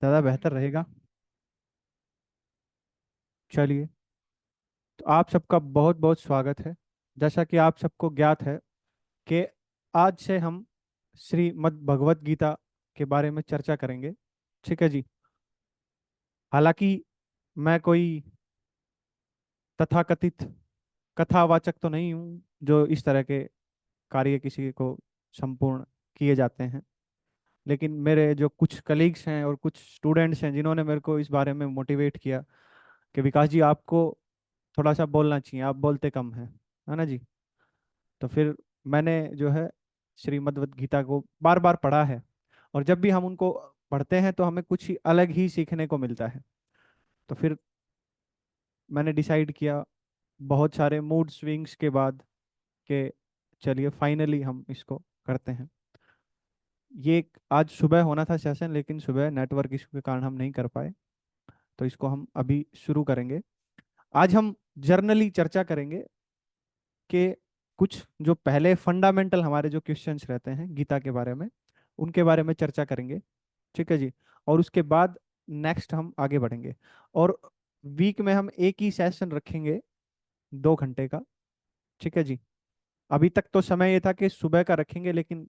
ज़्यादा बेहतर रहेगा। चलिए, तो आप सबका बहुत बहुत स्वागत है। जैसा कि आप सबको ज्ञात है कि आज से हम श्रीमद् भगवत गीता के बारे में चर्चा करेंगे। ठीक है जी। हालांकि मैं कोई तथाकथित कथावाचक तो नहीं हूँ जो इस तरह के कार्य किसी को संपूर्ण किए जाते हैं। लेकिन मेरे जो कुछ कलीग्स हैं और कुछ स्टूडेंट्स हैं जिन्होंने मेरे को इस बारे में मोटिवेट किया कि विकास जी, आपको थोड़ा सा बोलना चाहिए, आप बोलते कम हैं, है ना जी। तो फिर मैंने जो है श्रीमद् गीता को बार बार पढ़ा है। और जब भी हम उनको पढ़ते हैं तो हमें कुछ ही अलग ही सीखने को मिलता है। तो फिर मैंने डिसाइड किया, बहुत सारे मूड स्विंग्स के बाद, कि चलिए फाइनली हम इसको करते हैं। ये आज सुबह होना था सेशन, लेकिन सुबह नेटवर्क इशू के कारण हम नहीं कर पाए। तो इसको हम अभी शुरू करेंगे। आज हम जर्नली चर्चा करेंगे कि कुछ जो पहले फंडामेंटल हमारे जो क्वेश्चंस रहते हैं गीता के बारे में, उनके बारे में चर्चा करेंगे। ठीक है जी। और उसके बाद नेक्स्ट हम आगे बढ़ेंगे। और वीक में हम एक ही सेशन रखेंगे, 2 घंटे का। ठीक है जी। अभी तक तो समय ये था कि सुबह का रखेंगे, लेकिन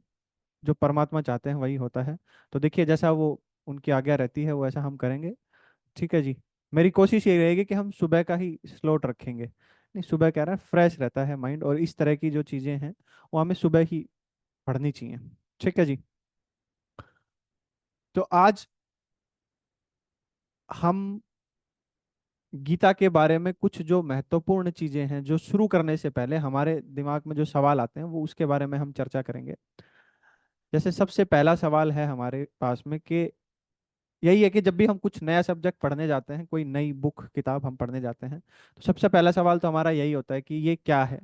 जो परमात्मा चाहते हैं वही होता है। तो देखिए, जैसा वो उनकी आज्ञा रहती है वैसा हम करेंगे। ठीक है जी। मेरी कोशिश ये रहेगी कि हम सुबह का ही स्लॉट रखेंगे। नहीं, सुबह कह रहा है फ्रेश रहता है माइंड, और इस तरह की जो चीज़ें हैं वो हमें सुबह ही पढ़नी चाहिए। ठीक है जी। तो आज हम गीता के बारे में कुछ जो महत्वपूर्ण चीजें हैं, जो शुरू करने से पहले हमारे दिमाग में जो सवाल आते हैं, वो उसके बारे में हम चर्चा करेंगे। जैसे सबसे पहला सवाल है हमारे पास में कि यही है कि जब भी हम कुछ नया सब्जेक्ट पढ़ने जाते हैं, कोई नई बुक किताब हम पढ़ने जाते हैं, तो सबसे पहला सवाल तो हमारा यही होता है कि ये क्या है।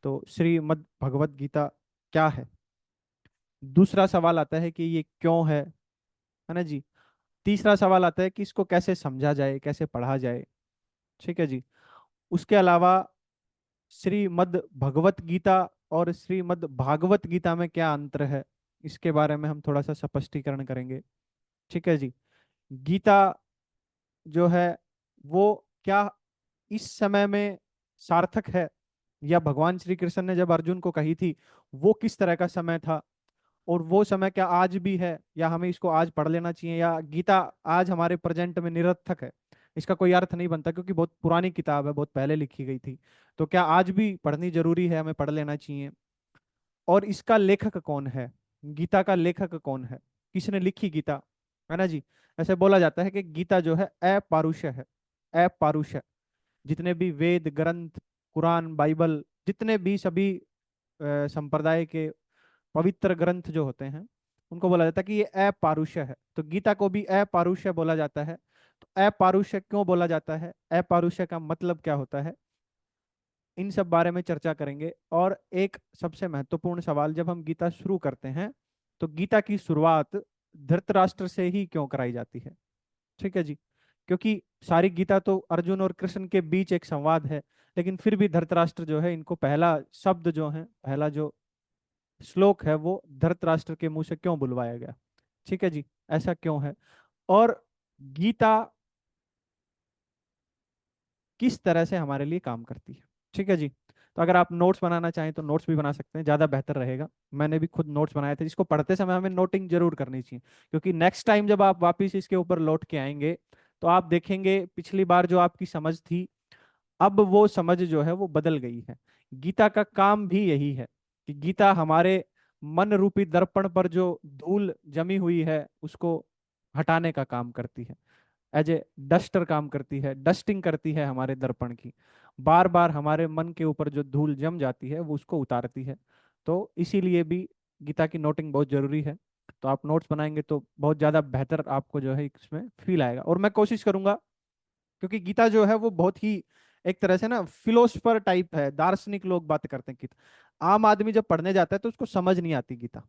तो श्रीमद् भगवत गीता क्या है। दूसरा सवाल आता है कि ये क्यों है ना जी। तीसरा सवाल आता है कि इसको कैसे समझा जाए, कैसे पढ़ा जाए। ठीक है जी। उसके अलावा श्रीमद् भगवत गीता और श्रीमद् भागवत गीता में क्या अंतर है, इसके बारे में हम थोड़ा सा स्पष्टीकरण करेंगे। ठीक है जी। गीता जो है वो क्या इस समय में सार्थक है, या भगवान श्री कृष्ण ने जब अर्जुन को कही थी वो किस तरह का समय था, और वो समय क्या आज भी है, या हमें इसको आज पढ़ लेना चाहिए, या गीता आज हमारे प्रेजेंट में निरर्थक है, इसका कोई अर्थ नहीं बनता क्योंकि बहुत पुरानी किताब है, बहुत पहले लिखी गई थी। तो क्या आज भी पढ़नी जरूरी है, हमें पढ़ लेना चाहिए। और इसका लेखक कौन है, गीता का लेखक कौन है, किसने लिखी गीता, है ना जी। ऐसे बोला जाता है कि गीता जो है अपौरुष है। अपौरुष है। जितने भी वेद ग्रंथ, कुरान, बाइबल, जितने भी सभी संप्रदाय के पवित्र ग्रंथ जो होते हैं, उनको बोला जाता है कि ये अपौरुष है। तो गीता को भी अपौरुष बोला जाता है। तो अपौरुष क्यों बोला जाता है, अपौरुष का मतलब क्या होता है, इन सब बारे में चर्चा करेंगे। और एक सबसे महत्वपूर्ण सवाल, जब हम गीता शुरू करते हैं तो गीता की शुरुआत धृतराष्ट्र से ही क्यों कराई जाती है। ठीक है जी। क्योंकि सारी गीता तो अर्जुन और कृष्ण के बीच एक संवाद है, लेकिन फिर भी धृतराष्ट्र जो है, इनको पहला शब्द जो है, पहला जो श्लोक है, वो धृतराष्ट्र के मुंह से क्यों बुलवाया गया। ठीक है जी। ऐसा क्यों है, और गीता किस तरह से हमारे लिए काम करती है। ठीक है जी। तो अगर आप नोट्स बनाना चाहें तो नोट्स भी बना सकते हैं, ज़्यादा बेहतर रहेगा। मैंने भी खुद नोट्स बनाए थे, जिसको पढ़ते समय हमें नोटिंग जरूर करनी चाहिए, क्योंकि नेक्स्ट टाइम जब आप वापस इसके ऊपर लौट के आएंगे तो आप देखेंगे पिछली बार जो आपकी समझ थी, अब वो समझ जो है वो बदल गई है। गीता का काम भी यही है कि गीता हमारे मन रूपी दर्पण पर जो धूल जमी हुई है उसको हटाने का काम करती है। एज ए डस्टर काम करती है, डस्टिंग करती है हमारे दर्पण की। बार बार हमारे मन के ऊपर जो धूल जम जाती है वो उसको उतारती है। तो इसीलिए भी गीता की नोटिंग बहुत जरूरी है। तो आप नोट्स बनाएंगे तो बहुत ज़्यादा बेहतर आपको जो है इसमें फील आएगा। और मैं कोशिश करूंगा, क्योंकि गीता जो है वो बहुत ही एक तरह से ना फिलोसफर टाइप है, दार्शनिक लोग बात करते हैं गीता। आम आदमी जब पढ़ने जाता है तो उसको समझ नहीं आती गीता।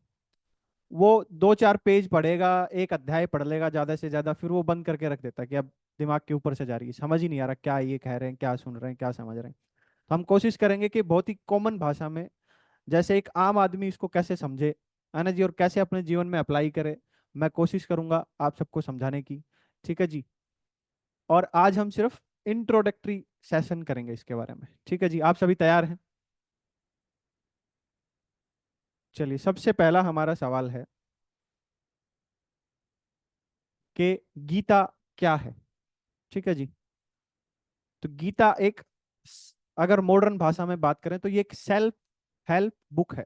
वो 2-4 पेज पढ़ेगा, एक अध्याय पढ़ लेगा ज्यादा से ज्यादा, फिर वो बंद करके रख देता है कि अब दिमाग के ऊपर से जा रही है, समझ ही नहीं आ रहा क्या ये कह रहे हैं, क्या सुन रहे हैं, क्या समझ रहे हैं। तो हम कोशिश करेंगे कि बहुत ही कॉमन भाषा में, जैसे एक आम आदमी इसको कैसे समझे, है ना जी, और कैसे अपने जीवन में अप्लाई करे, मैं कोशिश करूंगा आप सबको समझाने की। ठीक है जी। और आज हम सिर्फ इंट्रोडक्टरी सेशन करेंगे इसके बारे में। ठीक है जी, आप सभी तैयार हैं? चलिए, सबसे पहला हमारा सवाल है कि गीता क्या है। ठीक है जी। तो गीता एक, अगर मॉडर्न भाषा में बात करें तो ये एक सेल्फ हेल्प बुक है।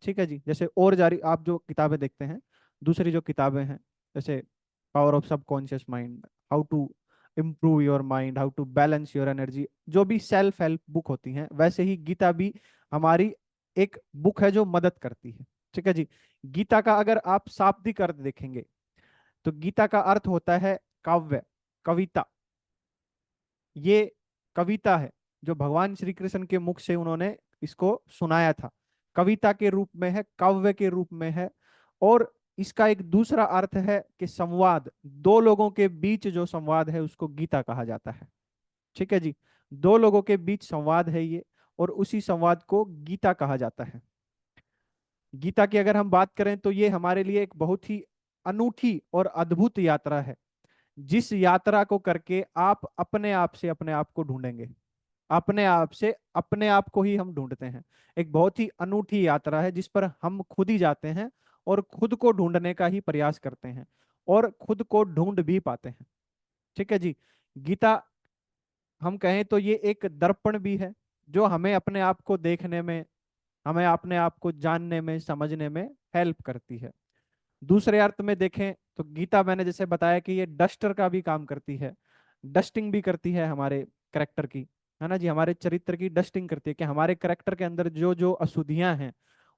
ठीक है जी। जैसे और जारी आप जो किताबें देखते हैं, दूसरी जो किताबें हैं, जैसे power of subconscious mind, how to improve your mind, how to balance your energy, जो भी सेल्फ हेल्प बुक होती हैं, वैसे ही गीता भी हमारी एक बुक है जो मदद करती है। ठीक है जी। गीता का अगर आप शाब्दिक अर्थ देखेंगे तो गीता का अर्थ होता है काव्य, कविता। ये कविता है जो भगवान श्री कृष्ण के मुख से उन्होंने इसको सुनाया था। कविता के रूप में है, काव्य के रूप में है। और इसका एक दूसरा अर्थ है कि संवाद, दो लोगों के बीच जो संवाद है उसको गीता कहा जाता है। ठीक है जी। दो लोगों के बीच संवाद है ये, और उसी संवाद को गीता कहा जाता है। गीता की अगर हम बात करें तो ये हमारे लिए एक बहुत ही अनूठी और अद्भुत यात्रा है, जिस यात्रा को करके आप अपने आप से अपने आप को ढूंढेंगे। अपने आप से अपने आप को ही हम ढूंढते हैं। एक बहुत ही अनूठी यात्रा है जिस पर हम खुद ही जाते हैं और खुद को ढूंढने का ही प्रयास करते हैं, और खुद को ढूंढ भी पाते हैं। ठीक है जी। गीता, हम कहें तो ये एक दर्पण भी है जो हमें अपने आप को देखने में, हमें अपने आप को जानने में, समझने में हेल्प करती है। दूसरे अर्थ में देखें तो गीता, मैंने जैसे बताया कि ये डस्टर का भी काम करती है, डस्टिंग भी करती है हमारे करेक्टर की, है ना जी। हमारे चरित्र की डस्टिंग करती है कि हमारे करेक्टर के अंदर जो जो अशुद्धियां हैं,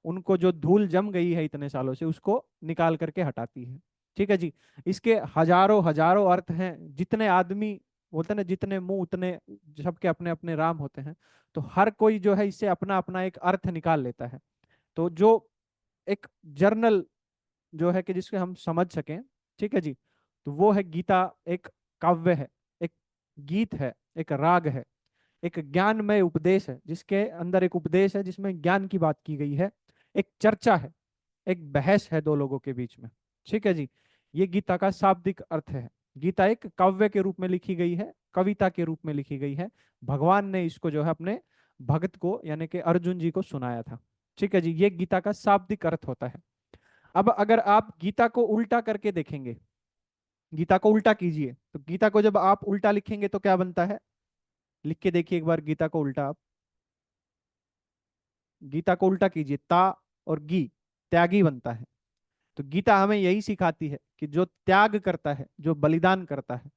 उनको जो धूल जम गई है इतने सालों से, उसको निकाल करके हटाती है। ठीक है जी। इसके हजारों हजारों अर्थ हैं। जितने आदमी बोलते हैं ना, जितने मुंह उतने, सबके अपने अपने राम होते हैं। तो हर कोई जो है इससे अपना अपना एक अर्थ निकाल लेता है। तो जो एक जर्नल जो है कि जिसके हम समझ सकें, ठीक है जी, तो वो है गीता। एक काव्य है, एक गीत है, एक राग है, एक ज्ञानमय उपदेश है जिसके अंदर एक उपदेश है जिसमें ज्ञान की बात की गई है। एक चर्चा है, एक बहस है दो लोगों के बीच में। ठीक है जी। ये गीता का शाब्दिक अर्थ है। गीता एक काव्य के रूप में लिखी गई है, कविता के रूप में लिखी गई है। भगवान ने इसको जो है अपने भगत को, यानी कि अर्जुन जी को सुनाया था। ठीक है जी। ये गीता का शाब्दिक अर्थ होता है। अब अगर आप गीता को उल्टा करके देखेंगे, गीता को उल्टा कीजिए, तो गीता को जब आप उल्टा लिखेंगे तो क्या बनता है? लिख के देखिए एक बार गीता को उल्टा आप। गीता को उल्टा कीजिए, ता और गी, त्यागी बनता है। तो गीता हमें यही सिखाती है कि जो त्याग करता है, जो बलिदान करता है,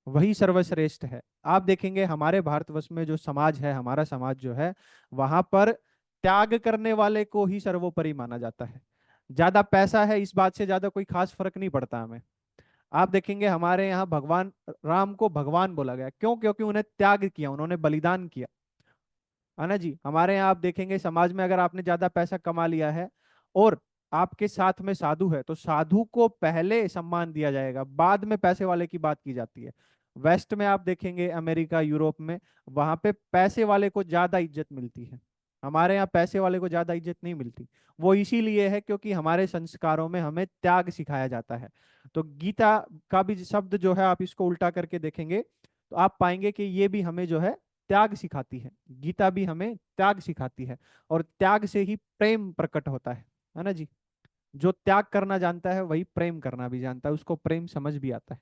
वही सर्वश्रेष्ठ है। आप देखेंगे हमारे भारतवर्ष में जो समाज है, हमारा समाज जो है, वहां पर त्याग करने वाले को ही सर्वोपरि माना जाता है। ज्यादा पैसा है इस बात से ज्यादा कोई खास फर्क नहीं पड़ता हमें। आप देखेंगे हमारे यहाँ भगवान राम को भगवान बोला गया, क्यों? क्योंकि उन्हें त्याग किया, उन्होंने बलिदान किया, है ना जी। हमारे यहाँ आप देखेंगे समाज में, अगर आपने ज्यादा पैसा कमा लिया है और आपके साथ में साधु है, तो साधु को पहले सम्मान दिया जाएगा, बाद में पैसे वाले की बात की जाती है। वेस्ट में आप देखेंगे, अमेरिका, यूरोप में, वहां पे पैसे वाले को ज्यादा इज्जत मिलती है। हमारे यहाँ पैसे वाले को ज्यादा इज्जत नहीं मिलती। वो इसीलिए है क्योंकि हमारे संस्कारों में हमें त्याग सिखाया जाता है। तो गीता का भी शब्द जो है, आप इसको उल्टा करके देखेंगे तो आप पाएंगे कि ये भी हमें जो है त्याग सिखाती है। गीता भी हमें त्याग सिखाती है, और त्याग से ही प्रेम प्रकट होता है ना जी। जो त्याग करना जानता है वही प्रेम करना भी जानता है, उसको प्रेम समझ भी आता है।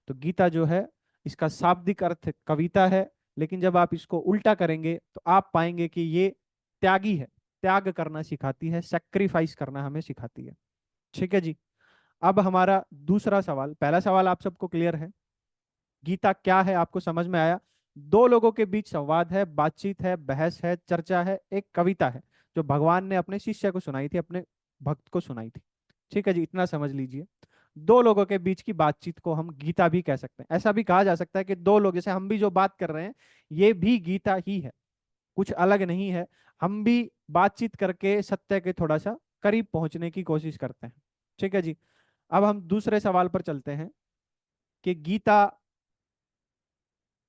तो गीता जो है, इसका शाब्दिक अर्थ कविता है, लेकिन जब आप इसको उल्टा करेंगे तो आप पाएंगे कि ये त्यागी है, त्याग करना सिखाती है, सेक्रीफाइस करना हमें सिखाती है। ठीक है जी। अब हमारा दूसरा सवाल, पहला सवाल आप सबको क्लियर है, गीता क्या है आपको समझ में आया? दो लोगों के बीच संवाद है, बातचीत है, बहस है, चर्चा है, एक कविता है जो भगवान ने अपने शिष्य को सुनाई थी, अपने भक्त को सुनाई थी। ठीक है जी, इतना समझ लीजिए। दो लोगों के बीच की बातचीत को हम गीता भी कह सकते हैं। ऐसा भी कहा जा सकता है कि दो लोग, जैसे हम भी जो बात कर रहे हैं, ये भी गीता ही है, कुछ अलग नहीं है। हम भी बातचीत करके सत्य के थोड़ा सा करीब पहुंचने की कोशिश करते हैं। ठीक है जी। अब हम दूसरे सवाल पर चलते हैं कि गीता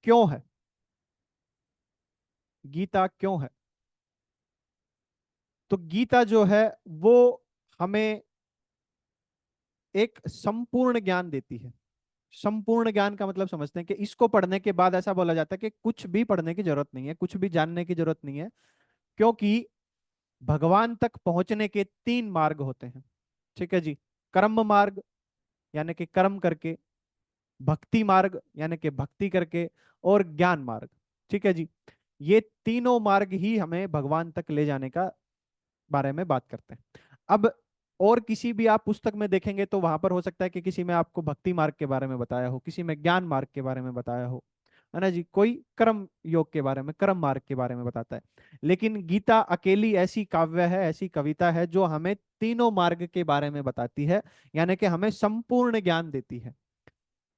क्यों है? गीता क्यों है? तो गीता जो है वो हमें एक संपूर्ण ज्ञान देती है। संपूर्ण ज्ञान का मतलब समझते हैं कि इसको पढ़ने के बाद ऐसा बोला जाता है कि कुछ भी पढ़ने की जरूरत नहीं है, कुछ भी जानने की जरूरत नहीं है, क्योंकि भगवान तक पहुंचने के तीन मार्ग होते हैं। ठीक है जी। कर्म मार्ग यानी कि कर्म करके, भक्ति मार्ग यानी कि भक्ति करके, और ज्ञान मार्ग। ठीक है जी। ये तीनों मार्ग ही हमें भगवान तक ले जाने का बारे में बात करते हैं। अब और किसी भी आप पुस्तक में देखेंगे तो वहां पर हो सकता है कि किसी में आपको भक्ति मार्ग के बारे में बताया हो, किसी में ज्ञान मार्ग के बारे में बताया हो, है ना जी। कोई कर्म योग के बारे में, कर्म मार्ग के बारे में बताता है। लेकिन गीता अकेली ऐसी काव्य है, ऐसी कविता है जो हमें तीनों मार्ग के बारे में बताती है, यानी कि हमें संपूर्ण ज्ञान देती है,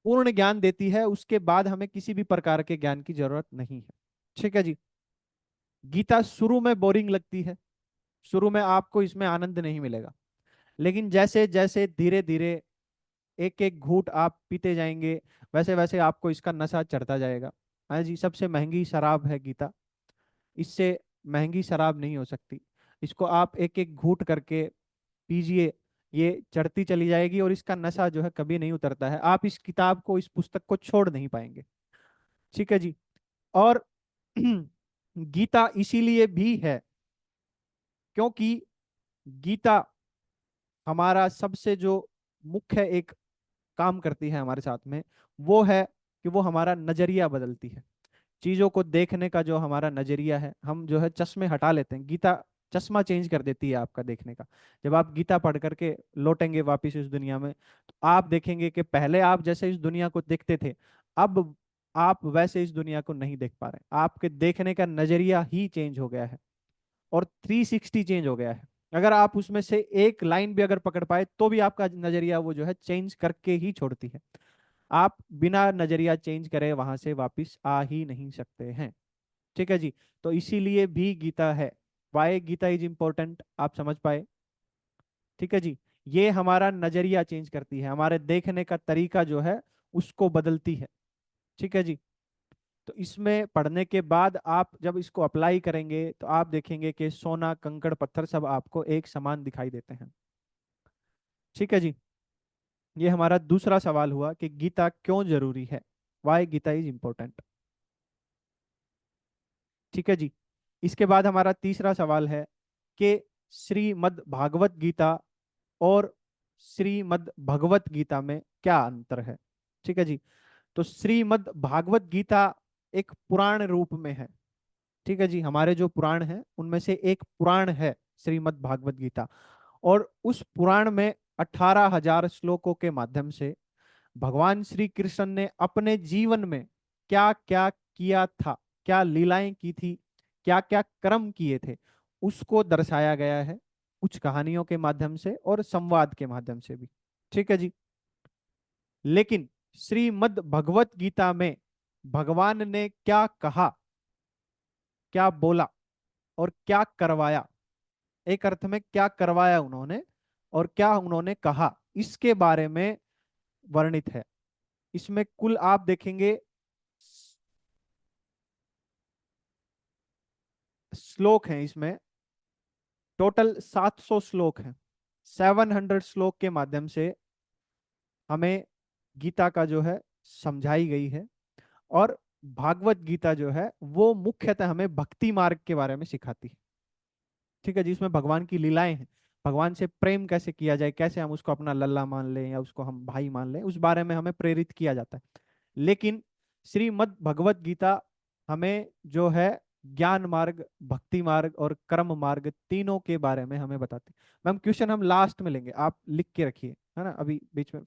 पूर्ण ज्ञान देती है। उसके बाद हमें किसी भी प्रकार के ज्ञान की जरूरत नहीं है। ठीक है जी। गीता शुरू में बोरिंग लगती है, शुरू में आपको इसमें आनंद नहीं मिलेगा, लेकिन जैसे जैसे धीरे धीरे एक एक घूंट आप पीते जाएंगे, वैसे वैसे आपको इसका नशा चढ़ता जाएगा। हाँ जी, सबसे महंगी शराब है गीता, इससे महंगी शराब नहीं हो सकती। इसको आप एक एक घूंट करके पीजिए, ये चढ़ती चली जाएगी और इसका नशा जो है कभी नहीं उतरता है। आप इस किताब को, इस पुस्तक को छोड़ नहीं पाएंगे। ठीक है जी। और गीता इसीलिए भी है क्योंकि गीता हमारा सबसे जो मुख्य एक काम करती है हमारे साथ में, वो है कि वो हमारा नजरिया बदलती है। चीजों को देखने का जो हमारा नजरिया है, हम जो है चश्मे हटा लेते हैं, गीता चश्मा चेंज कर देती है आपका देखने का। जब आप गीता पढ़ करके लौटेंगे वापस इस दुनिया में, तो आप देखेंगे कि पहले आप जैसे इस दुनिया को देखते थे, अब आप वैसे इस दुनिया को नहीं देख पा रहे। आपके देखने का नजरिया ही चेंज हो गया है, और 360 चेंज हो गया है। अगर आप उसमें से एक लाइन भी अगर पकड़ पाए तो भी आपका नजरिया वो जो है चेंज करके ही छोड़ती है। आप बिना नजरिया चेंज करे वहां से वापस आ ही नहीं सकते हैं। ठीक है जी। तो इसीलिए भी गीता है। वाई गीता इज इंपॉर्टेंट, आप समझ पाए। ठीक है जी। ये हमारा नजरिया चेंज करती है, हमारे देखने का तरीका जो है उसको बदलती है। ठीक है जी। तो इसमें पढ़ने के बाद आप जब इसको अप्लाई करेंगे तो आप देखेंगे कि सोना कंकड़ पत्थर सब आपको एक समान दिखाई देते हैं। ठीक है जी। ये हमारा दूसरा सवाल हुआ कि गीता क्यों जरूरी है, वाई गीता इज इंपॉर्टेंट। ठीक है जी। इसके बाद हमारा तीसरा सवाल है कि श्रीमद् भागवत गीता और श्रीमद् भगवत गीता में क्या अंतर है। ठीक है जी। तो श्रीमद् भागवत गीता एक पुराण रूप में है। ठीक है जी। हमारे जो पुराण हैं उनमें से एक पुराण है श्रीमद् भागवत गीता, और उस पुराण में 18,000 श्लोकों के माध्यम से भगवान श्री कृष्ण ने अपने जीवन में क्या क्या किया था, क्या लीलाएं की थी, क्या क्या कर्म किए थे, उसको दर्शाया गया है, कुछ कहानियों के माध्यम से और संवाद के माध्यम से भी। ठीक है जी। लेकिन श्रीमद् भगवत गीता में भगवान ने क्या कहा, क्या बोला और क्या करवाया, एक अर्थ में क्या करवाया उन्होंने और क्या उन्होंने कहा, इसके बारे में वर्णित है। इसमें कुल आप देखेंगे श्लोक हैं, इसमें टोटल 700 श्लोक हैं। 700 श्लोक के माध्यम से हमें गीता का जो है समझाई गई है। और भागवत गीता जो है वो मुख्यतः हमें भक्ति मार्ग के बारे में सिखाती है। ठीक है, जिसमें भगवान की लीलाएं हैं, भगवान से प्रेम कैसे किया जाए, कैसे हम उसको अपना लल्ला मान लें या उसको हम भाई मान लें, उस बारे में हमें प्रेरित किया जाता है। लेकिन श्रीमद् भगवत गीता हमें जो है ज्ञान मार्ग, भक्ति मार्ग और कर्म मार्ग तीनों के बारे में हमें बताते हैं। मैम क्वेश्चन हम लास्ट में लेंगे, आप लिख के रखिए, है ना, अभी बीच में।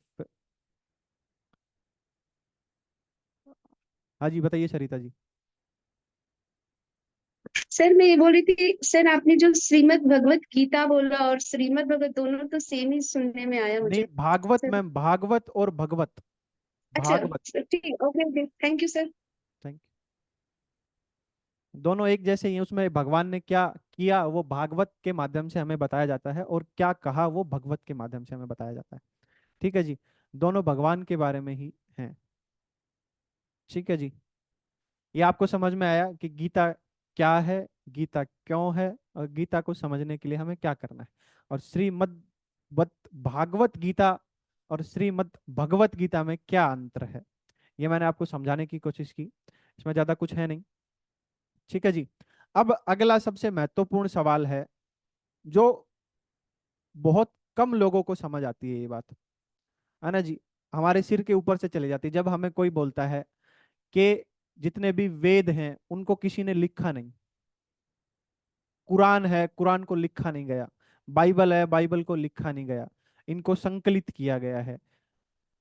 हाँ जी, बताइए सरिता जी। सर मैं ये बोल रही थी, सर आपने जो श्रीमद् भगवत गीता बोला और श्रीमद् भगवत, दोनों तो सेम ही सुनने में आया नहीं, मुझे भागवत सर। मैम, भागवत और भगवत। अच्छा भागवत। सर, ठीक है, okay okay, thank you sir. Thank दोनों एक जैसे ही हैं, उसमें भगवान ने क्या किया वो भागवत के माध्यम से हमें बताया जाता है, और क्या कहा वो भगवत के माध्यम से हमें बताया जाता है। ठीक है जी। दोनों भगवान के बारे में ही हैं। ठीक है जी। ये आपको समझ में आया कि गीता क्या है, गीता क्यों है, और गीता को समझने के लिए हमें क्या करना है। और श्रीमद् भागवत गीता और श्रीमद् भगवत गीता में क्या अंतर है, ये मैंने आपको समझाने की कोशिश की। इसमें ज्यादा कुछ है नहीं। ठीक है जी। अब अगला सबसे महत्वपूर्ण सवाल है, जो बहुत कम लोगों को समझ आती है ये बात, है ना जी, हमारे सिर के ऊपर से चली जाती है। जब हमें कोई बोलता है कि जितने भी वेद हैं उनको किसी ने लिखा नहीं, कुरान है, कुरान को लिखा नहीं गया, बाइबल है, बाइबल को लिखा नहीं गया, इनको संकलित किया गया है।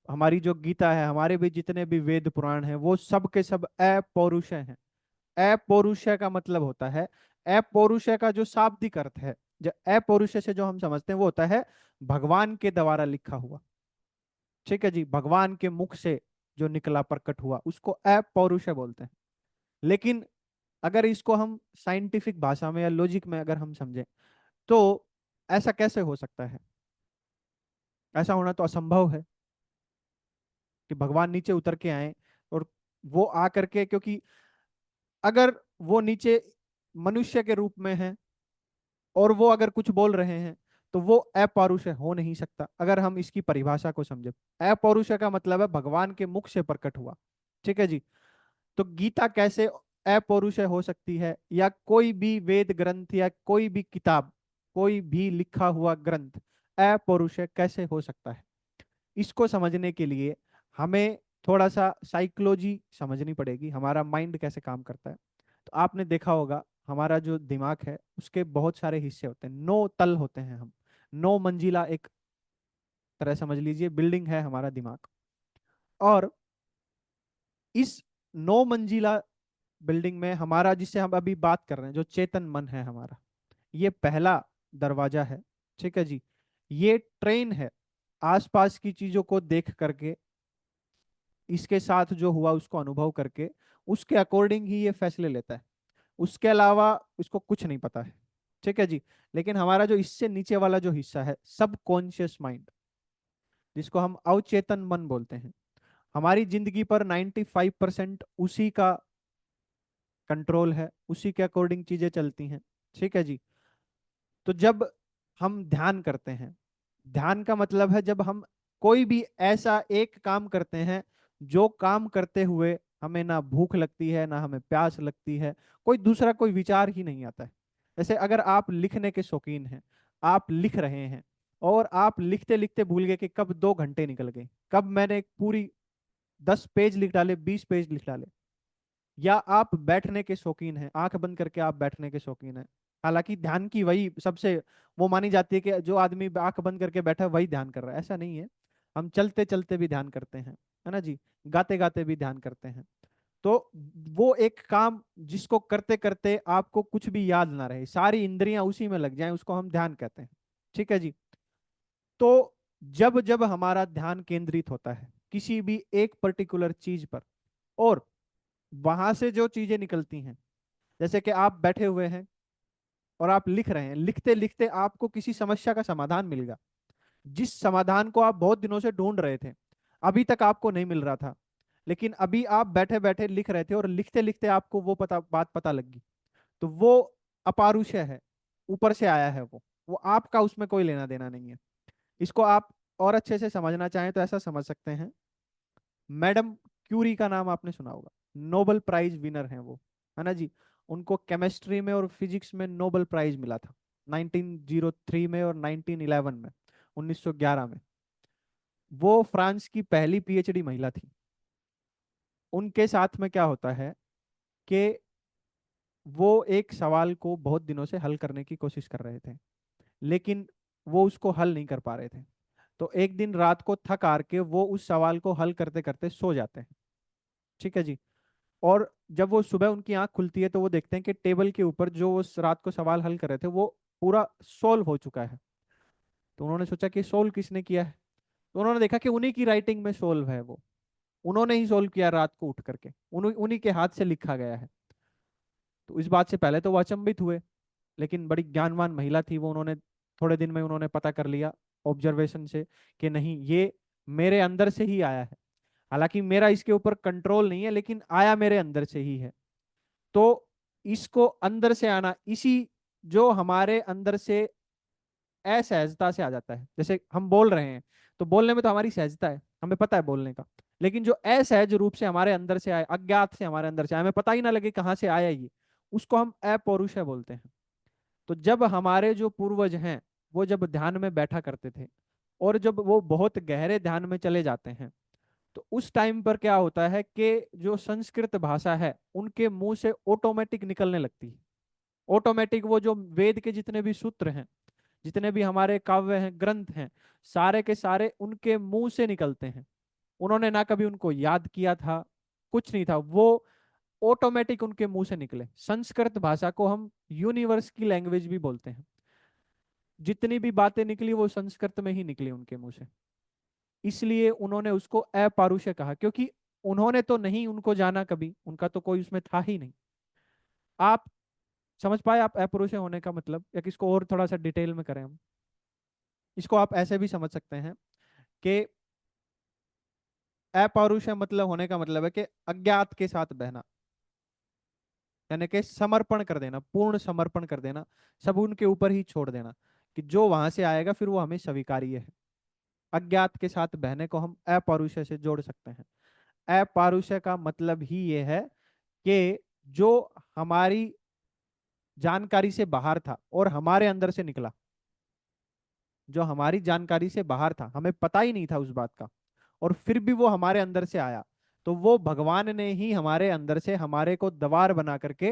हमारी जो गीता है, हमारे भी जितने भी वेद पुराण हैं, वो सब के सब अपौरुषय हैं। अपौरुषय का मतलब होता है, अपौरुषय का जो शाब्दिक अर्थ है, जो अपौरुषय से जो हम समझते हैं वो होता है भगवान के द्वारा लिखा हुआ। ठीक है जी, भगवान के मुख से जो निकला, प्रकट हुआ, उसको अपौरुषय बोलते हैं। लेकिन अगर इसको हम साइंटिफिक भाषा में या लॉजिक में अगर हम समझें, तो ऐसा कैसे हो सकता है? ऐसा होना तो असंभव है कि भगवान नीचे उतर के आए और वो आ करके, क्योंकि अगर वो नीचे मनुष्य के रूप में है और वो अगर कुछ बोल रहे हैं, तो वो अपौरुषय हो नहीं सकता। अगर हम इसकी परिभाषा को समझे, अपौरुषय का मतलब है भगवान के मुख से प्रकट हुआ। ठीक है जी। तो गीता कैसे अपौरुषय हो सकती है, या कोई भी वेद ग्रंथ या कोई भी किताब, कोई भी लिखा हुआ ग्रंथ अपौरुषय कैसे हो सकता है? इसको समझने के लिए हमें थोड़ा सा साइकोलॉजी समझनी पड़ेगी, हमारा माइंड कैसे काम करता है। तो आपने देखा होगा, हमारा जो दिमाग है उसके बहुत सारे हिस्से होते हैं, 9 तल होते हैं। हम 9 मंजिला एक तरह समझ लीजिए बिल्डिंग है हमारा दिमाग। और इस 9 मंजिला बिल्डिंग में हमारा, जिससे हम अभी बात कर रहे हैं, जो चेतन मन है हमारा, ये पहला दरवाजा है। ठीक है जी। ये ट्रेन है, आसपास की चीजों को देख करके, इसके साथ जो हुआ उसको अनुभव करके, उसके अकॉर्डिंग ही ये फैसले लेता है। उसके अलावा इसको कुछ नहीं पता है। ठीक है जी। लेकिन हमारा जो इससे नीचे वाला जो हिस्सा है, सब कॉन्शियस माइंड, जिसको हम अवचेतन मन बोलते हैं, हमारी जिंदगी पर 95% उसी का कंट्रोल है, उसी के अकॉर्डिंग चीजें चलती हैं। ठीक है जी। तो जब हम ध्यान करते हैं, ध्यान का मतलब है जब हम कोई भी ऐसा एक काम करते हैं, जो काम करते हुए हमें ना भूख लगती है, ना हमें प्यास लगती है, कोई दूसरा कोई विचार ही नहीं आता है। जैसे अगर आप लिखने के शौकीन हैं, आप लिख रहे हैं, और आप लिखते लिखते भूल गए कि कब 2 घंटे निकल गए, कब मैंने एक पूरी 10 पेज लिख डाले, 20 पेज लिख डाले। या आप बैठने के शौकीन हैं, आंख बंद करके आप बैठने के शौकीन हैं। हालांकि ध्यान की वही सबसे वो मानी जाती है कि जो आदमी आंख बंद करके बैठा है वही ध्यान कर रहा है, ऐसा नहीं है। हम चलते चलते भी ध्यान करते हैं, है ना जी, गाते गाते भी ध्यान करते हैं। तो वो एक काम जिसको करते करते आपको कुछ भी याद ना रहे, सारी इंद्रियां उसी में लग जाएं, उसको हम ध्यान कहते हैं। ठीक है जी। तो जब जब हमारा ध्यान केंद्रित होता है किसी भी एक पर्टिकुलर चीज पर, और वहां से जो चीजें निकलती हैं, जैसे कि आप बैठे हुए हैं और आप लिख रहे हैं, लिखते लिखते आपको किसी समस्या का समाधान मिल गया, जिस समाधान को आप बहुत दिनों से ढूंढ रहे थे, अभी तक आपको नहीं मिल रहा था, लेकिन अभी आप बैठे बैठे लिख रहे थे और लिखते लिखते आपको वो बात पता लगी। तो वो अपारुषय है, ऊपर से आया है वो आपका उसमें कोई लेना देना नहीं है। इसको आप और अच्छे से समझना चाहें तो ऐसा समझ सकते हैं, मैडम क्यूरी का नाम आपने सुना होगा, नोबेल प्राइज विनर हैं वो, है ना जी। उनको केमिस्ट्री में और फिजिक्स में नोबेल प्राइज मिला था 1903 में और 1911 में, 1911 में। वो फ्रांस की पहली पीएचडी महिला थी। उनके साथ में क्या होता है कि वो एक सवाल को बहुत दिनों से हल करने की कोशिश कर रहे थे, लेकिन वो उसको हल नहीं कर पा रहे थे। तो एक दिन रात को थक हार के वो उस सवाल को हल करते करते सो जाते हैं। ठीक है जी। और जब वो सुबह उनकी आंख खुलती है तो वो देखते हैं कि टेबल के ऊपर जो उस रात को सवाल हल कर रहे थे वो पूरा सोल्व हो चुका है। तो उन्होंने सोचा कि सोल्व किसने किया है, तो उन्होंने देखा कि उन्हीं की राइटिंग में सोल्व है वो, उन्होंने ही सोल्व किया रात को उठ करके, उन्हीं उन्हीं के हाथ से लिखा गया है। तो इस बात से पहले तो वो अचंभित हुए, लेकिन बड़ी ज्ञानवान महिला थी वो, उन्होंने थोड़े दिन में उन्होंने पता कर लिया ऑब्जर्वेशन से कि नहीं, ये मेरे अंदर से ही आया है। हालांकि मेरा इसके ऊपर कंट्रोल नहीं है, लेकिन आया मेरे अंदर से ही है। तो इसको अंदर से आना, इसी जो हमारे अंदर से असहजता से आ जाता है, जैसे हम बोल रहे हैं तो बोलने में तो हमारी सहजता है, हमें पता है बोलने का। लेकिन जो असहज रूप से हमारे अंदर से आए, अज्ञात से हमारे अंदर से आए, हमें पता ही ना लगे कहाँ से आया ये, उसको हम अपौरुष बोलते हैं। तो जब हमारे जो पूर्वज हैं, वो जब ध्यान में बैठा करते थे, और जब वो बहुत गहरे ध्यान में चले जाते हैं, तो उस टाइम पर क्या होता है कि जो संस्कृत भाषा है उनके मुंह से ऑटोमेटिक निकलने लगती है। ऑटोमेटिक वो जो वेद के जितने भी सूत्र हैं, जितने भी हमारे काव्य हैं, ग्रंथ हैं, सारे के सारे उनके मुंह से निकलते हैं। उन्होंने ना कभी उनको याद किया था, कुछ नहीं था, वो ऑटोमेटिक उनके मुंह से निकले। संस्कृत भाषा को हम यूनिवर्स की लैंग्वेज भी बोलते हैं। जितनी भी बातें निकली वो संस्कृत में ही निकली उनके मुंह से। इसलिए उन्होंने उसको अपारुष्य कहा, क्योंकि उन्होंने तो नहीं उनको जाना कभी, उनका तो कोई उसमें था ही नहीं। आप समझ पाए आप अपरुषय होने का मतलब, या किसको और थोड़ा सा डिटेल में करें हम? इसको आप ऐसे भी समझ सकते हैं कि अपौरुषय मतलब होने का मतलब है कि अज्ञात के साथ बहना, यानी कि समर्पण कर देना, पूर्ण समर्पण कर देना, सब उनके ऊपर ही छोड़ देना, कि जो वहां से आएगा फिर वो हमें स्वीकार्य है। अज्ञात के साथ बहने को हम अपौरुषय से जोड़ सकते हैं। अपौरुषय का मतलब ही ये है कि जो हमारी जानकारी से बाहर था और हमारे अंदर से निकला, जो हमारी जानकारी से बाहर था, हमें पता ही नहीं था उस बात का, और फिर भी वो हमारे अंदर से आया, तो वो भगवान ने ही हमारे अंदर से हमारे को द्वार बना करके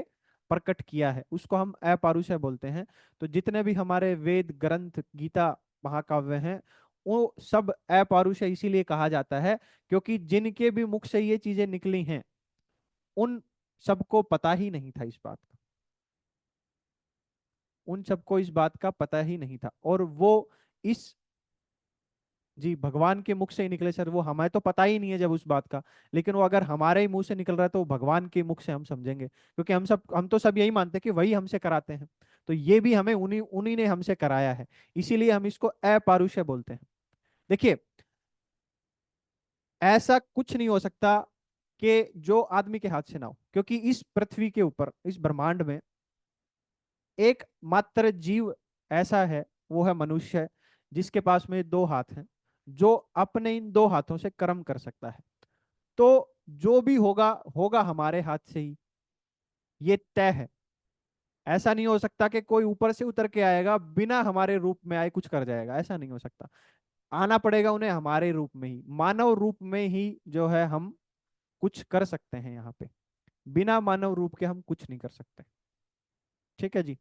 प्रकट किया है, उसको हम अपौरुषय बोलते हैं। तो जितने भी हमारे वेद ग्रंथ, गीता, महाकाव्य हैं, वो सब अपौरुषय इसीलिए कहा जाता है, क्योंकि जिनके भी मुख से ये चीजें निकली हैं, उन सबको पता ही नहीं था इस बात का, उन सबको इस बात का पता ही नहीं था। और वो इस, जी, भगवान के मुख से ही निकले सर, वो हमें तो पता ही नहीं है जब उस बात का, लेकिन वो अगर हमारे ही मुंह से निकल रहा है तो वो भगवान के मुख से हम समझेंगे, क्योंकि हम तो सब यही मानते हैं कि वही हमसे कराते हैं। तो ये भी हमें उन्हीं उन्हीं ने हमसे कराया है, इसीलिए हम इसको अपौरुषय बोलते हैं। देखिए, ऐसा कुछ नहीं हो सकता कि जो आदमी के हाथ से ना हो, क्योंकि इस पृथ्वी के ऊपर, इस ब्रह्मांड में एक मात्र जीव ऐसा है, वो है मनुष्य, जिसके पास में दो हाथ हैं, जो अपने इन दो हाथों से कर्म कर सकता है। तो जो भी होगा होगा हमारे हाथ से ही, ये तय है। ऐसा नहीं हो सकता कि कोई ऊपर से उतर के आएगा बिना हमारे रूप में आए कुछ कर जाएगा, ऐसा नहीं हो सकता। आना पड़ेगा उन्हें हमारे रूप में ही, मानव रूप में ही जो है हम कुछ कर सकते हैं यहाँ पे। बिना मानव रूप के हम कुछ नहीं कर सकते। ठीक है जी।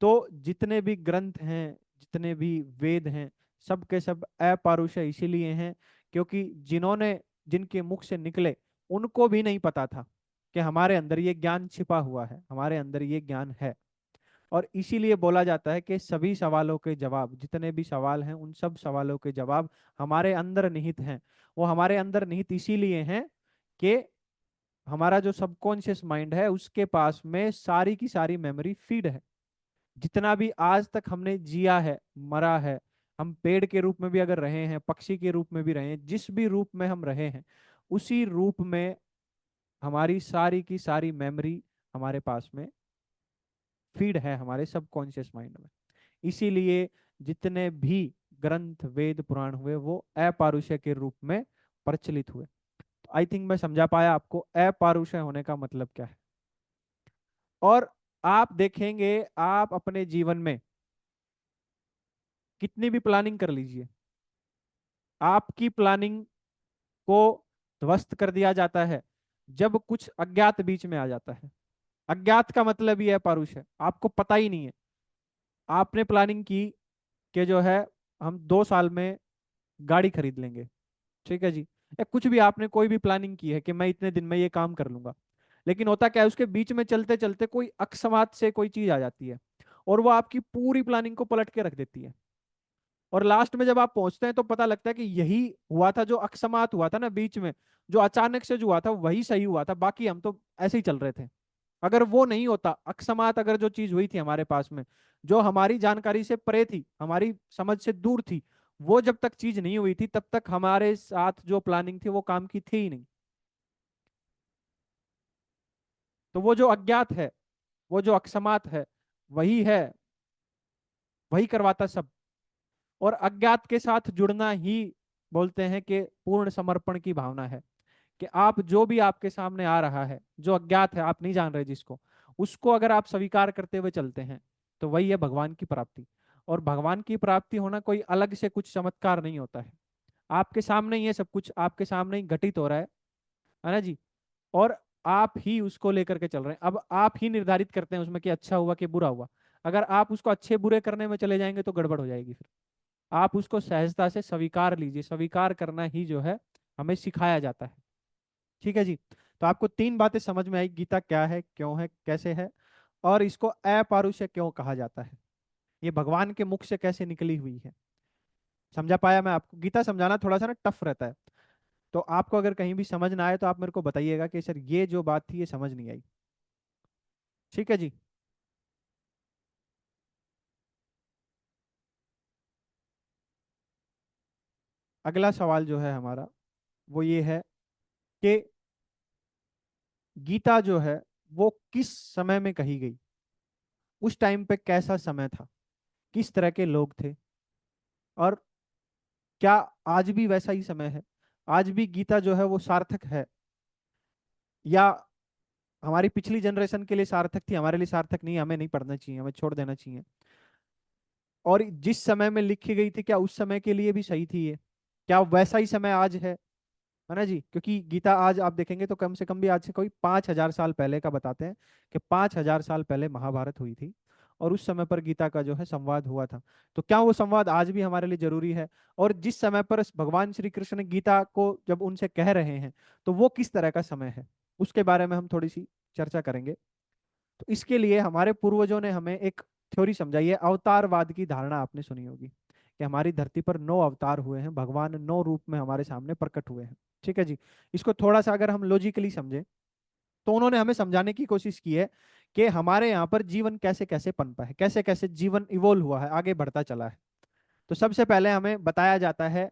तो जितने भी ग्रंथ हैं, जितने भी वेद हैं, सब के सब अपौरुषय इसीलिए हैं, क्योंकि जिन्होंने, जिनके मुख से निकले, उनको भी नहीं पता था कि हमारे अंदर ये ज्ञान छिपा हुआ है, हमारे अंदर ये ज्ञान है। और इसीलिए बोला जाता है कि सभी सवालों के जवाब, जितने भी सवाल हैं उन सब सवालों के जवाब हमारे अंदर निहित हैं। वो हमारे अंदर निहित इसीलिए हैं कि हमारा जो सबकॉन्शियस माइंड है उसके पास में सारी की सारी मेमोरी फीड है। जितना भी आज तक हमने जिया है, मरा है, हम पेड़ के रूप में भी अगर रहे हैं, पक्षी के रूप में भी रहे हैं, जिस भी रूप में हम रहे हैं, उसी रूप में हमारी सारी की सारी मेमोरी हमारे पास में फीड है, हमारे सबकॉन्शियस माइंड में। इसीलिए जितने भी ग्रंथ, वेद, पुराण हुए वो अपौरुषय के रूप में प्रचलित हुए। आई थिंक मैं समझा पाया आपको अपौरुषय होने का मतलब क्या है। और आप देखेंगे, आप अपने जीवन में कितनी भी प्लानिंग कर लीजिए, आपकी प्लानिंग को ध्वस्त कर दिया जाता है जब कुछ अज्ञात बीच में आ जाता है। अज्ञात का मतलब ही है परुष है, आपको पता ही नहीं है। आपने प्लानिंग की कि जो है हम 2 साल में गाड़ी खरीद लेंगे, ठीक है जी, या कुछ भी आपने कोई भी प्लानिंग की है कि मैं इतने दिन में ये काम कर लूंगा। लेकिन होता क्या है, उसके बीच में चलते चलते कोई अकस्मात से कोई चीज आ जाती है, और वो आपकी पूरी प्लानिंग को पलट के रख देती है। और लास्ट में जब आप पहुंचते हैं तो पता लगता है कि यही हुआ था, जो अकस्मात हुआ था ना बीच में, जो अचानक से जो हुआ था वही सही हुआ था, बाकी हम तो ऐसे ही चल रहे थे। अगर वो नहीं होता, अकस्मात अगर जो चीज हुई थी हमारे पास में, जो हमारी जानकारी से परे थी, हमारी समझ से दूर थी, वो जब तक चीज नहीं हुई थी तब तक हमारे साथ जो प्लानिंग थी वो काम की थी ही नहीं। तो वो जो अज्ञात है, वो जो अकस्मात है, वही है, वही करवाता सब। और अज्ञात के साथ जुड़ना ही बोलते हैं कि पूर्ण समर्पण की भावना है, कि आप जो भी आपके सामने आ रहा है, जो अज्ञात है, आप नहीं जान रहे जिसको, उसको अगर आप स्वीकार करते हुए चलते हैं, तो वही है भगवान की प्राप्ति। और भगवान की प्राप्ति होना कोई अलग से कुछ चमत्कार नहीं होता है, आपके सामने ही है, सब कुछ आपके सामने ही घटित हो रहा है ना जी। और आप ही उसको लेकर के चल रहे हैं, अब आप ही निर्धारित करते हैं उसमें कि अच्छा हुआ कि बुरा हुआ। अगर आप उसको अच्छे बुरे करने में चले जाएंगे तो गड़बड़ हो जाएगी फिर। आप उसको सहजता से स्वीकार लीजिए, स्वीकार करना ही जो है हमें सिखाया जाता है। ठीक है जी। तो आपको तीन बातें समझ में आई, गीता क्या है, क्यों है, कैसे है, और इसको अपौरुषेय क्यों कहा जाता है, ये भगवान के मुख से कैसे निकली हुई है। समझा पाया मैं आपको? गीता समझाना थोड़ा सा ना टफ रहता है, तो आपको अगर कहीं भी समझ ना आए तो आप मेरे को बताइएगा कि सर ये जो बात थी ये समझ नहीं आई। ठीक है जी। अगला सवाल जो है हमारा वो ये है कि गीता जो है वो किस समय में कही गई, उस टाइम पे कैसा समय था, किस तरह के लोग थे, और क्या आज भी वैसा ही समय है, आज भी गीता जो है वो सार्थक है, या हमारी पिछली जनरेशन के लिए सार्थक थी, हमारे लिए सार्थक नहीं है, हमें नहीं पढ़ना चाहिए, हमें छोड़ देना चाहिए। और जिस समय में लिखी गई थी क्या उस समय के लिए भी सही थी ये, क्या वैसा ही समय आज है ना जी। क्योंकि गीता आज आप देखेंगे तो कम से कम भी आज से कोई 5,000 साल पहले का बताते हैं, कि 5,000 साल पहले महाभारत हुई थी, और उस समय पर गीता का जो है संवाद हुआ था। तो क्या वो संवाद आज भी हमारे लिए जरूरी है, और जिस समय पर भगवान श्री कृष्ण गीता को जब उनसे कह रहे हैं तो वो किस तरह का समय है, उसके बारे में हम थोड़ी सी चर्चा करेंगे। तो इसके लिए हमारे पूर्वजों ने हमें एक थ्योरी समझाई है, अवतारवाद की धारणा आपने सुनी होगी, कि हमारी धरती पर 9 अवतार हुए हैं, भगवान 9 रूप में हमारे सामने प्रकट हुए हैं। ठीक है जी। इसको थोड़ा सा अगर हम लॉजिकली समझें, तो उन्होंने हमें समझाने की कोशिश की है कि हमारे यहाँ पर जीवन कैसे कैसे पनपा है, कैसे कैसे जीवन इवोल्व हुआ है, आगे बढ़ता चला है। तो सबसे पहले हमें बताया जाता है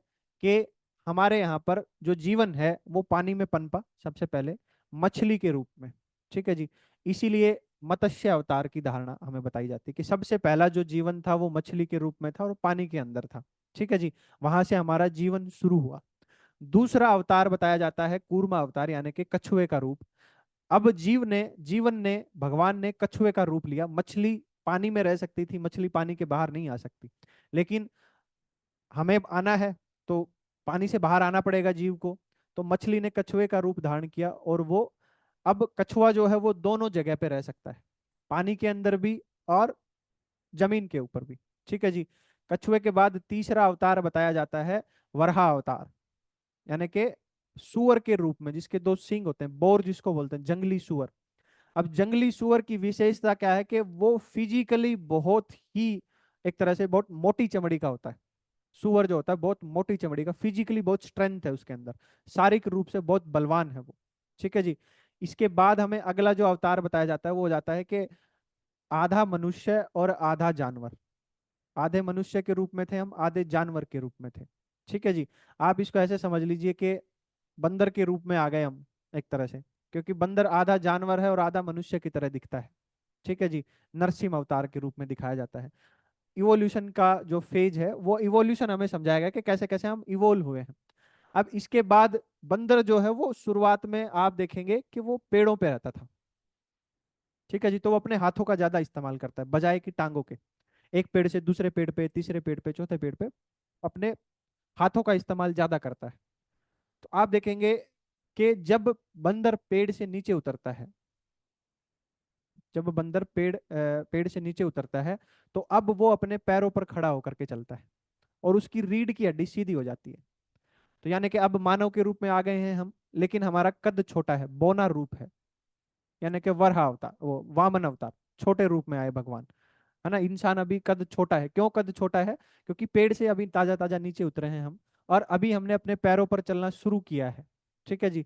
कि हमारे यहाँ पर जो जीवन है वो पानी में पनपा सबसे पहले, मछली के रूप में। ठीक है जी। इसीलिए मत्स्य अवतार की धारणा हमें बताई जाती है कि सबसे पहला जो जीवन था वो मछली के रूप में था और पानी के अंदर था। ठीक है जी। वहां से हमारा जीवन शुरू हुआ। दूसरा अवतार बताया जाता है कूर्मा अवतार, यानी कि कछुए का रूप। अब जीवन ने भगवान ने कछुए का रूप लिया। मछली पानी में रह सकती थी, मछली पानी के बाहर नहीं आ सकती, लेकिन हमें आना है तो पानी से बाहर आना पड़ेगा जीव को। तो मछली ने कछुए का रूप धारण किया, और वो अब कछुआ जो है वो दोनों जगह पे रह सकता है, पानी के अंदर भी और जमीन के ऊपर भी। ठीक है जी। कछुए के बाद तीसरा अवतार बताया जाता है वराह अवतार, यानी कि सुअर के रूप में, जिसके 2 सींग होते हैं, बोर जिसको बोलते हैं, जंगली सुअर। अब जंगली सुअर की विशेषता क्या है कि वो फिजिकली बहुत ही, एक तरह से बहुत मोटी चमड़ी का होता है। सुअर जो होता है बहुत मोटी चमड़ी का, फिजिकली बहुत स्ट्रेंथ है उसके अंदर, शारीरिक रूप से बहुत बलवान है वो। ठीक है जी। इसके बाद हमें अगला जो अवतार बताया जाता है वो हो जाता है कि आधा मनुष्य और आधा जानवर। आधे मनुष्य के रूप में थे हम, आधे जानवर के रूप में थे। ठीक है जी। आप इसको ऐसे समझ लीजिए कि बंदर के रूप में आ गए हम एक तरह से, क्योंकि बंदर आधा जानवर है और आधा मनुष्य की तरह दिखता है। ठीक है जी। नरसिंह अवतार के रूप में दिखाया जाता है। इवोल्यूशन का जो फेज है वो इवोल्यूशन हमें समझाया गया कि कैसे कैसे हम इवोल्व हुए हैं। अब इसके बाद बंदर जो है वो शुरुआत में आप देखेंगे कि वो पेड़ों पे रहता था। ठीक है जी। तो वो अपने हाथों का ज्यादा इस्तेमाल करता है बजाय कि टांगों के। एक पेड़ से दूसरे पेड़ पे, तीसरे पेड़ पे, चौथे पेड़ पे अपने हाथों का इस्तेमाल ज्यादा करता है। तो आप देखेंगे कि जब बंदर पेड़ से नीचे उतरता है, जब बंदर पेड़ से नीचे उतरता है, तो अब वो अपने पैरों पर खड़ा होकर के चलता है, और उसकी रीढ़ की हड्डी सीधी हो जाती है। तो यानी कि अब मानव के रूप में आ गए हैं हम, लेकिन हमारा कद छोटा है, बौना रूप है, यानी कि वराह अवतार, वो वामन अवतार, छोटे रूप में आए भगवान। है ना। इंसान अभी कद छोटा है, क्यों कद छोटा है? क्योंकि पेड़ से अभी ताजा ताजा नीचे उतरे हैं हम, और अभी हमने अपने पैरों पर चलना शुरू किया है। ठीक है जी।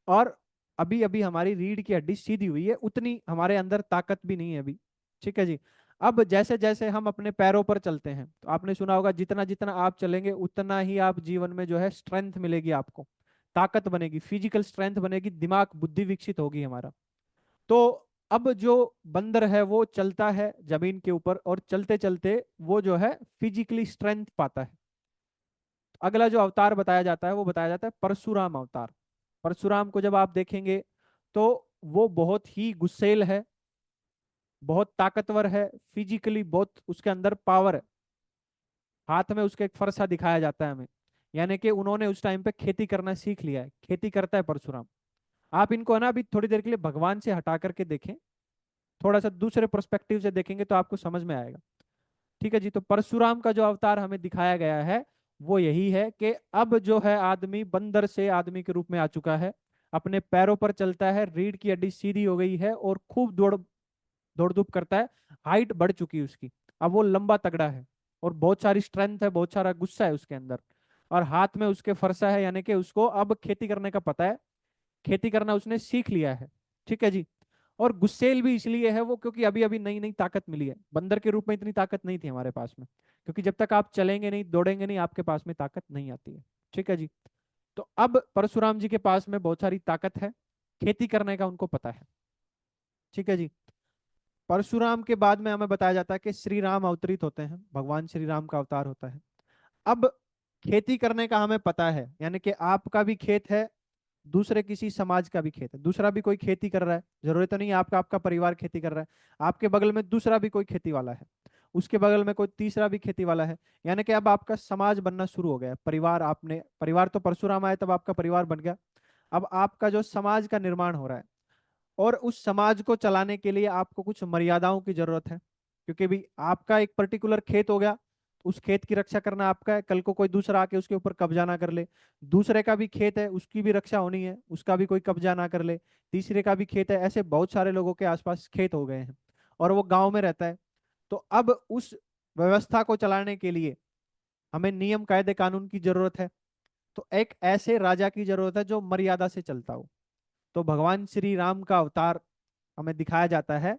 और अभी अभी हमारी रीढ़ की हड्डी सीधी हुई है, उतनी हमारे अंदर ताकत भी नहीं है अभी। ठीक है जी। अब जैसे जैसे हम अपने पैरों पर चलते हैं, तो आपने सुना होगा जितना जितना आप चलेंगे उतना ही आप जीवन में जो है स्ट्रेंथ मिलेगी आपको, ताकत बनेगी, फिजिकल स्ट्रेंथ बनेगी, दिमाग बुद्धि विकसित होगी हमारा। तो अब जो बंदर है वो चलता है जमीन के ऊपर, और चलते चलते वो जो है फिजिकली स्ट्रेंथ पाता है। तो अगला जो अवतार बताया जाता है वो बताया जाता है परशुराम अवतार। परशुराम को जब आप देखेंगे तो वो बहुत ही गुस्सेल है, बहुत ताकतवर है, फिजिकली बहुत उसके अंदर पावर है। हाथ में उसके एक फरसा दिखाया जाता है हमें, यानी कि उन्होंने उस टाइम पे खेती करना सीख लिया है, खेती करता है परशुराम। आप इनको है ना अभी थोड़ी देर के लिए भगवान से हटा करके देखें, थोड़ा सा दूसरे पर्सपेक्टिव से देखेंगे तो आपको समझ में आएगा। ठीक है जी। तो परशुराम का जो अवतार हमें दिखाया गया है वो यही है कि अब जो है आदमी बंदर से आदमी के रूप में आ चुका है, अपने पैरों पर चलता है, रीढ़ की हड्डी सीधी हो गई है और खूब दौड़ धूप करता है, हाइट बढ़ चुकी है उसकी। अब वो लंबा तगड़ा है और बहुत सारी स्ट्रेंथ है, बहुत सारा गुस्सा है उसके अंदर, और हाथ में उसके फरसा है, यानी कि उसको अब खेती करने का पता है, खेती करना उसने सीख लिया है। ठीक है जी। और गुस्सेल भी इसलिए है वो क्योंकि अभी अभी नई नई ताकत मिली है, बंदर के रूप में इतनी ताकत नहीं थी हमारे पास में, क्योंकि जब तक आप चलेंगे नहीं दौड़ेंगे नहीं आपके पास में ताकत नहीं आती है। ठीक है जी। तो अब परशुराम जी के पास में बहुत सारी ताकत है, खेती करने का उनको पता है। ठीक है जी। परशुराम के बाद में हमें बताया जाता है कि श्री राम अवतरित होते हैं, भगवान श्री राम का अवतार होता है। अब खेती करने का हमें पता है, यानी कि आपका भी खेत है, दूसरे किसी समाज का भी खेत है, दूसरा भी कोई खेती कर रहा है, जरूरत तो नहीं है आपका आपका परिवार खेती कर रहा है, आपके बगल में दूसरा भी कोई खेती वाला है, उसके बगल में कोई तीसरा भी खेती वाला है, यानी कि अब आपका समाज बनना शुरू हो गया है। परिवार, आपने परिवार तो परशुराम आए तब आपका परिवार बन गया, अब आपका जो समाज का निर्माण हो रहा है, और उस समाज को चलाने के लिए आपको कुछ मर्यादाओं की जरूरत है, क्योंकि भी आपका एक पर्टिकुलर खेत हो गया, उस खेत की रक्षा करना आपका है, कल को कोई दूसरा आके उसके ऊपर कब्जा ना कर ले। दूसरे का भी खेत है, उसकी भी रक्षा होनी है, उसका भी कोई कब्जा ना कर ले। तीसरे का भी खेत है, ऐसे बहुत सारे लोगों के आसपास खेत हो गए हैं, और वो गांव में रहता है। तो अब उस व्यवस्था को चलाने के लिए हमें नियम कायदे कानून की जरूरत है। तो एक ऐसे राजा की जरूरत है जो मर्यादा से चलता हो। तो भगवान श्री राम का अवतार हमें दिखाया जाता है,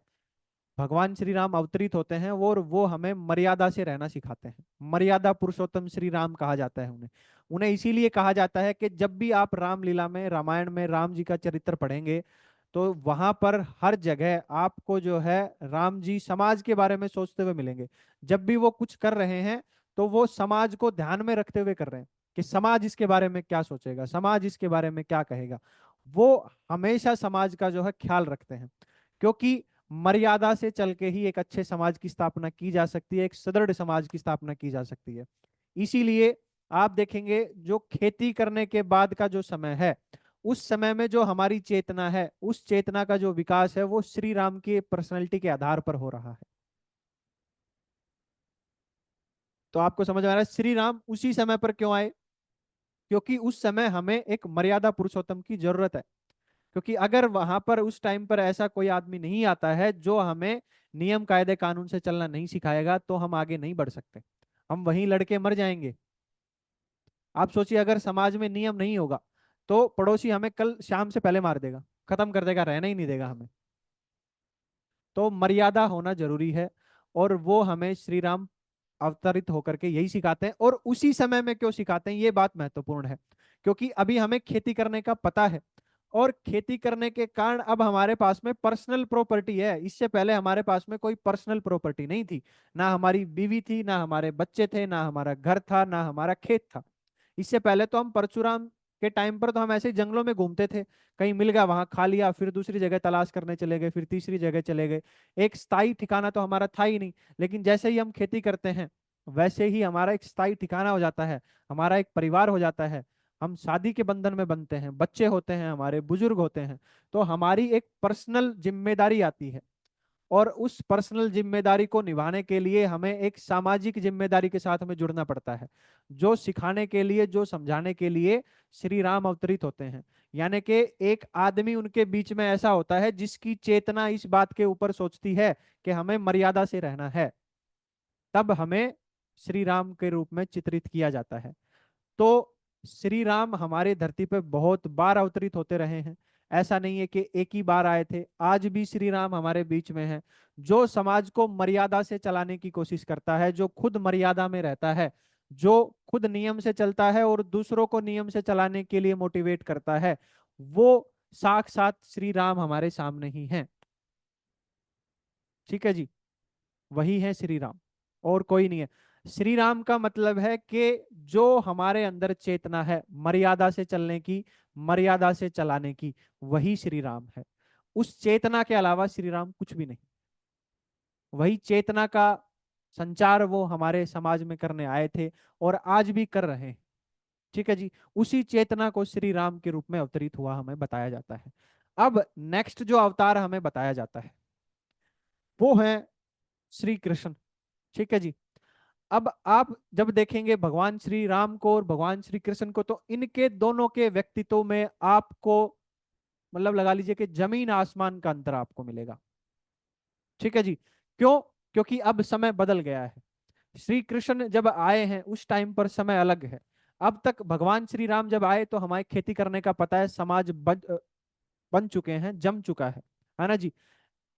भगवान श्री राम अवतरित होते हैं वो हमें मर्यादा से रहना सिखाते हैं। मर्यादा पुरुषोत्तम श्री राम कहा जाता है उन्हें। उन्हें इसीलिए कहा जाता है कि जब भी आप रामलीला में, रामायण में राम जी का चरित्र पढ़ेंगे तो वहां पर हर जगह आपको जो है राम जी समाज के बारे में सोचते हुए मिलेंगे। जब भी वो कुछ कर रहे हैं तो वो समाज को ध्यान में रखते हुए कर रहे हैं, कि समाज इसके बारे में क्या सोचेगा, समाज इसके बारे में क्या कहेगा। वो हमेशा समाज का जो है ख्याल रखते हैं, क्योंकि मर्यादा से चल के ही एक अच्छे समाज की स्थापना की जा सकती है, एक सुदृढ़ समाज की स्थापना की जा सकती है। इसीलिए आप देखेंगे जो खेती करने के बाद का जो समय है, उस समय में जो हमारी चेतना है, उस चेतना का जो विकास है वो श्री राम की पर्सनैलिटी के आधार पर हो रहा है। तो आपको समझ आ रहा है श्री राम उसी समय पर क्यों आए, क्योंकि उस समय हमें एक मर्यादा पुरुषोत्तम की जरूरत है। क्योंकि अगर वहां पर उस टाइम पर ऐसा कोई आदमी नहीं आता है जो हमें नियम कायदे कानून से चलना नहीं सिखाएगा तो हम आगे नहीं बढ़ सकते, हम वहीं लड़के मर जाएंगे। आप सोचिए अगर समाज में नियम नहीं होगा तो पड़ोसी हमें कल शाम से पहले मार देगा, खत्म कर देगा, रहना ही नहीं देगा हमें। तो मर्यादा होना जरूरी है, और वो हमें श्री राम अवतरित होकर के यही सिखाते हैं। और उसी समय में क्यों सिखाते हैं ये बात महत्वपूर्ण है, क्योंकि अभी हमें खेती करने का पता है, और खेती करने के कारण अब हमारे पास में पर्सनल प्रॉपर्टी है। इससे पहले हमारे पास में कोई पर्सनल प्रॉपर्टी नहीं थी, ना हमारी बीवी थी, ना हमारे बच्चे थे, ना हमारा घर था, ना हमारा खेत था। इससे पहले तो हम परशुराम के टाइम पर तो हम ऐसे ही जंगलों में घूमते थे, कहीं मिल गया वहां खा लिया, फिर दूसरी जगह तलाश करने चले गए, फिर तीसरी जगह चले गए। एक स्थायी ठिकाना तो हमारा था ही नहीं। लेकिन जैसे ही हम खेती करते हैं वैसे ही हमारा एक स्थायी ठिकाना हो जाता है, हमारा एक परिवार हो जाता है, हम शादी के बंधन में बनते हैं, बच्चे होते हैं, हमारे बुजुर्ग होते हैं। तो हमारी एक पर्सनल जिम्मेदारी आती है, और उस पर्सनल जिम्मेदारी को निभाने के लिए हमें एक सामाजिक जिम्मेदारी के साथ हमें जुड़ना पड़ता है, जो सिखाने के लिए, जो समझाने के लिए श्री राम अवतरित होते हैं। यानी कि एक आदमी उनके बीच में ऐसा होता है जिसकी चेतना इस बात के ऊपर सोचती है कि हमें मर्यादा से रहना है, तब हमें श्री राम के रूप में चित्रित किया जाता है। तो श्री राम हमारे धरती पे बहुत बार अवतरित होते रहे हैं, ऐसा नहीं है कि एक ही बार आए थे। आज भी श्री राम हमारे बीच में है, जो समाज को मर्यादा से चलाने की कोशिश करता है, जो खुद मर्यादा में रहता है, जो खुद नियम से चलता है और दूसरों को नियम से चलाने के लिए मोटिवेट करता है, वो साक्षात श्री राम हमारे सामने ही हैं। ठीक है जी। वही है श्री राम, और कोई नहीं है। श्री राम का मतलब है कि जो हमारे अंदर चेतना है मर्यादा से चलने की, मर्यादा से चलाने की, वही श्री राम है। उस चेतना के अलावा श्री राम कुछ भी नहीं। वही चेतना का संचार वो हमारे समाज में करने आए थे और आज भी कर रहे हैं। ठीक है जी। उसी चेतना को श्री राम के रूप में अवतरित हुआ हमें बताया जाता है। अब नेक्स्ट जो अवतार हमें बताया जाता है वो है श्री कृष्ण। ठीक है जी। अब आप जब देखेंगे भगवान श्री राम को और भगवान श्री कृष्ण को, तो इनके दोनों के व्यक्तित्व में आपको मतलब लगा लीजिए कि जमीन आसमान का अंतर आपको मिलेगा। ठीक है जी। क्यों? क्योंकि अब समय बदल गया है। श्री कृष्ण जब आए हैं उस टाइम पर समय अलग है। अब तक भगवान श्री राम जब आए तो हमारे खेती करने का पता है, समाज बन चुके हैं, जम चुका है ना जी।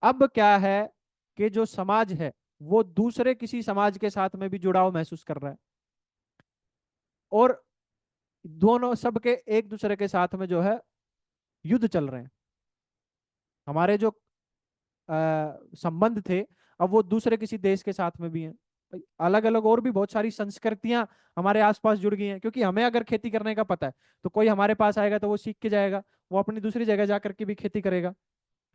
अब क्या है कि जो समाज है वो दूसरे किसी समाज के साथ में भी जुड़ाव महसूस कर रहा है, और दोनों सबके एक दूसरे के साथ में जो है युद्ध चल रहे हैं। हमारे जो संबंध थे अब वो दूसरे किसी देश के साथ में भी हैं। अलग अलग और भी बहुत सारी संस्कृतियां हमारे आसपास जुड़ गई हैं, क्योंकि हमें अगर खेती करने का पता है तो कोई हमारे पास आएगा तो वो सीख के जाएगा, वो अपनी दूसरी जगह जा करके भी खेती करेगा,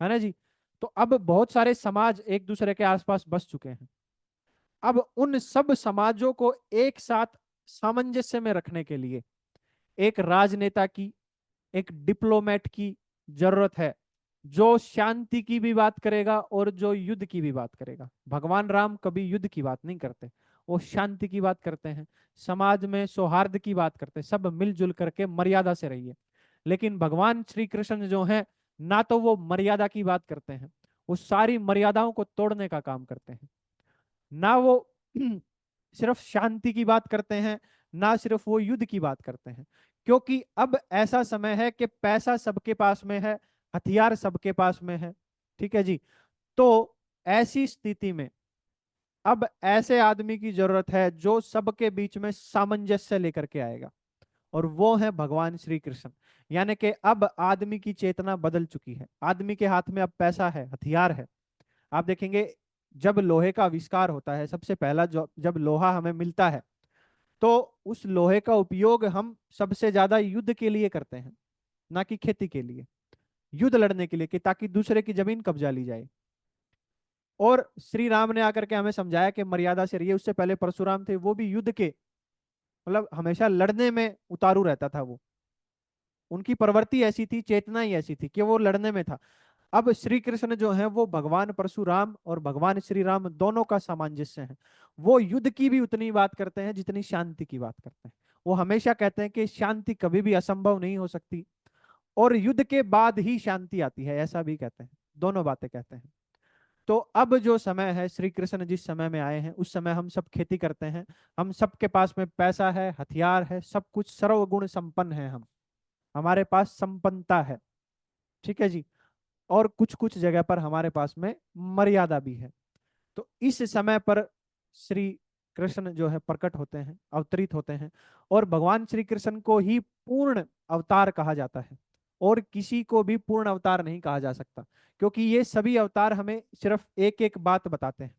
है ना जी। तो अब बहुत सारे समाज एक दूसरे के आसपास बस चुके हैं। अब उन सब समाजों को एक साथ सामंजस्य में रखने के लिए एक राजनेता की, एक डिप्लोमेट की जरूरत है, जो शांति की भी बात करेगा और जो युद्ध की भी बात करेगा। भगवान राम कभी युद्ध की बात नहीं करते, वो शांति की बात करते हैं, समाज में सौहार्द की बात करते हैं, सब मिलजुल करके मर्यादा से रहिए। लेकिन भगवान श्री कृष्ण जो हैं, ना तो वो मर्यादा की बात करते हैं, वो सारी मर्यादाओं को तोड़ने का काम करते हैं। ना वो सिर्फ शांति की बात करते हैं, ना सिर्फ वो युद्ध की बात करते हैं। क्योंकि अब ऐसा समय है कि पैसा सबके पास में है, हथियार सबके पास में है। ठीक है जी। तो ऐसी स्थिति में अब ऐसे आदमी की जरूरत है जो सबके बीच में सामंजस्य लेकर के आएगा, और वो है भगवान श्री कृष्ण। यानी कि अब आदमी की चेतना बदल चुकी है, आदमी के हाथ में अब पैसा है, हथियार है। आप देखेंगे जब लोहे का आविष्कार होता है, सबसे पहला जो जब लोहा हमें मिलता है, तो उस लोहे का उपयोग हम सबसे ज्यादा युद्ध के लिए करते हैं, ना कि खेती के लिए। युद्ध लड़ने के लिए, कि ताकि दूसरे की जमीन कब्जा ली जाए। और श्री राम ने आकर के हमें समझाया कि मर्यादा से रहिए। उससे पहले परशुराम थे, वो भी युद्ध के मतलब हमेशा लड़ने में उतारू रहता था वो। उनकी प्रवृत्ति ऐसी थी, चेतना ही ऐसी थी कि वो लड़ने में था। अब श्री कृष्ण जो है वो भगवान परशुराम और भगवान श्री राम दोनों का सामंजस्य है। वो युद्ध की भी उतनी बात करते हैं जितनी शांति की बात करते हैं। वो हमेशा कहते हैं कि शांति कभी भी असंभव नहीं हो सकती, और युद्ध के बाद ही शांति आती है, ऐसा भी कहते हैं। दोनों बातें कहते हैं। तो अब जो समय है, श्री कृष्ण जिस समय में आए हैं उस समय हम सब खेती करते हैं, हम सबके पास में पैसा है, हथियार है, सब कुछ सर्वगुण संपन्न है, हम हमारे पास संपन्नता है। ठीक है जी। और कुछ कुछ जगह पर हमारे पास में मर्यादा भी है। तो इस समय पर श्री कृष्ण जो है प्रकट होते हैं, अवतरित होते हैं। और भगवान श्री कृष्ण को ही पूर्ण अवतार कहा जाता है, और किसी को भी पूर्ण अवतार नहीं कहा जा सकता, क्योंकि ये सभी अवतार हमें सिर्फ एक एक बात बताते हैं,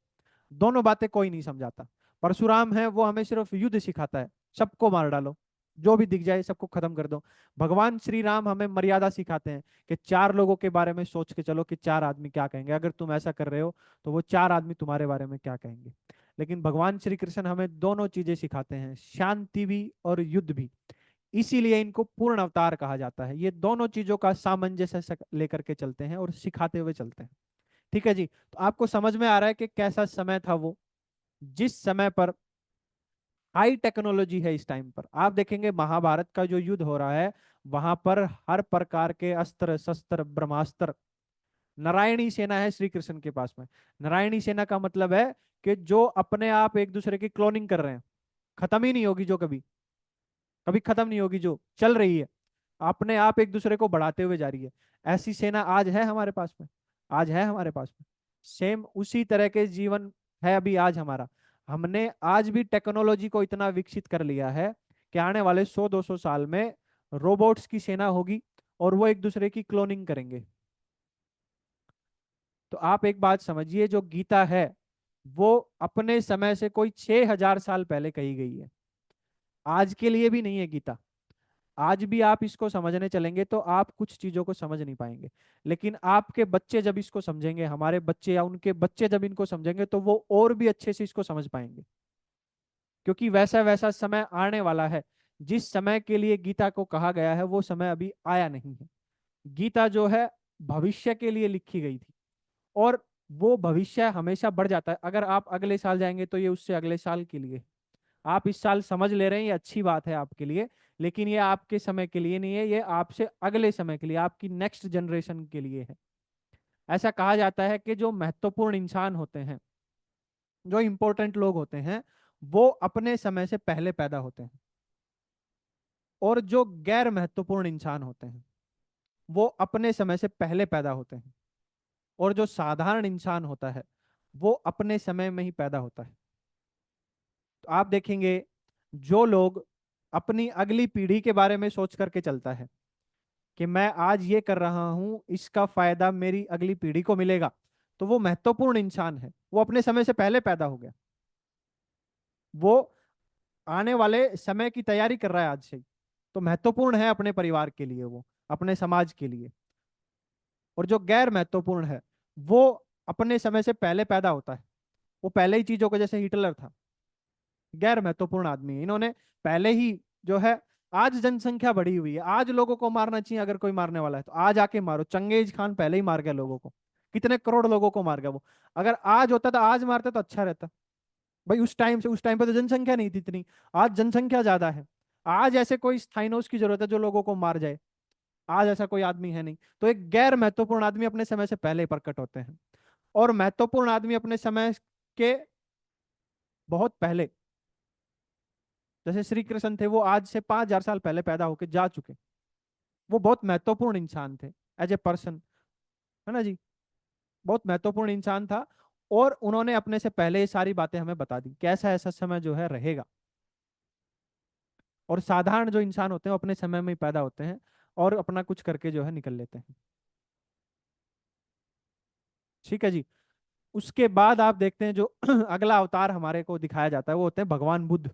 दोनों बातें कोई नहीं समझाता। परशुराम है वो हमें सिर्फ युद्ध सिखाता है, सबको मार डालो, जो भी दिख जाए सबको खत्म कर दो। भगवान श्री राम हमें मर्यादा सिखाते हैं कि चार लोगों के बारे में सोच के चलो कि चार आदमी क्या कहेंगे, अगर तुम ऐसा कर रहे हो तो वो चार आदमी तुम्हारे बारे में क्या कहेंगे। लेकिन भगवान श्री कृष्ण हमें दोनों चीजें सिखाते हैं, शांति भी और युद्ध भी। इसीलिए इनको पूर्ण अवतार कहा जाता है। ये दोनों चीजों का सामंजस्य लेकर के चलते हैं और सिखाते हुए चलते हैं। ठीक है जी। तो आपको समझ में आ रहा है कि कैसा समय था वो, जिस समय पर हाई टेक्नोलॉजी है। इस टाइम पर आप देखेंगे महाभारत का जो युद्ध हो रहा है, वहां पर हर प्रकार के अस्त्र शस्त्र ब्रह्मास्त्र, नारायणी सेना है श्री कृष्ण के पास में। नारायणी सेना का मतलब है कि जो अपने आप एक दूसरे की क्लोनिंग कर रहे हैं, खत्म ही नहीं होगी, जो कभी कभी खत्म नहीं होगी, जो चल रही है, अपने आप एक दूसरे को बढ़ाते हुए जा रही है। ऐसी सेना आज है हमारे पास में, आज है हमारे पास में। सेम उसी तरह के जीवन है अभी आज हमारा। हमने आज भी टेक्नोलॉजी को इतना विकसित कर लिया है कि आने वाले 100-200 साल में रोबोट्स की सेना होगी, और वो एक दूसरे की क्लोनिंग करेंगे। तो आप एक बात समझिए, जो गीता है वो अपने समय से कोई 6,000 साल पहले कही गई है। आज के लिए भी नहीं है गीता। आज भी आप इसको समझने चलेंगे तो आप कुछ चीजों को समझ नहीं पाएंगे, लेकिन आपके बच्चे जब इसको समझेंगे, हमारे बच्चे या उनके बच्चे जब इनको समझेंगे, तो वो और भी अच्छे से इसको समझ पाएंगे। क्योंकि वैसा वैसा समय आने वाला है। जिस समय के लिए गीता को कहा गया है वो समय अभी आया नहीं है। गीता जो है भविष्य के लिए लिखी गई थी, और वो भविष्य हमेशा बढ़ जाता है। अगर आप अगले साल जाएंगे तो ये उससे अगले साल के लिए। आप इस साल समझ ले रहे हैं, ये अच्छी बात है आपके लिए, लेकिन ये आपके समय के लिए नहीं है, ये आपसे अगले समय के लिए, आपकी नेक्स्ट जनरेशन के लिए है। ऐसा कहा जाता है कि जो महत्वपूर्ण इंसान होते हैं, जो इंपॉर्टेंट लोग होते हैं, वो अपने समय से पहले पैदा होते हैं। और जो गैर महत्वपूर्ण इंसान होते हैं, वो अपने समय से पहले पैदा होते हैं। और जो साधारण इंसान होता है, वो अपने समय में ही पैदा होता है। तो आप देखेंगे, जो लोग अपनी अगली पीढ़ी के बारे में सोच करके चलता है कि मैं आज ये कर रहा हूं, इसका फायदा मेरी अगली पीढ़ी को मिलेगा, तो वो महत्वपूर्ण इंसान है। वो अपने समय से पहले पैदा हो गया। वो आने वाले समय की तैयारी कर रहा है आज से ही। तो महत्वपूर्ण है अपने परिवार के लिए, वो अपने समाज के लिए। और जो गैर महत्वपूर्ण है, वो अपने समय से पहले पैदा होता है। वो पहले ही चीजों को, जैसे हिटलर था, गैर महत्वपूर्ण आदमी है। इन्होंने पहले ही जो है, आज जनसंख्या बढ़ी हुई है, आज लोगों को मारना चाहिए, अगर कोई मारने वाला है तो आज आके मारो। चंगेज खान पहले ही मार गया लोगों को, कितने करोड़ लोगों को मार गया वो। अगर आज होता तो आज मारता तो अच्छा रहता। भाई उस टाइम पे तो जनसंख्या नहीं थी इतनी। आज जनसंख्या ज्यादा है। आज ऐसे कोई स्थाइनोस की जरूरत है जो लोगों को मार जाए। आज ऐसा कोई आदमी है नहीं। तो एक गैर महत्वपूर्ण आदमी अपने समय से पहले ही प्रकट होते हैं। और महत्वपूर्ण आदमी अपने समय के बहुत पहले, जैसे श्री कृष्ण थे, वो आज से 5,000 साल पहले पैदा होके जा चुके। वो बहुत महत्वपूर्ण इंसान थे, एज ए पर्सन, है ना जी। बहुत महत्वपूर्ण इंसान था। और उन्होंने अपने से पहले ये सारी बातें हमें बता दी, कैसा ऐसा समय जो है रहेगा। और साधारण जो इंसान होते हैं वो अपने समय में ही पैदा होते हैं, और अपना कुछ करके जो है निकल लेते हैं। ठीक है जी। उसके बाद आप देखते हैं जो अगला अवतार हमारे को दिखाया जाता है, वो होते हैं भगवान बुद्ध।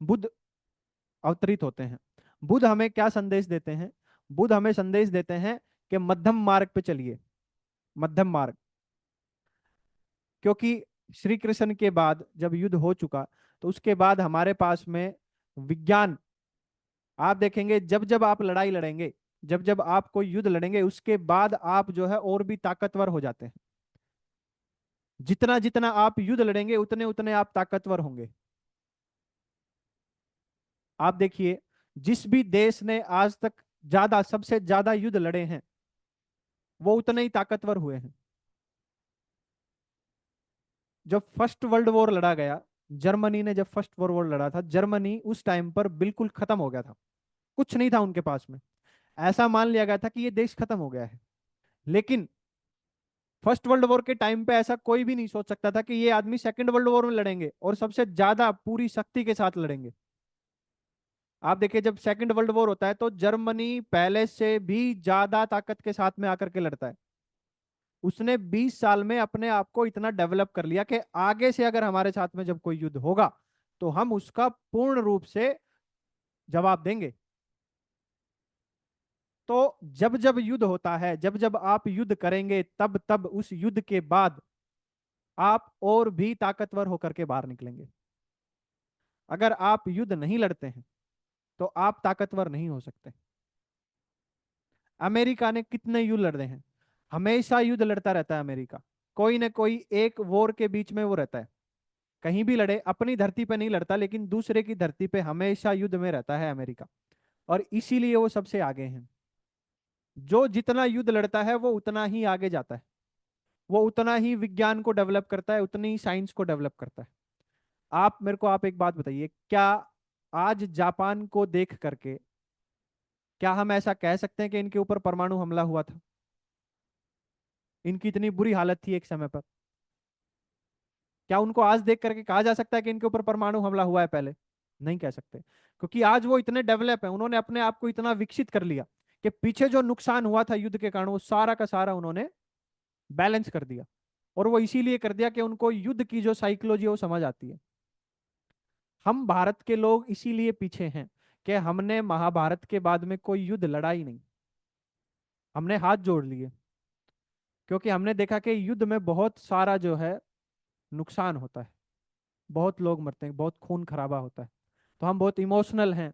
बुद्ध अवतरित होते हैं। बुद्ध हमें क्या संदेश देते हैं? बुद्ध हमें संदेश देते हैं कि मध्यम मार्ग पे चलिए। मध्यम मार्ग। क्योंकि श्री कृष्ण के बाद जब युद्ध हो चुका, तो उसके बाद हमारे पास में विज्ञान, आप देखेंगे जब जब आप लड़ाई लड़ेंगे, जब जब आप कोई युद्ध लड़ेंगे, उसके बाद आप जो है और भी ताकतवर हो जाते हैं। जितना जितना आप युद्ध लड़ेंगे, उतने उतने आप ताकतवर होंगे। आप देखिए, जिस भी देश ने आज तक ज्यादा, सबसे ज्यादा युद्ध लड़े हैं, वो उतने ही ताकतवर हुए हैं। जब फर्स्ट वर्ल्ड वॉर लड़ा गया, जर्मनी ने जब फर्स्ट वर्ल्ड वॉर लड़ा था, जर्मनी उस टाइम पर बिल्कुल खत्म हो गया था। कुछ नहीं था उनके पास में। ऐसा मान लिया गया था कि ये देश खत्म हो गया है। लेकिन फर्स्ट वर्ल्ड वॉर के टाइम पे ऐसा कोई भी नहीं सोच सकता था कि ये आदमी सेकंड वर्ल्ड वॉर में लड़ेंगे और सबसे ज्यादा पूरी शक्ति के साथ लड़ेंगे। आप देखिए, जब सेकंड वर्ल्ड वॉर होता है तो जर्मनी पहले से भी ज्यादा ताकत के साथ में आकर के लड़ता है। उसने 20 साल में अपने आप को इतना डेवलप कर लिया कि आगे से अगर हमारे साथ में जब कोई युद्ध होगा, तो हम उसका पूर्ण रूप से जवाब देंगे। तो जब जब युद्ध होता है, जब जब आप युद्ध करेंगे, तब तब उस युद्ध के बाद आप और भी ताकतवर होकर के बाहर निकलेंगे। अगर आप युद्ध नहीं लड़ते हैं तो आप ताकतवर नहीं हो सकते। अमेरिका ने कितने युद्ध लड़े हैं? हमेशा युद्ध लड़ता रहता है अमेरिका। कोई ना कोई एक वॉर के बीच में वो रहता है। कहीं भी लड़े, अपनी धरती पे नहीं लड़ता, लेकिन दूसरे की धरती पे हमेशा युद्ध में रहता है अमेरिका। और इसीलिए वो सबसे आगे हैं। जो जितना युद्ध लड़ता है वो उतना ही आगे जाता है। वो उतना ही विज्ञान को डेवलप करता है, उतनी ही साइंस को डेवलप करता है। आप मेरे को, आप एक बात बताइए, क्या आज जापान को देख करके क्या हम ऐसा कह सकते हैं कि इनके ऊपर परमाणु हमला हुआ था? इनकी इतनी बुरी हालत थी एक समय पर। क्या उनको आज देख करके कहा जा सकता है कि इनके ऊपर परमाणु हमला हुआ है पहले? नहीं कह सकते। क्योंकि आज वो इतने डेवलप है, उन्होंने अपने आप को इतना विकसित कर लिया कि पीछे जो नुकसान हुआ था युद्ध के कारण, वो सारा का सारा उन्होंने बैलेंस कर दिया। और वो इसीलिए कर दिया कि उनको युद्ध की जो साइकोलॉजी है वो समझ आती है। हम भारत के लोग इसीलिए पीछे हैं कि हमने महाभारत के बाद में कोई युद्ध लड़ा ही नहीं। हमने हाथ जोड़ लिए, क्योंकि हमने देखा कि युद्ध में बहुत सारा जो है नुकसान होता है, बहुत लोग मरते हैं, बहुत खून खराबा होता है। तो हम बहुत इमोशनल हैं।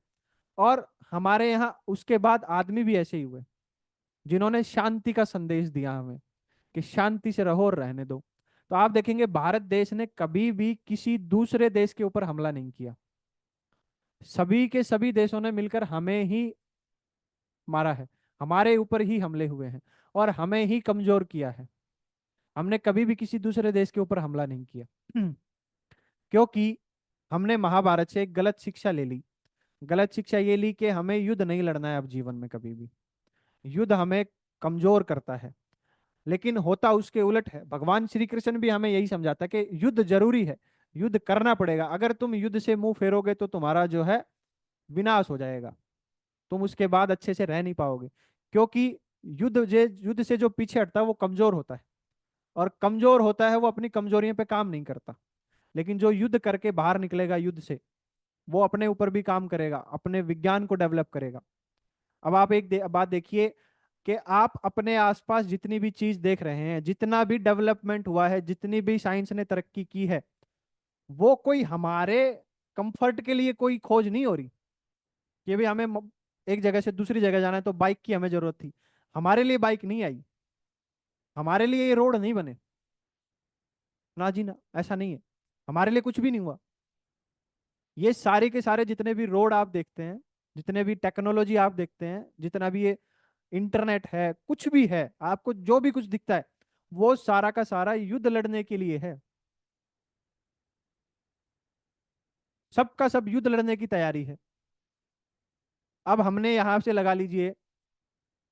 और हमारे यहाँ उसके बाद आदमी भी ऐसे ही हुए जिन्होंने शांति का संदेश दिया हमें कि शांति से रहो और रहने दो। तो आप देखेंगे भारत देश ने कभी भी किसी दूसरे देश के ऊपर हमला नहीं किया। सभी के सभी देशों ने मिलकर हमें ही मारा है, हमारे ऊपर ही हमले हुए हैं और हमें ही कमजोर किया है। हमने कभी भी किसी दूसरे देश के ऊपर हमला नहीं किया। क्योंकि हमने महाभारत से एक गलत शिक्षा ले ली। गलत शिक्षा ये ली कि हमें युद्ध नहीं लड़ना है अब जीवन में कभी भी। युद्ध हमें कमजोर करता है। लेकिन होता उसके उलट है। भगवान श्री कृष्ण भी हमें यही समझाता है कि युद्ध जरूरी है, युद्ध करना पड़ेगा। अगर तुम युद्ध से मुंह फेरोगे तो तुम्हारा जो है विनाश हो जाएगा, तुम उसके बाद अच्छे से रह नहीं पाओगे। क्योंकि युद्ध से जो पीछे हटता है वो कमजोर होता है, और कमजोर होता है वो अपनी कमजोरियों पे काम नहीं करता। लेकिन जो युद्ध करके बाहर निकलेगा युद्ध से, वो अपने ऊपर भी काम करेगा, अपने विज्ञान को डेवलप करेगा। अब आप एक बात देखिए कि आप अपने आसपास जितनी भी चीज देख रहे हैं, जितना भी डेवलपमेंट हुआ है, जितनी भी साइंस ने तरक्की की है, वो कोई हमारे कंफर्ट के लिए कोई खोज नहीं हो रही कि भाई हमें एक जगह से दूसरी जगह जाना है तो बाइक की हमें जरूरत थी। हमारे लिए बाइक नहीं आई, हमारे लिए ये रोड नहीं बने, ना जी ना, ऐसा नहीं है। हमारे लिए कुछ भी नहीं हुआ। ये सारे के सारे जितने भी रोड आप देखते हैं, जितने भी टेक्नोलॉजी आप देखते हैं, जितना भी ये इंटरनेट है, कुछ भी है, आपको जो भी कुछ दिखता है, वो सारा का सारा युद्ध लड़ने के लिए है। सबका सब युद्ध लड़ने की तैयारी है। अब हमने यहां से लगा लीजिए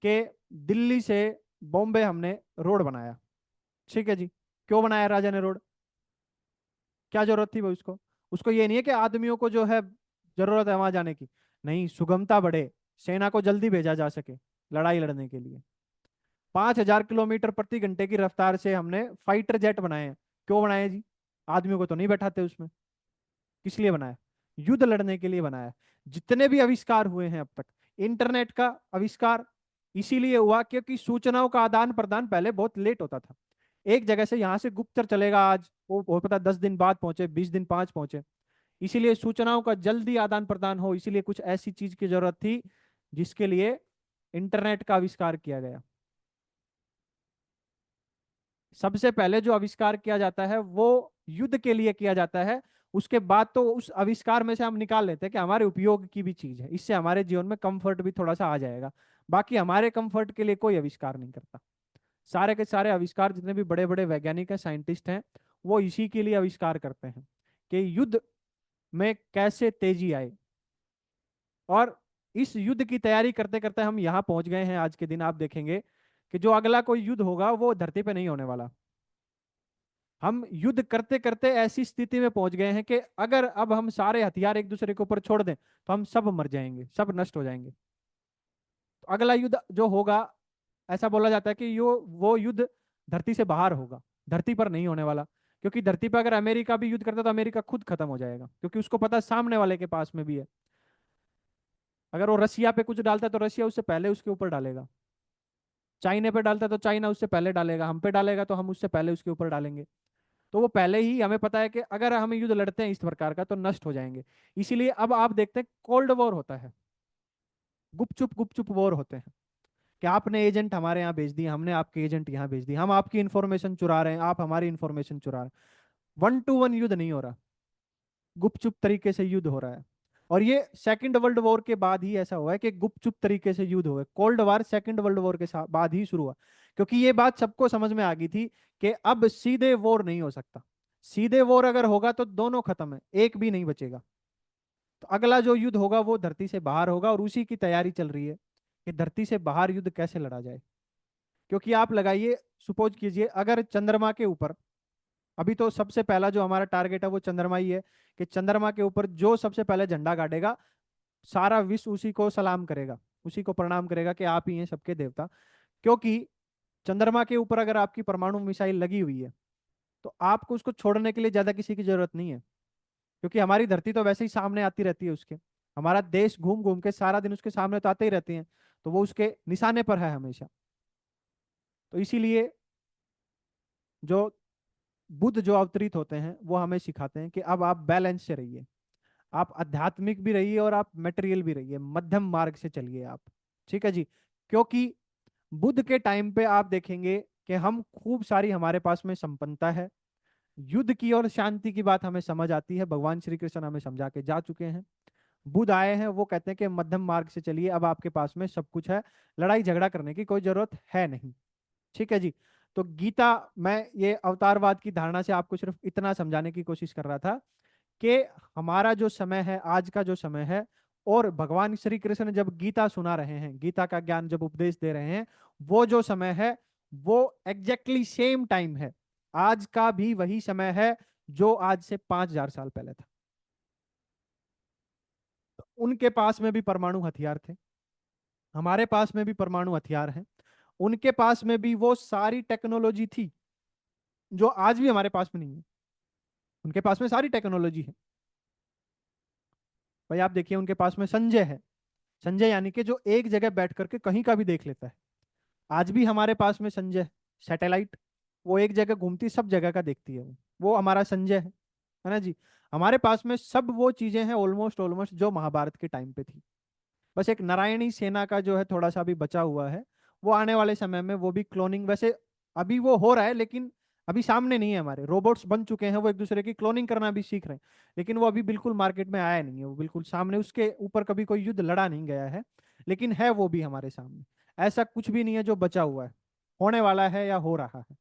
कि दिल्ली से बॉम्बे हमने रोड बनाया, ठीक है जी। क्यों बनाया राजा ने रोड? क्या जरूरत थी वो उसको? उसको ये नहीं है कि आदमियों को जो है जरूरत है वहां जाने की, नहीं, सुगमता बढ़े, सेना को जल्दी भेजा जा सके लड़ाई लड़ने के लिए। 5,000 किलोमीटर प्रति घंटे की रफ्तार से हमने फाइटर जेट बनाए हैं। क्यों बनाए जी? आदमियों को तो नहीं बैठाते उसमें। किस लिए बनाया? युद्ध लड़ने के लिए बनाया। जितने भी आविष्कार हुए हैं अब तक, इंटरनेट का आविष्कार इसीलिए हुआ क्योंकि सूचनाओं का आदान प्रदान पहले बहुत लेट होता था। एक जगह से यहां से गुप्तचर चलेगा आज, वो हो पता 10 दिन बाद पहुंचे, 20 दिन पांच पहुंचे। इसीलिए सूचनाओं का जल्दी आदान प्रदान हो, इसीलिए कुछ ऐसी चीज की जरूरत थी जिसके लिए इंटरनेट का आविष्कार किया गया। सबसे पहले जो आविष्कार किया जाता है वो युद्ध के लिए किया जाता है। उसके बाद तो उस आविष्कार में से हम निकाल लेते हैं कि हमारे उपयोग की भी चीज है, इससे हमारे जीवन में कंफर्ट भी थोड़ा सा आ जाएगा। बाकी हमारे कंफर्ट के लिए कोई आविष्कार नहीं करता। सारे के सारे आविष्कार जितने भी बड़े बड़े वैज्ञानिक हैं, साइंटिस्ट हैं, वो इसी के लिए आविष्कार करते हैं कि युद्ध में कैसे तेजी आए। और इस युद्ध की तैयारी करते करते हम यहाँ पहुंच गए हैं आज के दिन। आप देखेंगे कि जो अगला कोई युद्ध होगा वो धरती पे नहीं होने वाला। हम युद्ध करते करते ऐसी स्थिति में पहुंच गए हैं कि अगर अब हम सारे हथियार एक दूसरे के ऊपर छोड़ दें तो हम सब मर जाएंगे, सब नष्ट हो जाएंगे। तो अगला युद्ध जो होगा, ऐसा बोला जाता है कि यो वो युद्ध धरती से बाहर होगा, धरती पर नहीं होने वाला। क्योंकि धरती पर अगर अमेरिका भी युद्ध करता तो अमेरिका खुद खत्म हो जाएगा, क्योंकि उसको पता है सामने वाले के पास में भी है। अगर वो रसिया पे कुछ डालता है तो रसिया उससे पहले उसके ऊपर डालेगा। चाइना पे डालता है तो चाइना उससे पहले डालेगा। हम पे डालेगा तो हम उससे पहले उसके ऊपर डालेंगे। तो वो पहले ही हमें पता है कि अगर हम युद्ध लड़ते हैं इस प्रकार का तो नष्ट हो जाएंगे। इसीलिए अब आप देखते हैं कोल्ड वॉर होता है, गुपचुप गुपचुप वॉर होते हैं कि आपने एजेंट हमारे यहाँ भेज दिए, हमने आपके एजेंट यहाँ भेज दिए, हम आपकी इंफॉर्मेशन चुरा रहे हैं, आप हमारी इंफॉर्मेशन चुरा रहे हैं। 1-to-1 युद्ध नहीं हो रहा, गुपचुप तरीके से युद्ध हो रहा है। और ये सेकंड वर्ल्ड वॉर के बाद ही ऐसा हुआ है कि गुपचुप तरीके से युद्ध हुए। Cold war second world war के बाद ही शुरू हुआ, क्योंकि ये बात सबको समझ में आ गई थी कि अब सीधे वॉर नहीं हो सकता। सीधे वॉर अगर होगा तो दोनों खत्म है, एक भी नहीं बचेगा। तो अगला जो युद्ध होगा वो धरती से बाहर होगा, और उसी की तैयारी चल रही है कि धरती से बाहर युद्ध कैसे लड़ा जाए। क्योंकि आप लगाइए, सुपोज कीजिए अगर चंद्रमा के ऊपर, अभी तो सबसे पहला जो हमारा टारगेट है वो चंद्रमा ही है, कि चंद्रमा के ऊपर जो सबसे पहले झंडा गाड़ेगा, सारा विश्व उसी को सलाम करेगा, उसी को प्रणाम करेगा कि आप ही हैं सबके देवता। क्योंकि चंद्रमा के ऊपर अगर आपकी परमाणु मिसाइल लगी हुई है तो आपको उसको छोड़ने के लिए ज्यादा किसी की जरूरत नहीं है, क्योंकि हमारी धरती तो वैसे ही सामने आती रहती है उसके, हमारा देश घूम घूम के सारा दिन उसके सामने तो आते ही रहते हैं, तो वो उसके निशाने पर है हमेशा। तो इसीलिए जो बुद्ध जो अवतरित होते हैं वो हमें सिखाते हैं कि अब आप बैलेंस से रहिए, आप आध्यात्मिक भी रहिए और आप मटेरियल भी रहिए, मध्यम मार्ग से चलिए आप। ठीक है जी। क्योंकि बुद्ध के टाइम पे आप देखेंगे कि हम खूब सारी हमारे पास में संपन्नता है, युद्ध की और शांति की बात हमें समझ आती है, भगवान श्री कृष्ण हमें समझा के जा चुके हैं। बुद्ध आए हैं, वो कहते हैं कि मध्यम मार्ग से चलिए, अब आपके पास में सब कुछ है, लड़ाई झगड़ा करने की कोई जरूरत है नहीं। ठीक है जी। तो गीता, मैं ये अवतारवाद की धारणा से आपको सिर्फ इतना समझाने की कोशिश कर रहा था कि हमारा जो समय है, आज का जो समय है, और भगवान श्री कृष्ण जब गीता सुना रहे हैं, गीता का ज्ञान जब उपदेश दे रहे हैं, वो जो समय है वो एग्जैक्टली सेम टाइम है, आज का भी वही समय है जो आज से 5,000 साल पहले था। तो उनके पास में भी परमाणु हथियार थे, हमारे पास में भी परमाणु हथियार हैं, उनके पास में भी वो सारी टेक्नोलॉजी थी जो आज भी हमारे पास में नहीं है, उनके पास में सारी टेक्नोलॉजी है। भाई आप देखिए, उनके पास में संजय है, संजय यानी कि जो एक जगह बैठ करके कहीं का भी देख लेता है। आज भी हमारे पास में संजय सैटेलाइट, वो एक जगह घूमती सब जगह का देखती है, वो हमारा संजय है ना जी। हमारे पास में सब वो चीजें हैं ऑलमोस्ट ऑलमोस्ट जो महाभारत के टाइम पे थी। बस एक नारायणी सेना का जो है थोड़ा सा अभी बचा हुआ है, वो आने वाले समय में वो भी क्लोनिंग, वैसे अभी वो हो रहा है लेकिन अभी सामने नहीं है, हमारे रोबोट्स बन चुके हैं, वो एक दूसरे की क्लोनिंग करना भी सीख रहे हैं, लेकिन वो अभी बिल्कुल मार्केट में आया नहीं है, वो बिल्कुल सामने, उसके ऊपर कभी कोई युद्ध लड़ा नहीं गया है, लेकिन है वो भी हमारे सामने। ऐसा कुछ भी नहीं है जो बचा हुआ है, होने वाला है या हो रहा है।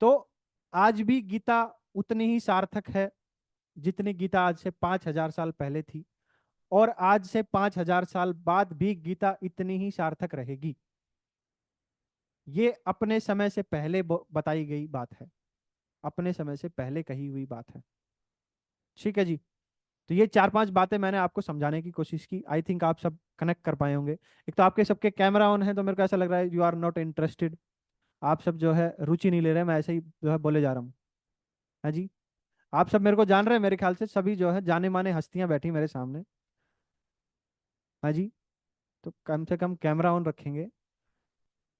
तो आज भी गीता उतनी ही सार्थक है जितनी गीता आज से 5,000 साल पहले थी, और आज से 5,000 साल बाद भी गीता इतनी ही सार्थक रहेगी। ये अपने समय से पहले बताई गई बात है, अपने समय से पहले कही हुई बात है। ठीक है जी। तो ये चार पांच बातें मैंने आपको समझाने की कोशिश की, आई थिंक आप सब कनेक्ट कर पाए होंगे। एक तो आपके सबके कैमरा ऑन है, तो मेरे को ऐसा लग रहा है यू आर नॉट इंटरेस्टेड, आप सब जो है रुचि नहीं ले रहे, मैं ऐसे ही जो है बोले जा रहा हूँ। हाँ जी। आप सब मेरे को जान रहे हैं, मेरे ख्याल से सभी जो है जाने माने हस्तियां बैठी मेरे सामने। हाँ जी। तो कम से कम कैमरा ऑन रखेंगे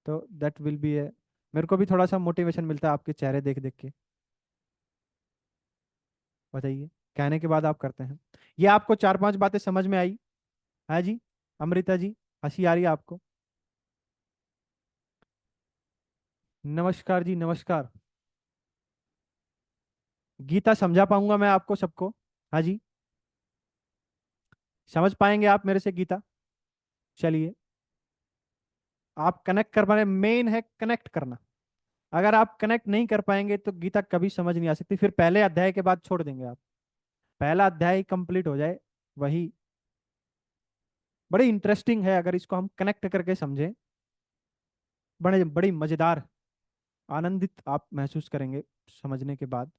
तो दैट विल बी ए, मेरे को भी थोड़ा सा मोटिवेशन मिलता है आपके चेहरे देख देख के। बताइए, कहने के बाद आप करते हैं। ये आपको चार पांच बातें समझ में आई? हाँ जी। अमृता जी, हंसी आ रही है आपको? नमस्कार जी, नमस्कार। गीता समझा पाऊंगा मैं आपको सबको? हाँ जी। समझ पाएंगे आप मेरे से गीता? चलिए, आप कनेक्ट कर पा रहे, मेन है कनेक्ट करना। अगर आप कनेक्ट नहीं कर पाएंगे तो गीता कभी समझ नहीं आ सकती, फिर पहले अध्याय के बाद छोड़ देंगे आप, पहला अध्याय कंप्लीट हो जाए वही बड़ी इंटरेस्टिंग है, अगर इसको हम कनेक्ट करके समझें, बड़े बड़ी मजेदार, आनंदित आप महसूस करेंगे समझने के बाद।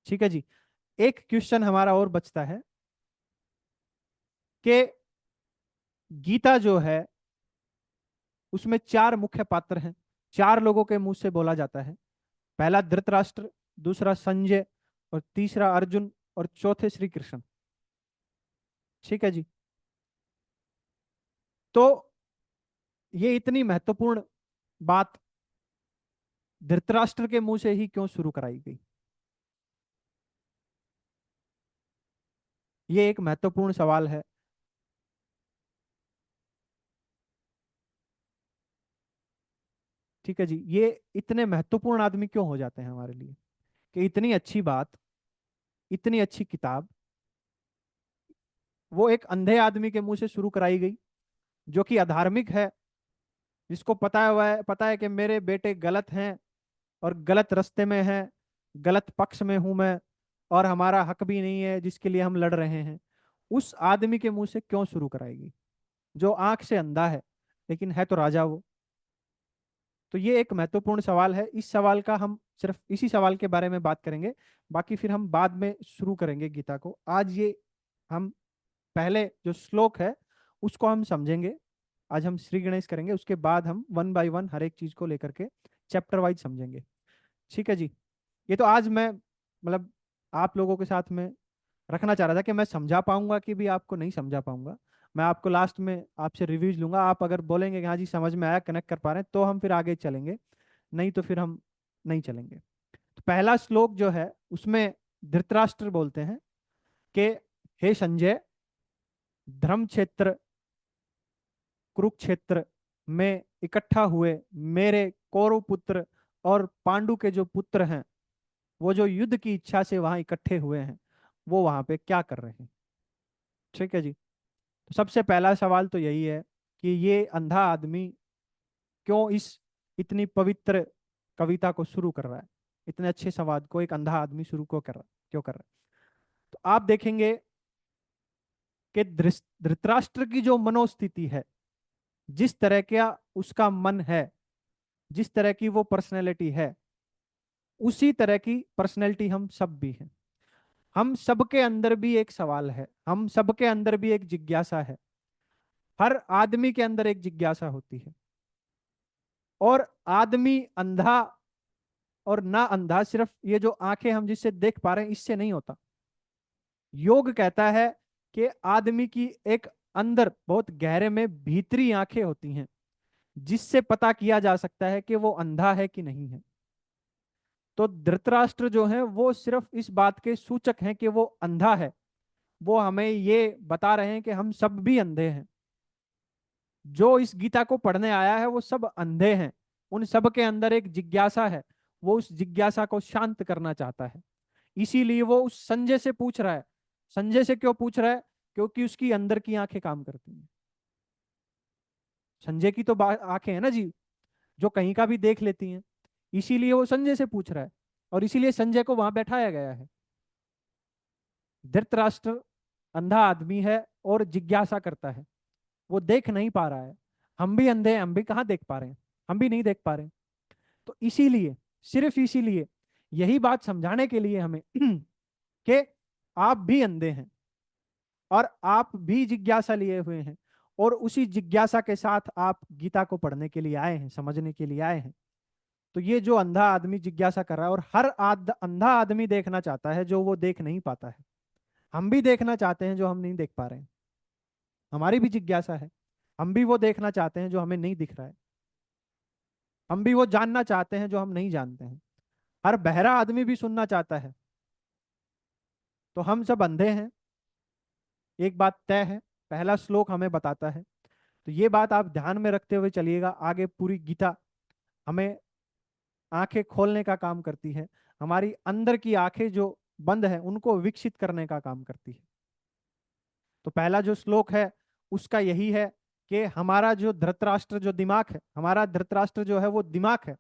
ठीक है जी। एक क्वेश्चन हमारा और बचता है कि गीता जो है उसमें चार मुख्य पात्र हैं, चार लोगों के मुंह से बोला जाता है। पहला धृतराष्ट्र, दूसरा संजय, और तीसरा अर्जुन, और चौथे श्री कृष्ण। ठीक है जी। तो ये इतनी महत्वपूर्ण बात धृतराष्ट्र के मुंह से ही क्यों शुरू कराई गई? ये एक महत्वपूर्ण सवाल है। ठीक है जी। ये इतने महत्वपूर्ण आदमी क्यों हो जाते हैं हमारे लिए कि इतनी अच्छी बात, इतनी अच्छी किताब वो एक अंधे आदमी के मुंह से शुरू कराई गई, जो कि अधार्मिक है, जिसको पता है कि मेरे बेटे गलत हैं और गलत रास्ते में हैं, गलत पक्ष में हूं मैं, और हमारा हक भी नहीं है जिसके लिए हम लड़ रहे हैं, उस आदमी के मुंह से क्यों शुरू कराएगी, जो आंख से अंधा है लेकिन है तो राजा वो? तो ये एक महत्वपूर्ण सवाल है, इस सवाल का हम सिर्फ इसी सवाल के बारे में बात करेंगे, बाकी फिर हम बाद में शुरू करेंगे गीता को। आज ये हम पहले जो श्लोक है उसको हम समझेंगे, आज हम श्री गणेश करेंगे, उसके बाद हम वन बाय वन हर एक चीज को लेकर के चैप्टर वाइज समझेंगे। ठीक है जी। ये तो आज मैं मतलब आप लोगों के साथ में रखना चाह रहा था कि मैं समझा पाऊंगा कि भी आपको नहीं समझा पाऊंगा। मैं आपको लास्ट में आपसे रिव्यूज लूंगा, आप अगर बोलेंगे कि हाँ जी समझ में आया, कनेक्ट कर पा रहे हैं, तो हम फिर आगे चलेंगे, नहीं तो फिर हम नहीं चलेंगे। तो पहला श्लोक जो है उसमें धृतराष्ट्र बोलते हैं कि हे संजय, धर्म क्षेत्र कुरुक्षेत्र में इकट्ठा हुए मेरे कौरव पुत्र और पांडु के जो पुत्र हैं, वो जो युद्ध की इच्छा से वहां इकट्ठे हुए हैं, वो वहां पे क्या कर रहे हैं। ठीक है जी। तो सबसे पहला सवाल तो यही है कि ये अंधा आदमी क्यों इस इतनी पवित्र कविता को शुरू कर रहा है, इतने अच्छे संवाद को एक अंधा आदमी शुरू क्यों कर रहा है, क्यों कर रहा है। तो आप देखेंगे कि धृतराष्ट्र की जो मनोस्थिति है, जिस तरह का उसका मन है, जिस तरह की वो पर्सनैलिटी है, उसी तरह की पर्सनैलिटी हम सब भी हैं। हम सबके अंदर भी एक सवाल है, हम सबके अंदर भी एक जिज्ञासा है। हर आदमी के अंदर एक जिज्ञासा होती है। और आदमी अंधा और ना अंधा सिर्फ ये जो आंखें हम जिससे देख पा रहे हैं इससे नहीं होता। योग कहता है कि आदमी की एक अंदर बहुत गहरे में भीतरी आंखें होती हैं, जिससे पता किया जा सकता है कि वो अंधा है कि नहीं है। तो धृतराष्ट्र जो है वो सिर्फ इस बात के सूचक हैं कि वो अंधा है। वो हमें ये बता रहे हैं कि हम सब भी अंधे हैं। जो इस गीता को पढ़ने आया है वो सब अंधे हैं। उन सब के अंदर एक जिज्ञासा है, वो उस जिज्ञासा को शांत करना चाहता है। इसीलिए वो उस संजय से पूछ रहा है। संजय से क्यों पूछ रहा है? क्योंकि उसकी अंदर की आंखें काम करती हैं। संजय की तो आंखें हैं ना जी, जो कहीं का भी देख लेती हैं। इसीलिए वो संजय से पूछ रहा है, और इसीलिए संजय को वहां बैठाया गया है। धृतराष्ट्र अंधा आदमी है और जिज्ञासा करता है, वो देख नहीं पा रहा है। हम भी अंधे हैं, हम भी कहाँ देख पा रहे हैं, हम भी नहीं देख पा रहे हैं। तो इसीलिए, सिर्फ इसीलिए, यही बात समझाने के लिए हमें कि आप भी अंधे हैं और आप भी जिज्ञासा लिए हुए हैं, और उसी जिज्ञासा के साथ आप गीता को पढ़ने के लिए आए हैं, समझने के लिए आए हैं। तो ये जो अंधा आदमी जिज्ञासा कर रहा है, और हर अंधा आदमी देखना चाहता है जो वो देख नहीं पाता है। हम भी देखना चाहते हैं जो हम नहीं देख पा रहे हैं, हमारी भी जिज्ञासा है। हम भी वो देखना चाहते हैं जो हमें नहीं दिख रहा है। हम भी वो जानना चाहते हैं जो हम नहीं जानते हैं। हर बहरा आदमी भी सुनना चाहता है। तो हम सब अंधे हैं, एक बात तय है। पहला श्लोक हमें बताता है। तो ये बात आप ध्यान में रखते हुए चलिएगा। आगे पूरी गीता हमें आंखें खोलने का काम करती है, हमारी अंदर की आंखें जो बंद है उनको विकसित करने का काम करती है। तो पहला जो श्लोक है उसका यही है कि हमारा जो धृतराष्ट्र जो दिमाग है, हमारा धृतराष्ट्र जो है वो दिमाग है।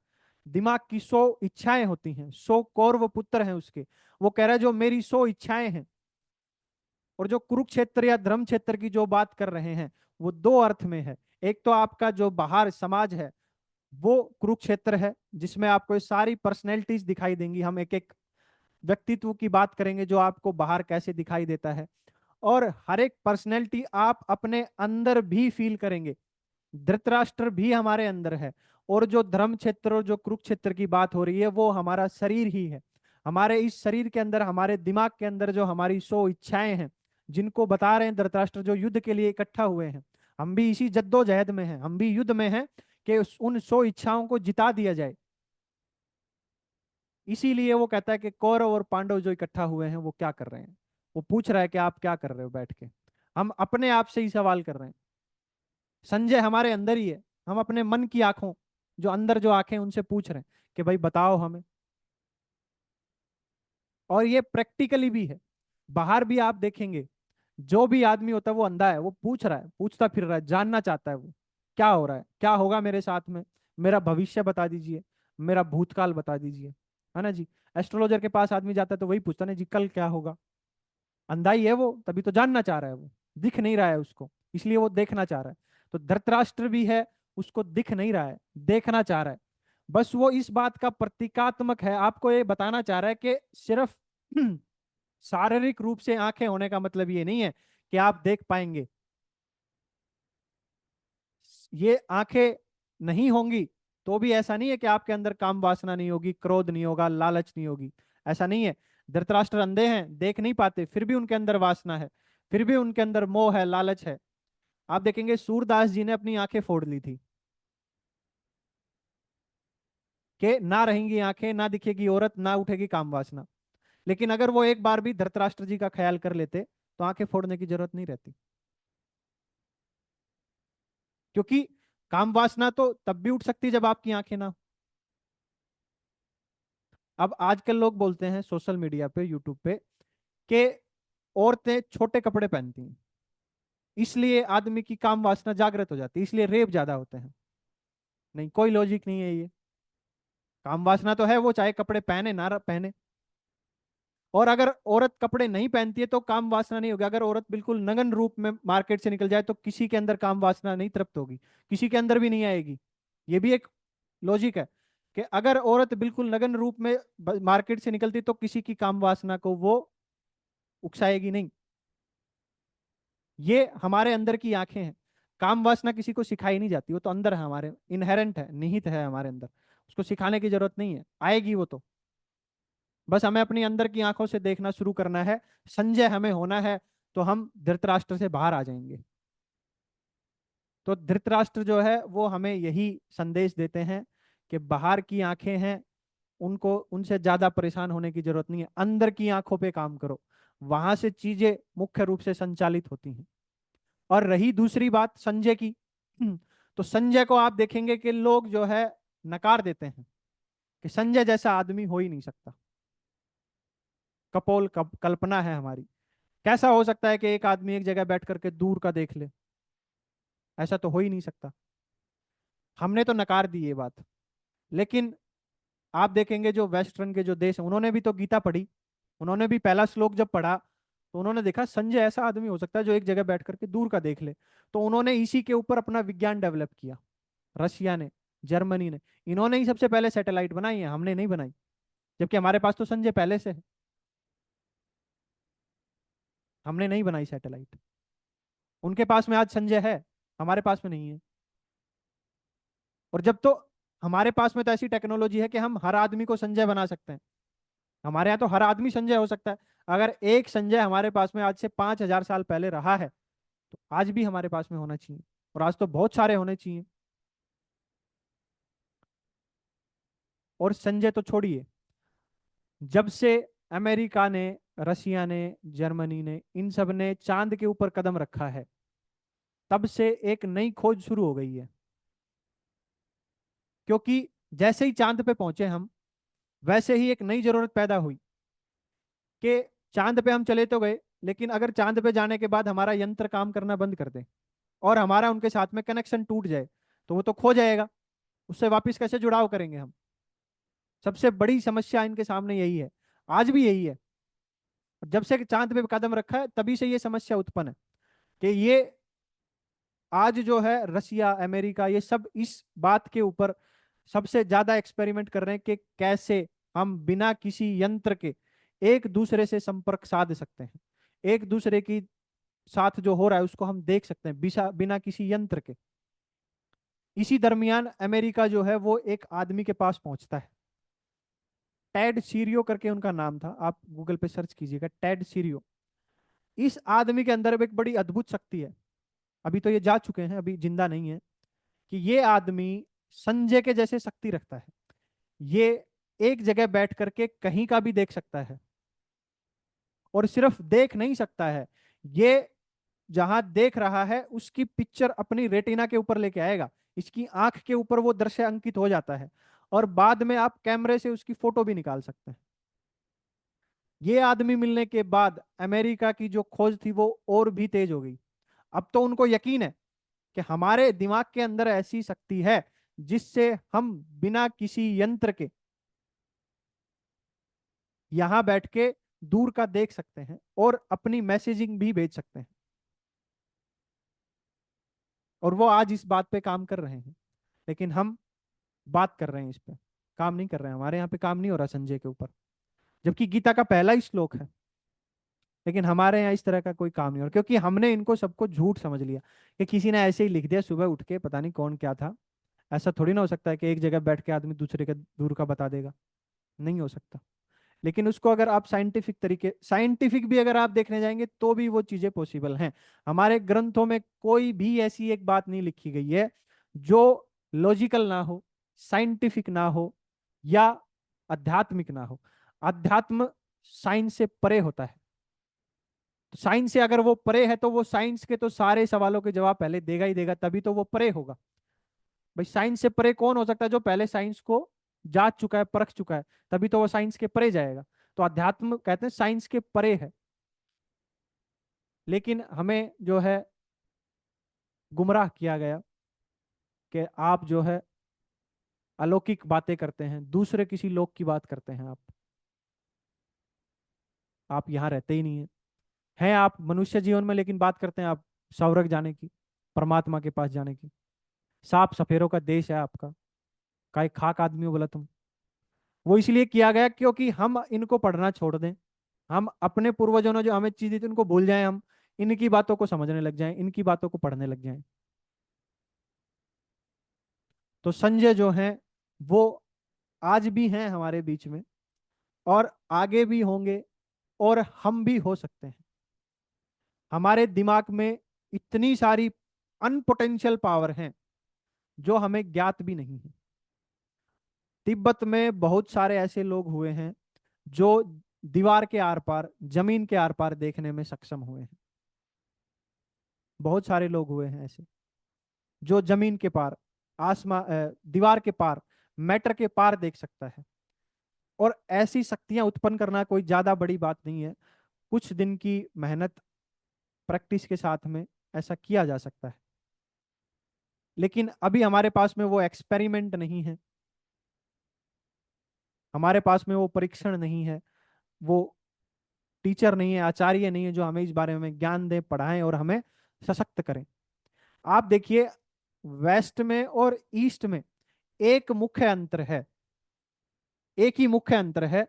दिमाग की 100 इच्छाएं होती हैं, 100 कौरव पुत्र हैं उसके। वो कह रहा है जो मेरी 100 इच्छाएं हैं। और जो कुरुक्षेत्र या धर्म क्षेत्र की जो बात कर रहे हैं, वो दो अर्थ में है। एक तो आपका जो बाहर समाज है वो कुरुक्षेत्र है, जिसमें आपको ये सारी पर्सनैलिटीज दिखाई देंगी। हम एक एक व्यक्तित्व की बात करेंगे जो आपको बाहर कैसे दिखाई देता है। और हर एक पर्सनैलिटी आप अपने अंदर भी फील करेंगे। धृतराष्ट्र भी हमारे अंदर है। और जो धर्म क्षेत्र और जो कुरुक्षेत्र की बात हो रही है वो हमारा शरीर ही है। हमारे इस शरीर के अंदर, हमारे दिमाग के अंदर जो हमारी 100 इच्छाएं हैं, जिनको बता रहे हैं धृतराष्ट्र, जो युद्ध के लिए इकट्ठा हुए हैं। हम भी इसी जद्दोजहद में हैं, हम भी युद्ध में हैं कि उन 100 इच्छाओं को जिता दिया जाए। इसीलिए वो कहता है कि कौरव और पांडव जो इकट्ठा हुए हैं वो क्या कर रहे हैं। वो पूछ रहा है कि आप क्या कर रहे हो बैठ के। हम अपने आप से ही सवाल कर रहे हैं। संजय हमारे अंदर ही है। हम अपने मन की आंखों, जो अंदर जो आंखें, उनसे पूछ रहे हैं कि भाई बताओ हमें। और ये प्रैक्टिकली भी है। बाहर भी आप देखेंगे, जो भी आदमी होता है वो अंधा है, वो पूछ रहा है, पूछता फिर रहा है, जानना चाहता है वो क्या हो रहा है, क्या होगा मेरे साथ में। मेरा भविष्य बता दीजिए, मेरा भूतकाल बता दीजिए, है ना जी। एस्ट्रोलॉजर के पास आदमी जाता है तो वही पूछता ना जी कल क्या होगा। अंधा ही है वो, तभी तो जानना चाह रहा है वो। दिख नहीं रहा है उसको, इसलिए वो देखना चाह रहा है। तो धृतराष्ट्र भी है, उसको दिख नहीं रहा है, देखना चाह रहा है। बस वो इस बात का प्रतीकात्मक है, आपको ये बताना चाह रहा है कि सिर्फ शारीरिक रूप से आंखें होने का मतलब ये नहीं है कि आप देख पाएंगे। ये आंखें नहीं होंगी तो भी ऐसा नहीं है कि आपके अंदर काम वासना नहीं होगी, क्रोध नहीं होगा, लालच नहीं होगी। ऐसा नहीं है। धृतराष्ट्र अंधे हैं, देख नहीं पाते, फिर भी उनके अंदर वासना है, फिर भी उनके अंदर मोह है, लालच है। आप देखेंगे सूरदास जी ने अपनी आंखें फोड़ ली थी कि ना रहेंगी आंखें, ना दिखेगी औरत, ना उठेगी काम वासना। लेकिन अगर वो एक बार भी धृतराष्ट्र जी का ख्याल कर लेते तो आंखें फोड़ने की जरूरत नहीं रहती। क्योंकि काम वासना तो तब भी उठ सकती है जब आपकी आंखें ना हो। अब आजकल लोग बोलते हैं सोशल मीडिया पे, यूट्यूब पे, कि औरतें छोटे कपड़े पहनती हैं, इसलिए आदमी की काम वासना जागृत हो जाती है, इसलिए रेप ज्यादा होते हैं। नहीं, कोई लॉजिक नहीं है ये। काम वासना तो है, वो चाहे कपड़े पहने ना पहने। और अगर औरत कपड़े नहीं पहनती है तो काम वासना नहीं होगी। अगर औरत बिल्कुल नग्न रूप में मार्केट से निकल जाए तो किसी के अंदर काम वासना नहीं तृप्त होगी, किसी के अंदर भी नहीं आएगी। ये भी एक लॉजिक है कि अगर औरत बिल्कुल नग्न रूप में मार्केट से निकलती तो किसी की काम वासना को वो उकसाएगी नहीं। ये हमारे अंदर की आंखें हैं। काम वासना किसी को सिखाई नहीं जाती, वो तो अंदर है, हमारे इनहेरेंट है, निहित है हमारे अंदर। उसको सिखाने की जरूरत नहीं है, आएगी वो तो। बस हमें अपनी अंदर की आंखों से देखना शुरू करना है। संजय हमें होना है, तो हम धृतराष्ट्र से बाहर आ जाएंगे। तो धृतराष्ट्र जो है वो हमें यही संदेश देते हैं कि बाहर की आंखें हैं, उनको उनसे ज्यादा परेशान होने की जरूरत नहीं है, अंदर की आंखों पे काम करो। वहां से चीजें मुख्य रूप से संचालित होती हैं। और रही दूसरी बात संजय की, तो संजय को आप देखेंगे कि लोग जो है नकार देते हैं कि संजय जैसा आदमी हो ही नहीं सकता। कपोल कल्पना है हमारी। कैसा हो सकता है कि एक आदमी एक जगह बैठ करके दूर का देख ले? ऐसा तो हो ही नहीं सकता। हमने तो नकार दी ये बात। लेकिन आप देखेंगे जो वेस्टर्न के जो देश हैं, उन्होंने भी तो गीता पढ़ी। उन्होंने भी पहला श्लोक जब पढ़ा तो उन्होंने देखा संजय ऐसा आदमी हो सकता है जो एक जगह बैठ करके दूर का देख ले। तो उन्होंने इसी के ऊपर अपना विज्ञान डेवलप किया। रशिया ने, जर्मनी ने, इन्होंने ही सबसे पहले सैटेलाइट बनाई है, हमने नहीं बनाई। जबकि हमारे पास तो संजय पहले से है, हमने नहीं बनाई सैटेलाइट। उनके पास में आज संजय है, हमारे पास में नहीं है। और जब तो हमारे पास में तो ऐसी टेक्नोलॉजी है कि हम हर आदमी को संजय बना सकते हैं। हमारे यहाँ तो हर आदमी संजय हो सकता है। अगर एक संजय हमारे पास में आज से 5,000 साल पहले रहा है तो आज भी हमारे पास में होना चाहिए। और आज तो बहुत सारे होने चाहिए। और संजय तो छोड़िए, जब से अमेरिका ने, रशिया ने, जर्मनी ने, इन सब ने चांद के ऊपर कदम रखा है, तब से एक नई खोज शुरू हो गई है। क्योंकि जैसे ही चांद पे पहुंचे हम, वैसे ही एक नई जरूरत पैदा हुई कि चांद पे हम चले तो गए, लेकिन अगर चांद पे जाने के बाद हमारा यंत्र काम करना बंद कर दे और हमारा उनके साथ में कनेक्शन टूट जाए, तो वो तो खो जाएगा। उससे वापस कैसे जुड़ाव करेंगे हम? सबसे बड़ी समस्या इनके सामने यही है। आज भी यही है। जब से चांद पे कदम रखा है तभी से ये समस्या उत्पन्न है कि ये आज जो है रसिया, अमेरिका, ये सब इस बात के ऊपर सबसे ज्यादा एक्सपेरिमेंट कर रहे हैं कि कैसे हम बिना किसी यंत्र के एक दूसरे से संपर्क साध सकते हैं। एक दूसरे की साथ जो हो रहा है उसको हम देख सकते हैं बिना बिना किसी यंत्र के। इसी दरमियान अमेरिका जो है वो एक आदमी के पास पहुंचता है। टेड सीरियो करके उनका नाम था, आप गूगल पे सर्च कीजिएगा, टेड सीरियो। इस आदमी के अंदर एक बड़ी अद्भुत शक्ति है। अभी तो ये जा चुके हैं, अभी जिंदा नहीं है। कि ये आदमी संजय के जैसे शक्ति रखता है। ये एक जगह बैठ करके कहीं का भी देख सकता है। और सिर्फ देख नहीं सकता है, ये जहां देख रहा है उसकी पिक्चर अपनी रेटिना के ऊपर लेके आएगा। इसकी आंख के ऊपर वो दृश्य अंकित हो जाता है। और बाद में आप कैमरे से उसकी फोटो भी निकाल सकते हैं। ये आदमी मिलने के बाद अमेरिका की जो खोज थी वो और भी तेज हो गई। अब तो उनको यकीन है कि हमारे दिमाग के अंदर ऐसी शक्ति है जिससे हम बिना किसी यंत्र के यहां बैठ के दूर का देख सकते हैं और अपनी मैसेजिंग भी भेज सकते हैं। और वो आज इस बात पे काम कर रहे हैं। लेकिन हम बात कर रहे हैं इस पे, काम नहीं कर रहे हैं। हमारे यहाँ पे काम नहीं हो रहा संजय के ऊपर, जबकि गीता का पहला ही श्लोक है। लेकिन हमारे यहाँ इस तरह का कोई काम नहीं हो रहा, क्योंकि हमने इनको सबको झूठ समझ लिया कि किसी ने ऐसे ही लिख दिया सुबह उठ के, पता नहीं कौन क्या था, ऐसा थोड़ी ना हो सकता है कि एक जगह बैठ के आदमी दूसरे के दूर का बता देगा, नहीं हो सकता। लेकिन उसको अगर आप साइंटिफिक तरीके, साइंटिफिक भी अगर आप देखने जाएंगे तो भी वो चीजें पॉसिबल हैं। हमारे ग्रंथों में कोई भी ऐसी एक बात नहीं लिखी गई है जो लॉजिकल ना हो, साइंटिफिक ना हो, या आध्यात्मिक ना हो। अध्यात्म साइंस से परे होता है। तो साइंस से अगर वो परे है तो वो साइंस के तो सारे सवालों के जवाब पहले देगा ही देगा, तभी तो वो परे होगा। भाई साइंस से परे कौन हो सकता है? जो पहले साइंस को जांच चुका है, परख चुका है, तभी तो वो साइंस के परे जाएगा। तो अध्यात्म कहते हैं साइंस के परे है। लेकिन हमें जो है गुमराह किया गया कि आप जो है अलौकिक बातें करते हैं, दूसरे किसी लोक की बात करते हैं। आप यहाँ रहते ही नहीं हैं आप मनुष्य जीवन में, लेकिन बात करते हैं आप स्वर्ग जाने की, परमात्मा के पास जाने की। सांप सफेरों का देश है आपका, काय खाक आदमी हो बोला तुम। वो इसलिए किया गया क्योंकि हम इनको पढ़ना छोड़ दें, हम अपने पूर्वजों ने जो हमें चीज दी थी उनको भूल जाएं, हम इनकी बातों को समझने लग जाएं, इनकी बातों को पढ़ने लग जाएं। तो संजय जो हैं वो आज भी हैं हमारे बीच में, और आगे भी होंगे, और हम भी हो सकते हैं। हमारे दिमाग में इतनी सारी अनपोटेंशियल पावर हैं जो हमें ज्ञात भी नहीं है। तिब्बत में बहुत सारे ऐसे लोग हुए हैं जो दीवार के आर पार, जमीन के आर पार देखने में सक्षम हुए हैं। बहुत सारे लोग हुए हैं ऐसे जो जमीन के पार, दीवार के पार, मैटर के पार देख सकता है। और ऐसी शक्तियां उत्पन्न करना कोई ज्यादा बड़ी बात नहीं है। कुछ दिन की मेहनत, प्रैक्टिस के साथ में ऐसा किया जा सकता है। लेकिन अभी हमारे पास में वो एक्सपेरिमेंट नहीं है, हमारे पास में वो परीक्षण नहीं है, वो टीचर नहीं है, आचार्य नहीं है जो हमें इस बारे में ज्ञान दें, पढ़ाएं और हमें सशक्त करें। आप देखिए, वेस्ट में और ईस्ट में एक मुख्य अंतर है, एक ही मुख्य अंतर है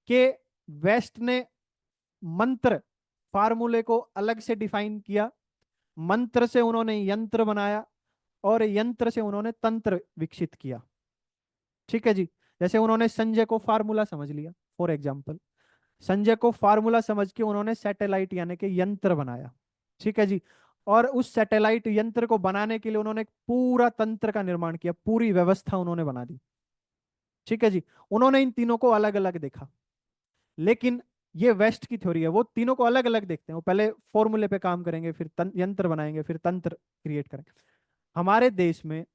कि वेस्ट ने मंत्र, फार्मूले को अलग से डिफाइन किया, मंत्र से उन्होंने यंत्र बनाया, और यंत्र से उन्होंने तंत्र विकसित किया। ठीक है जी। जैसे उन्होंने संजय को फार्मूला समझ लिया, फॉर एग्जाम्पल, संजय को फार्मूला समझ के उन्होंने सैटेलाइट यानी कि यंत्र बनाया। ठीक है जी। और उस सैटेलाइट यंत्र को बनाने के लिए उन्होंने एक पूरा तंत्र का निर्माण किया, पूरी व्यवस्था उन्होंने बना दी। ठीक है जी। उन्होंने इन तीनों को अलग अलग देखा। लेकिन ये वेस्ट की थ्योरी है, वो तीनों को अलग अलग देखते हैं। वो पहले फॉर्मूले पे काम करेंगे, फिर यंत्र बनाएंगे, फिर तंत्र क्रिएट करेंगे। हमारे देश में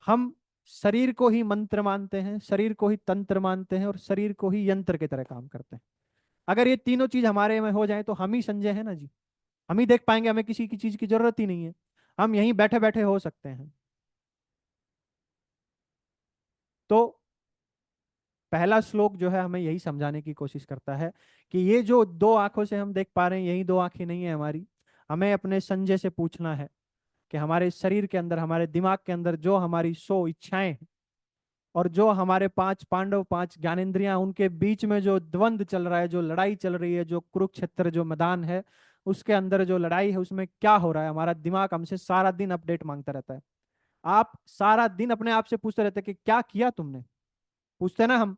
हम शरीर को ही मंत्र मानते हैं, शरीर को ही तंत्र मानते हैं, और शरीर को ही यंत्र की तरह काम करते हैं। अगर ये तीनों चीज हमारे में हो जाए तो हम ही संजय है ना जी। हम ही देख पाएंगे, हमें किसी की चीज की जरूरत ही नहीं है। हम यहीं बैठे बैठे हो सकते हैं। तो पहला श्लोक जो है हमें यही समझाने की कोशिश करता है कि ये जो दो आंखों से हम देख पा रहे हैं, यही दो आंखें नहीं है हमारी। हमें अपने संजय से पूछना है कि हमारे शरीर के अंदर, हमारे दिमाग के अंदर जो हमारी 100 इच्छाएं हैं, और जो हमारे 5 पांडव, 5 ज्ञानेंद्रियां, उनके बीच में जो द्वंद्व चल रहा है, जो लड़ाई चल रही है, जो कुरुक्षेत्र जो मैदान है, उसके अंदर जो लड़ाई है, उसमें क्या हो रहा है। हमारा दिमाग हमसे सारा दिन अपडेट मांगता रहता है। आप सारा दिन अपने आप से पूछते रहते हैं कि क्या किया तुमने। पूछते हैं ना हम,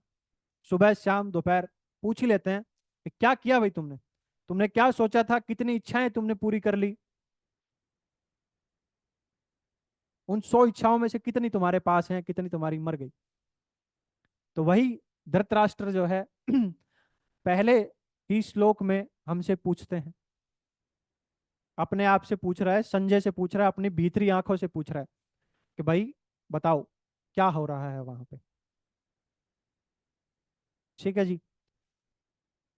सुबह शाम दोपहर पूछ ही लेते हैं कि क्या किया भाई तुमने, तुमने क्या सोचा था, कितनी इच्छाएं तुमने पूरी कर ली। उन 100 इच्छाओं में से कितनी तुम्हारे पास हैं, कितनी तुम्हारी मर गई। तो वही धृतराष्ट्र जो है पहले ही श्लोक में हमसे पूछते हैं, अपने आप से पूछ रहा है, संजय से पूछ रहा है, अपनी भीतरी आंखों से पूछ रहा है कि भाई बताओ क्या हो रहा है वहां पे। ठीक है जी।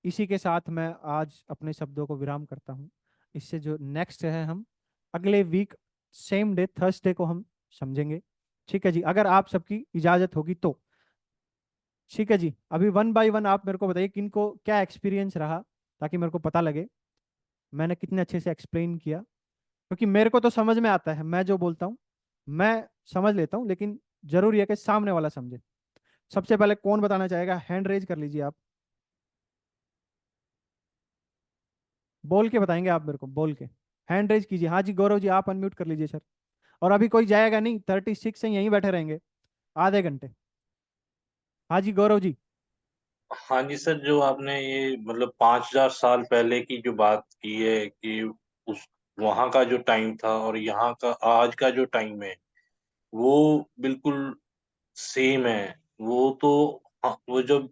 इसी के साथ मैं आज अपने शब्दों को विराम करता हूँ। इससे जो नेक्स्ट है, हम अगले वीक सेम डे थर्सडे को हम समझेंगे। ठीक है जी, अगर आप सबकी इजाजत होगी तो। ठीक है जी। अभी वन बाय वन आप मेरे को बताइए किनको क्या एक्सपीरियंस रहा, ताकि मेरे को पता लगे मैंने कितने अच्छे से एक्सप्लेन किया। क्योंकि मेरे को तो समझ में आता है, मैं जो बोलता हूँ मैं समझ लेता हूँ, लेकिन जरूरी है कि सामने वाला समझे। सबसे पहले कौन बताना चाहेगा? हैंड रेज कर लीजिए आप। बोल के बताएंगे आप मेरे को, बोल के हैंड रेज कीजिए। हाँ जी, गौरव जी आप अनम्यूट कर लीजिए सर। और अभी कोई जाएगा नहीं, 36 से यहीं बैठे रहेंगे आधे घंटे। हाँ जी गौरव जी। हाँ जी सर, जो आपने ये मतलब 5,000 साल पहले की जो बात की है कि उस वहाँ का जो टाइम था और यहाँ का आज का जो टाइम है, वो बिल्कुल सेम है। वो तो हाँ, वो जब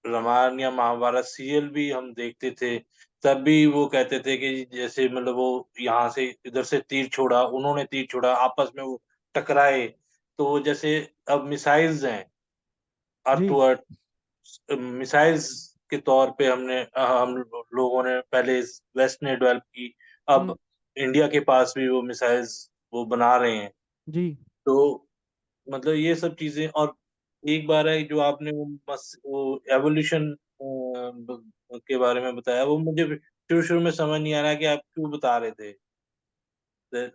रामायण या महाभारत सीरियल भी हम देखते थे, तब भी वो कहते थे कि जैसे मतलब वो यहाँ से इधर से तीर छोड़ा, उन्होंने तीर छोड़ा, आपस में वो टकराए। तो वो जैसे अब मिसाइल्स हैं, अर्थ जी। टू अर्थ मिसाइल्स के तौर पे हम लोगों ने पहले वेस्ट ने डेवलप की। अब हम्म। इंडिया के पास भी वो मिसाइल्स वो बना रहे हैं। जी। तो मतलब ये सब चीजें, और एक बार है जो आपने वो एवोल्यूशन के बारे में बताया, वो मुझे शुरू शुरू में समझ नहीं आ रहा कि आप क्यों बता रहे थे।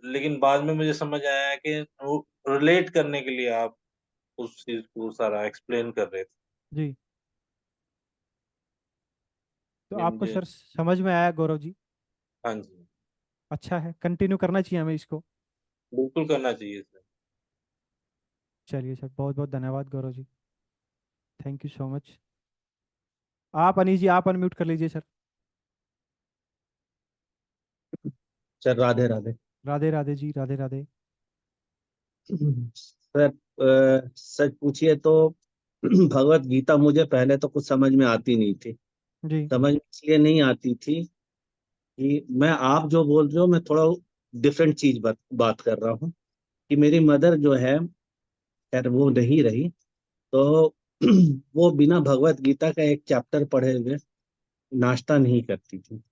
लेकिन बाद में मुझे समझ आया कि वो रिलेट करने के लिए आप उस चीज को सारा एक्सप्लेन कर रहे थे। जी। तो ये आपको मुझे, सर समझ में आया गौरव जी? हाँ जी, अच्छा है, कंटिन्यू करना चाहिए हमें इसको। बिल्कुल करना चाहिए सर। चलिए सर, बहुत बहुत धन्यवाद Gaurav ji. Thank you so much. आप अनीश जी, आप अनम्यूट कर लीजिए sir. Sir Radhe Radhe. Radhe Radhe ji, Radhe Radhe. Sir सच पूछिए तो भगवत गीता मुझे पहले तो कुछ समझ में आती नहीं थी। जी। समझ में इसलिए नहीं आती थी कि मैं, आप जो बोल रहे हो, मैं थोड़ा डिफरेंट चीज बात कर रहा हूँ। कि मेरी मदर जो है, खैर वो नहीं रही, तो वो बिना भगवत गीता का एक चैप्टर पढ़े हुए नाश्ता नहीं करती थी।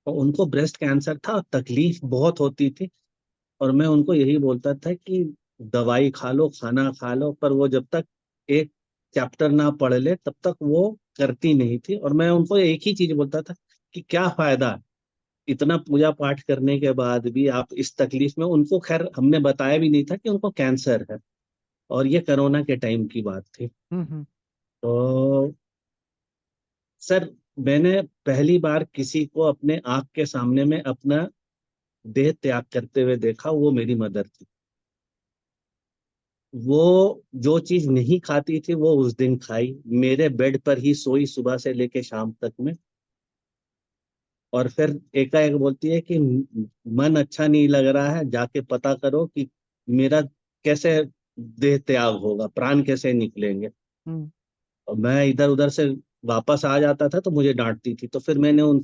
और उनको ब्रेस्ट कैंसर था, तकलीफ बहुत होती थी। और मैं उनको यही बोलता था कि दवाई खा लो, खाना खा लो, पर वो जब तक एक चैप्टर ना पढ़ ले तब तक वो करती नहीं थी। और मैं उनको एक ही चीज बोलता था कि क्या फायदा इतना पूजा पाठ करने के बाद भी आप इस तकलीफ में। उनको खैर हमने बताया भी नहीं था कि उनको कैंसर है, और ये कोरोना के टाइम की बात थी। हम्म। तो सर, मैंने पहली बार किसी को अपने आंख के सामने में अपना देह त्याग करते हुए देखा, वो मेरी मदर थी। वो जो चीज नहीं खाती थी वो उस दिन खाई, मेरे बेड पर ही सोई सुबह से लेके शाम तक में। और फिर एकाएक बोलती है कि मन अच्छा नहीं लग रहा है, जाके पता करो कि मेरा कैसे देह त्याग होगा, प्राण कैसे निकलेंगे। हम्म। और मैं इधर उधर से वापस आ जाता था तो मुझे डांटती थी। तो फिर मैंने उन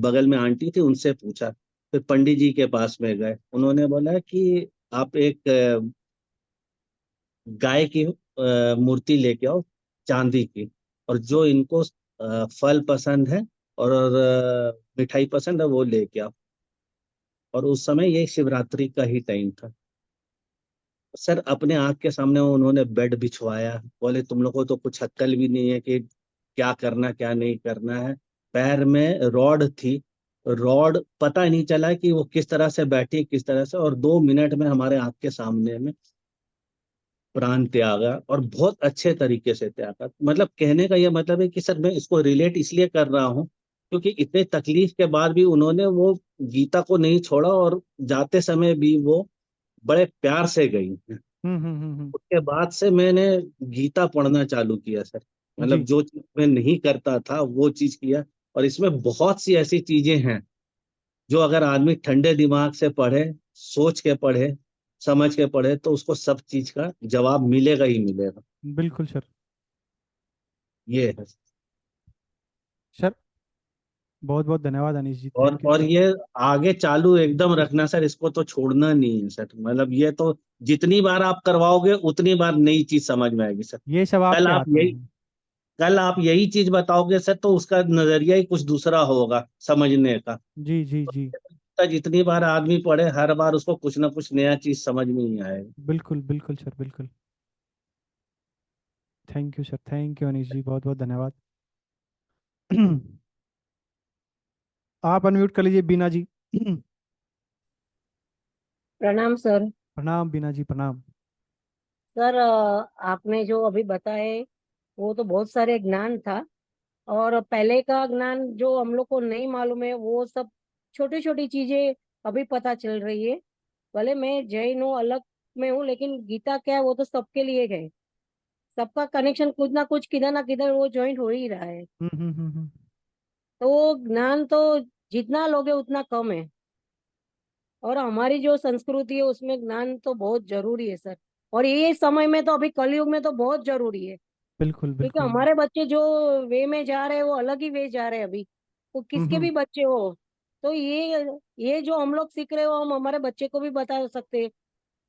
बगल में आंटी थी, उनसे पूछा। फिर पंडित जी के पास में गए, उन्होंने बोला कि आप एक गाय की मूर्ति लेके आओ, चांदी की। और जो इनको फल पसंद है और मिठाई पसंद है वो लेके आओ। और उस समय ये शिवरात्रि का ही टाइम था। सर, अपने आंख के सामने उन्होंने बेड बिछवाया। बोले तुम लोगों को तो कुछ अक्ल भी नहीं है कि क्या करना क्या नहीं करना है। पैर में रॉड थी, रॉड पता नहीं चला कि वो किस तरह से बैठी, किस तरह से, और 2 मिनट में हमारे आंख के सामने में प्राण त्यागा। और बहुत अच्छे तरीके से त्यागा। मतलब कहने का ये मतलब है कि सर, मैं इसको रिलेट इसलिए कर रहा हूँ क्योंकि इतने तकलीफ के बाद भी उन्होंने वो गीता को नहीं छोड़ा, और जाते समय भी वो बड़े प्यार से गई। उसके बाद से मैंने गीता पढ़ना चालू किया सर। मतलब जी। जो चीज मैं नहीं करता था वो चीज किया। और इसमें बहुत सी ऐसी चीजें हैं जो अगर आदमी ठंडे दिमाग से पढ़े, सोच के पढ़े, समझ के पढ़े, तो उसको सब चीज का जवाब मिलेगा ही मिलेगा। बिल्कुल सर। ये है। सर बहुत बहुत धन्यवाद अनीश जी, और थैंक यू और सर। ये आगे चालू एकदम रखना सर, इसको तो छोड़ना नहीं है सर। मतलब ये तो जितनी बार आप करवाओगे उतनी बार नई चीज समझ में आएगी सर। ये सब कल आपके आप हाथ में यही है। कल आप यही चीज बताओगे सर तो उसका नजरिया ही कुछ दूसरा होगा समझने का। जी जी जी। तो जितनी बार आदमी पढ़े हर बार उसको कुछ ना कुछ नया चीज समझ में ही आएगा। बिल्कुल बिल्कुल सर, बिल्कुल। Thank you sir, thank you Anish ji, बहुत बहुत धन्यवाद। आप अनम्यूट कर लीजिए बीना जी। प्रणाम सर। प्रणाम बीना जी, प्रणाम। सर आपने जो अभी बताए वो तो बहुत सारे ज्ञान था। और पहले का ज्ञान जो हम लोग को नहीं मालूम है वो सब छोटी छोटी चीजें अभी पता चल रही है। भले मैं जैन हूँ, अलग में हूँ, लेकिन गीता क्या है, वो तो सबके लिए है। सबका कनेक्शन कुछ ना कुछ, किधर ना किधर वो ज्वाइंट हो ही रहा है। तो वो ज्ञान तो जितना लोगे उतना कम है। और हमारी जो संस्कृति है उसमें ज्ञान तो बहुत जरूरी है सर। और ये समय में तो, अभी कलयुग में तो बहुत जरूरी है। बिल्कुल क्योंकि बिल्कुल। हमारे बच्चे जो वे में जा रहे हैं वो अलग ही वे जा रहे हैं अभी। वो किसके हम्म। भी बच्चे हो, तो ये जो हम लोग सीख रहे हो, हम हमारे बच्चे को भी बता सकते हैं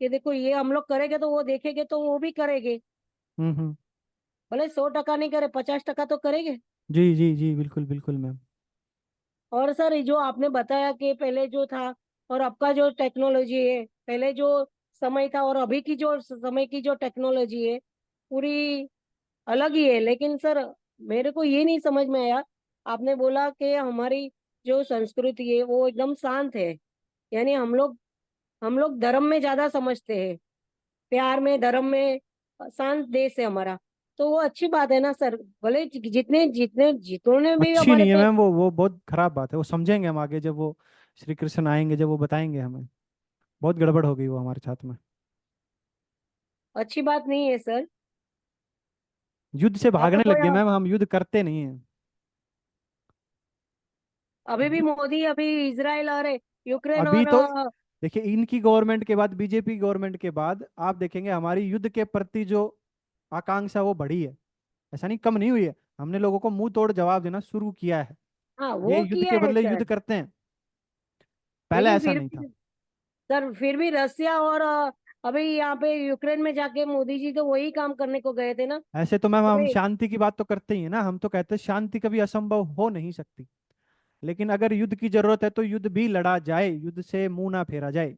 कि देखो ये हम लोग करेंगे तो वो देखेंगे तो वो भी करेंगे। हम्म। भले 100% नहीं करे, 50% तो करेंगे। जी जी जी, बिल्कुल बिल्कुल मैम। और सर ये जो आपने बताया कि पहले जो था और अब का जो टेक्नोलॉजी है, पहले जो समय था और अभी की जो समय की जो टेक्नोलॉजी है, पूरी अलग ही है। लेकिन सर मेरे को ये नहीं समझ में आया, आपने बोला कि हमारी जो संस्कृति है वो एकदम शांत है। यानी हम लोग धर्म में ज्यादा समझते हैं, प्यार में, धर्म में, शांत देश है हमारा। तो वो अच्छी बात है ना सर। भले जितने जितने जितने भी अच्छी हमारे नहीं है पे। मैम, वो बहुत खराब बात है। वो समझेंगे हम आगे, जब वो श्री कृष्ण आएंगे, जब वो बताएंगे हमें। बहुत गड़बड़ हो गई वो हमारे साथ में। अच्छी बात नहीं है सर। युद्ध से अब तो भागने लग कोई, गए मैम, हम युद्ध करते नहीं हैं। अभी भी युद्ध- मोदी अभी इजराइल और यूक्रेन अभी और तो देखिए, इनकी गवर्नमेंट के बाद, बीजेपी गवर्नमेंट के बाद आप देखेंगे हमारी युद्ध के प्रति जो आकांक्षा वो बढ़ी है। ऐसा नहीं, कम नहीं हुई है। हमने लोगों को मुंह तोड़ जवाब देना शुरू किया है। हाँ ये वो युद्ध किया के है बदले युद्ध सर। करते हैं, पहले लेकिन ऐसा फिर नहीं था। भी सर, फिर भी रसिया और अभी यहाँ पे यूक्रेन में जाके मोदी जी तो वही काम करने को गए थे ना। ऐसे तो मैम तो हम शांति की बात तो करते ही है ना। हम तो कहते हैं शांति कभी असंभव हो नहीं सकती। लेकिन अगर युद्ध की जरूरत है तो युद्ध भी लड़ा जाए, युद्ध से मुंह ना फेरा जाए।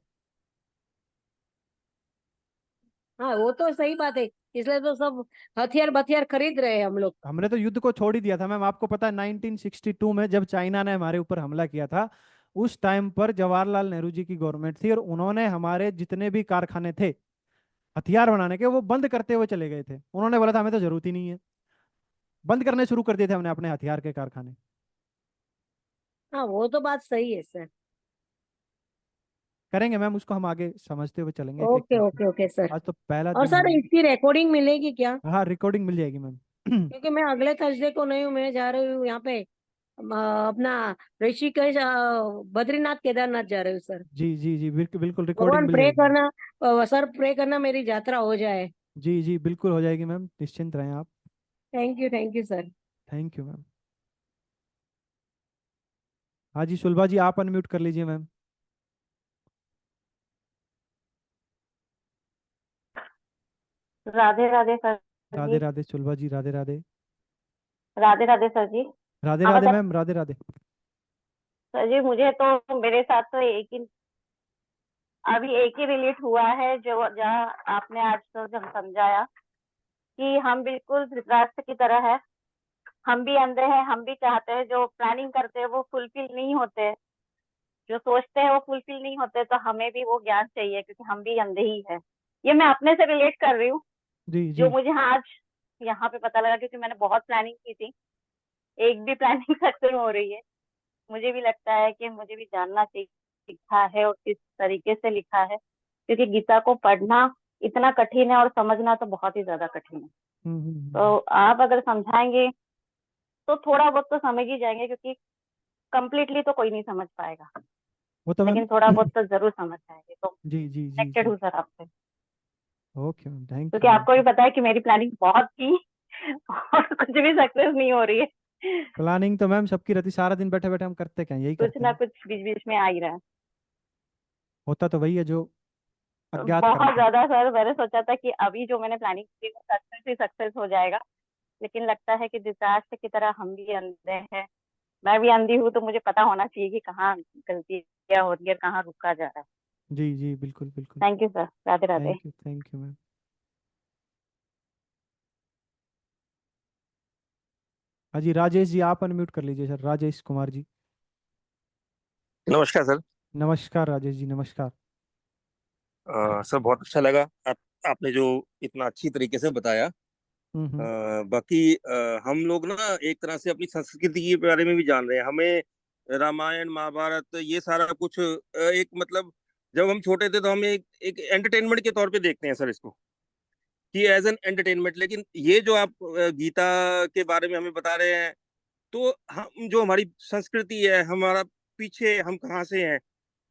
हाँ वो तो सही बात है। इसलिए तो सब हथियार बथियार खरीद रहे हैं हम लोग। हमने तो युद्ध को छोड़ ही दिया था मैम। आपको पता है 1962 में जब चाइना ने हमारे ऊपर हमला किया था, उस टाइम पर जवाहरलाल नेहरू जी की गवर्नमेंट थी, और उन्होंने हमारे जितने भी कारखाने थे हथियार बनाने के, वो बंद करते हुए चले गए थे। उन्होंने बोला था हमें तो जरूरत ही नहीं है। बंद करने शुरू कर दिए थे हमने अपने हथियार के कारखाने। हाँ वो तो बात सही है सर। करेंगे मैम, उसको हम आगे समझते हुए चलेंगे एक एक ओके करके। Okay okay sir. आज तो पहला और दिन है सर मैम। इसकी रिकॉर्डिंग मिलेगी क्या? हाँ, रिकॉर्डिंग मिल जाएगी मैम। क्योंकि मैं अगले थर्सडे को नहीं हूँ, मैं जा रही हूँ यहाँ पे अपना ऋषिकेश, बद्रीनाथ केदारनाथ जा रही हूँ सर। जी जी जी, बिल्कुल बिल्कुल, रिकॉर्डिंग भगवान मिल प्रे जाएगी। करना, सर प्रे करना मेरी यात्रा हो जाए। जी जी, बिल्कुल हो जाएगी मैम, निश्चिंत रहें आप। Thank you sir. Thank you ma'am. हाँ जी, सुलभा जी आप अनम्यूट कर लीजिए मैम। राधे राधे सर राधे जी। राधे सुलभा जी, राधे राधे। राधे राधे सर जी। राधे आवाज राधे मैम, राधे राधे। सर जी, मुझे तो मेरे साथ तो अभी एक ही रिलेट हुआ है, जो जहाँ आपने आज तो जब समझाया कि हम बिल्कुल धृतराष्ट्र की तरह है। हम भी अंधे हैं, हम भी चाहते हैं, जो प्लानिंग करते हैं वो फुलफिल नहीं होते, जो सोचते हैं वो फुलफिल नहीं होते, तो हमें भी वो ज्ञान चाहिए क्योंकि हम भी अंधे ही है। ये मैं अपने से रिलेट कर रही हूँ, जी जो जी। मुझे आज यहाँ पे पता लगा, क्योंकि मैंने बहुत प्लानिंग की थी, एक भी प्लानिंग सक्सेस हो रही है। मुझे भी लगता है कि मुझे भी जानना चाहिए लिखा है और किस तरीके से लिखा है, क्योंकि गीता को पढ़ना इतना कठिन है और समझना तो बहुत ही ज्यादा कठिन है। तो हम्म। आप अगर समझाएंगे तो थोड़ा बहुत तो समझ ही जाएंगे, क्योंकि कंप्लीटली तो कोई नहीं समझ पाएगा, वो तो मैम। लेकिन थोड़ा बहुत तो जरूर समझ जाएंगे। तो जी जी जी कनेक्टेड जी। हूँ सर आपसे, ओके मैम, थैंक क्योंकि यू मैम। आपको भी पता है कि मेरी प्लानिंग बहुत थी और कुछ भी सक्सेस नहीं हो रही है। प्लानिंग तो मैम सबकी रहती, सारा दिन बैठे बैठे हम करते क्या हैं? यही कुछ करते ना हैं। कुछ बीच बीच में आ ही रहा है। होता तो वही है जो अज्ञात बहुत कराता है। ज्यादा सर, मैंने सोचा था कि अभी जो मैंने प्लानिंग की वो सक्सेस ही सक्सेस हो जाएगा, लेकिन लगता है कि धृतराष्ट्र की तरह हम भी अंधे हैं। मैं भी अंधी हूँ, तो मुझे पता होना चाहिए कि कहाँ गलतियाँ हो रही है, कहाँ रुका जा रहा है। जी जी, बिल्कुल बिल्कुल। Thank you sir. Radhe Radhe. Thank you ma'am. हाँ जी, राजेश जी आप अनम्यूट कर लीजिए सर, राजेश कुमार जी। नमस्कार सर। नमस्कार राजेश जी, नमस्कार। सर बहुत अच्छा लगा आपने जो इतना अच्छी तरीके से बताया। हम्म। बाकी हम लोग ना एक तरह से अपनी संस्कृति के बारे में भी जान रहे हैं। हमें रामायण महाभारत ये सारा कुछ एक मतलब जब हम छोटे थे तो हम एक एंटरटेनमेंट के तौर पे देखते हैं सर इसको, कि एज एन एंटरटेनमेंट। लेकिन ये जो आप गीता के बारे में हमें बता रहे हैं, तो हम जो हमारी संस्कृति है, हमारा पीछे हम कहाँ से हैं,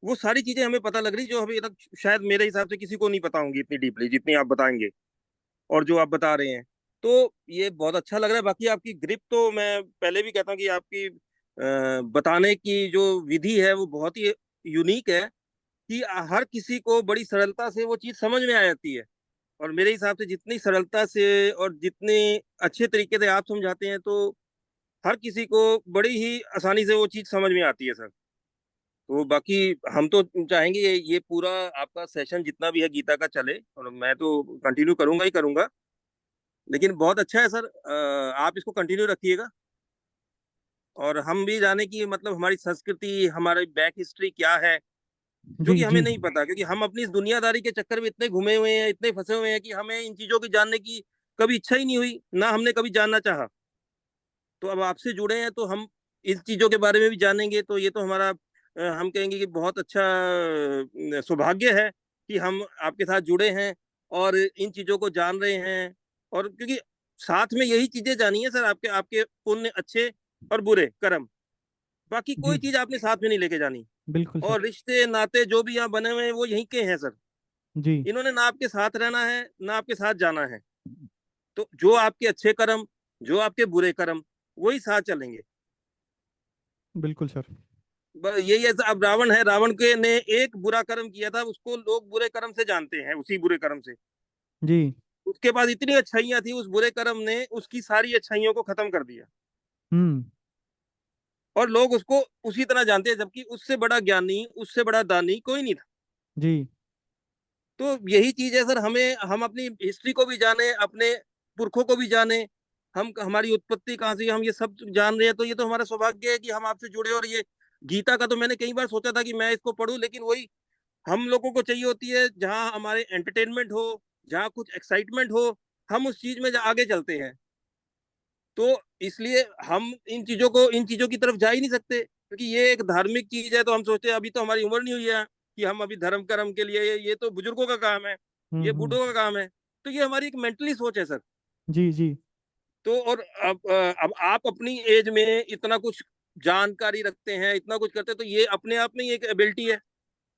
वो सारी चीजें हमें पता लग रही, जो अभी तक शायद मेरे हिसाब से किसी को नहीं पता होंगी इतनी डीपली जितनी आप बताएंगे और जो आप बता रहे हैं। तो ये बहुत अच्छा लग रहा है। बाकी आपकी ग्रिप तो मैं पहले भी कहता हूँ कि आपकी बताने की जो विधि है वो बहुत ही यूनिक है, कि हर किसी को बड़ी सरलता से वो चीज समझ में आ जाती है। और मेरे हिसाब से जितनी सरलता से और जितने अच्छे तरीके से आप समझाते हैं, तो हर किसी को बड़ी ही आसानी से वो चीज समझ में आती है सर। तो बाकी हम तो चाहेंगे ये पूरा आपका सेशन जितना भी है गीता का चले, और मैं तो कंटिन्यू करूंगा ही करूंगा। लेकिन बहुत अच्छा है सर, आप इसको कंटिन्यू रखिएगा। और हम भी जाने की मतलब हमारी संस्कृति, हमारी बैक हिस्ट्री क्या है, जो जी कि हमें जी। नहीं पता, क्योंकि हम अपनी इस दुनियादारी के चक्कर में इतने घुमे हुए हैं, इतने फंसे हुए हैं, कि हमें इन चीजों की जानने की कभी इच्छा ही नहीं हुई, ना हमने कभी जानना चाहा। तो अब आपसे जुड़े हैं तो हम इस चीजों के बारे में भी जानेंगे। तो ये तो हमारा हम कहेंगे कि बहुत अच्छा सौभाग्य है कि हम आपके साथ जुड़े हैं और इन चीजों को जान रहे हैं। और क्योंकि साथ में यही चीजें जानी है सर, आपके आपके पुण्य अच्छे और बुरे कर्म, बाकी कोई जी चीज आपने साथ में नहीं लेके जानी। बिल्कुल सर। और रिश्ते नाते जो भी यहाँ बने हुए हैं वो यहीं के हैं सर। जी इन्होंने ना आपके साथ रहना है ना आपके साथ जाना है। तो जो आपके अच्छे कर्म, जो आपके बुरे कर्म, वही साथ चलेंगे। बिल्कुल सर। बस यही है। अब रावण है, रावण के ने एक बुरा कर्म किया था, उसको लोग बुरे कर्म से जानते हैं, उसी बुरे कर्म से। जी। उसके पास इतनी अच्छाइयां थी, उस बुरे कर्म ने उसकी सारी अच्छाइयों को खत्म कर दिया। हम्म। और लोग उसको उसी तरह जानते हैं, जबकि उससे बड़ा ज्ञानी, उससे बड़ा दानी कोई नहीं था। जी तो यही चीज है सर, हम अपनी हिस्ट्री को भी जाने, अपने पुरखों को भी जाने, हम हमारी उत्पत्ति कहाँ से, हम ये सब जान रहे हैं। तो ये तो हमारा सौभाग्य है कि हम आपसे जुड़े। और ये गीता का तो मैंने कई बार सोचा था कि मैं इसको पढूं, लेकिन वही हम लोगों को चाहिए होती है जहां हमारे एंटरटेनमेंट हो, जहां कुछ एक्साइटमेंट हो, हम उस चीज में आगे चलते हैं। तो इसलिए हम इन चीजों की तरफ जा ही नहीं सकते, क्योंकि ये एक धार्मिक चीज है। तो हम सोचते हैं अभी तो हमारी उम्र नहीं हुई है कि हम अभी धर्म कर्म के लिए, ये तो बुजुर्गों का काम है, ये हम्म। बूढ़ों का काम है। तो ये हमारी एक मेंटली सोच है सर। जी जी। तो और अब आप अपनी एज में इतना कुछ जानकारी रखते हैं, इतना कुछ करते हैं, तो ये अपने आप में ही एक एबिलिटी है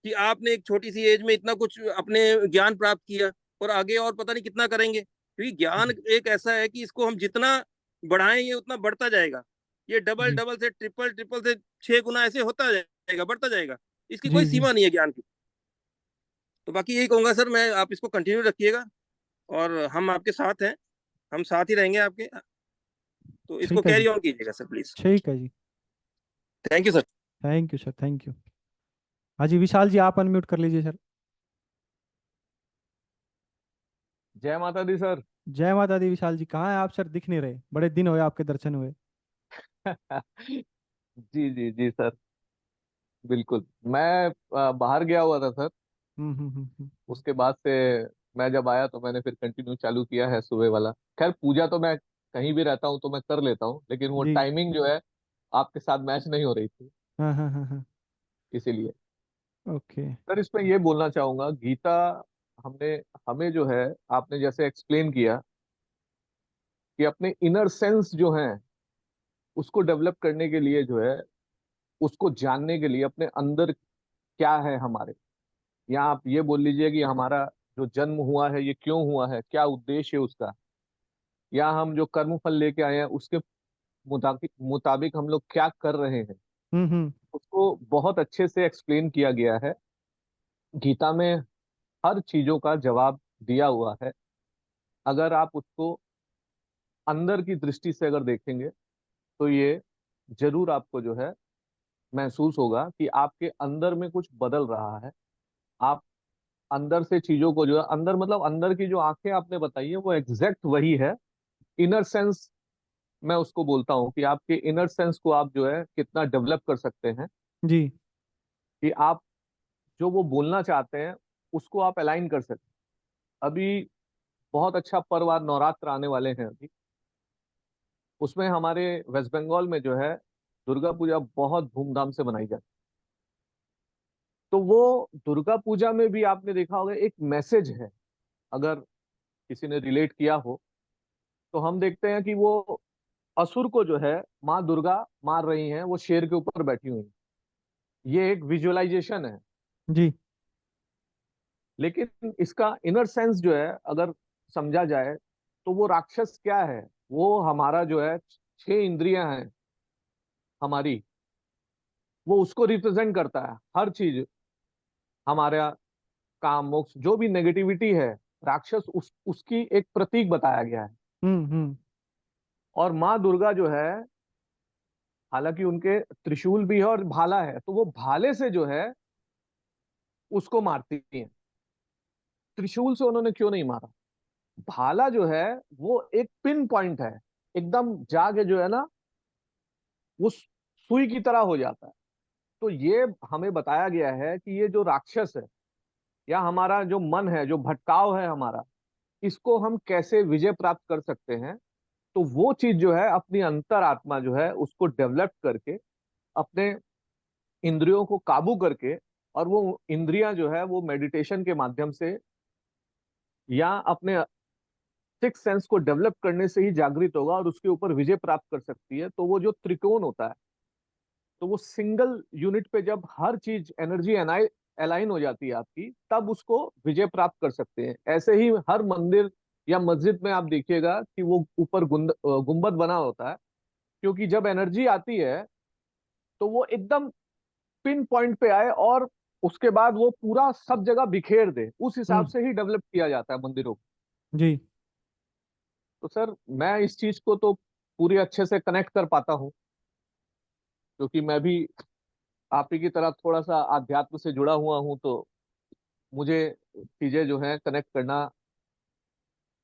कि आपने एक छोटी सी एज में इतना कुछ अपने ज्ञान प्राप्त किया। और आगे और पता नहीं कितना करेंगे, क्योंकि ज्ञान एक ऐसा है कि इसको हम जितना बढ़ाएं ये उतना बढ़ता जाएगा। ये डबल जी डबल से ट्रिपल, ट्रिपल से 6 गुना ऐसे होता जाएगा, बढ़ता जाएगा। इसकी कोई जी। जी सीमा नहीं है ज्ञान की। तो बाकी यही कहूंगा सर मैं, आप इसको कंटिन्यू रखिएगा और हम आपके साथ हैं, हम साथ ही रहेंगे आपके। तो इसको ठीक है जी। कैरी ऑन कीजिएगा सर प्लीज। ठीक है जी। Thank you sir. Thank you sir, thank you. हाँ जी, विशाल जी आप अनम्यूट कर लीजिए सर। जय माता दी सर। जय माता दी। विशाल जी कहाँ हैं आप सर? दिख नहीं रहे, बड़े दिन हुए आपके दर्शन हुए। जी जी जी सर, बिल्कुल। मैं बाहर गया हुआ था सर। उसके बाद से मैं जब आया तो मैंने फिर कंटिन्यू चालू किया है सुबह वाला। खैर पूजा तो मैं कहीं भी रहता हूँ तो मैं कर लेता हूँ, लेकिन वो जी। टाइमिंग जो है आपके साथ मैच नहीं हो रही थी, हाँ हाँ हाँ हाँ। इसीलिए। ओके। सर इसमें ये बोलना चाहूंगा, गीता हमने हमें जो है, आपने जैसे एक्सप्लेन किया कि अपने इनर सेंस जो है उसको डेवलप करने के लिए जो है, उसको जानने के लिए अपने अंदर क्या है हमारे, या आप ये बोल लीजिए कि हमारा जो जन्म हुआ है ये क्यों हुआ है, क्या उद्देश्य है उसका, या हम जो कर्म फल लेके आए हैं उसके मुताबिक मुताबिक हम लोग क्या कर रहे हैं, हम्म। उसको बहुत अच्छे से एक्सप्लेन किया गया है। गीता में हर चीजों का जवाब दिया हुआ है। अगर आप उसको अंदर की दृष्टि से अगर देखेंगे तो ये जरूर आपको जो है महसूस होगा कि आपके अंदर में कुछ बदल रहा है। आप अंदर से चीजों को जो है, अंदर मतलब अंदर की जो आंखें आपने बताई है वो एग्जैक्ट वही है। इनर सेंस मैं उसको बोलता हूँ कि आपके इनर सेंस को आप जो है कितना डेवलप कर सकते हैं, जी कि आप जो वो बोलना चाहते हैं उसको आप अलाइन कर सकते हैं। अभी बहुत अच्छा पर्व और नवरात्र आने वाले हैं अभी, उसमें हमारे वेस्ट बंगाल में जो है दुर्गा पूजा बहुत धूमधाम से मनाई जाती तो वो दुर्गा पूजा में भी आपने देखा होगा एक मैसेज है, अगर किसी ने रिलेट किया हो तो हम देखते हैं कि वो असुर को जो है माँ दुर्गा मार रही हैं, वो शेर के ऊपर बैठी हुई हैं। ये एक विजुअलाइजेशन है, जी। लेकिन इसका इनर सेंस जो है अगर समझा जाए तो वो राक्षस क्या है, वो हमारा जो है 6 इंद्रियां हैं हमारी, वो उसको रिप्रेजेंट करता है। हर चीज हमारा काम मोक्ष जो भी नेगेटिविटी है, राक्षस उसकी एक प्रतीक बताया गया है। हम्म। और माँ दुर्गा जो है, हालांकि उनके त्रिशूल भी है और भाला है, तो वो भाले से जो है उसको मारती हैं। त्रिशूल से उन्होंने क्यों नहीं मारा? भाला जो है वो एक पिन पॉइंट है, एकदम जाके जो है ना वो सुई की तरह हो जाता है। तो ये हमें बताया गया है कि ये जो राक्षस है या हमारा जो मन है, जो भटकाव है हमारा, इसको हम कैसे विजय प्राप्त कर सकते हैं। तो वो चीज जो है अपनी अंतर आत्मा जो है उसको डेवलप करके, अपने इंद्रियों को काबू करके, और वो इंद्रियां जो है वो मेडिटेशन के माध्यम से या अपने सिक्स सेंस को डेवलप करने से ही जागृत होगा और उसके ऊपर विजय प्राप्त कर सकती है। तो वो जो त्रिकोण होता है, तो वो सिंगल यूनिट पे जब हर चीज एनर्जी अलाइन हो जाती है आपकी, तब उसको विजय प्राप्त कर सकते हैं। ऐसे ही हर मंदिर या मस्जिद में आप देखिएगा कि वो ऊपर गुंबद बना होता है, क्योंकि जब एनर्जी आती है तो वो एकदम पिन पॉइंट पे आए और उसके बाद वो पूरा सब जगह बिखेर दे। उस हिसाब हम्म। से ही डेवलप किया जाता है मंदिरों को। जी। तो सर मैं इस चीज को तो पूरी अच्छे से कनेक्ट कर पाता हूँ, क्योंकि मैं भी आप ही की तरह थोड़ा सा आध्यात्म से जुड़ा हुआ हूँ। तो मुझे चीजें जो है कनेक्ट करना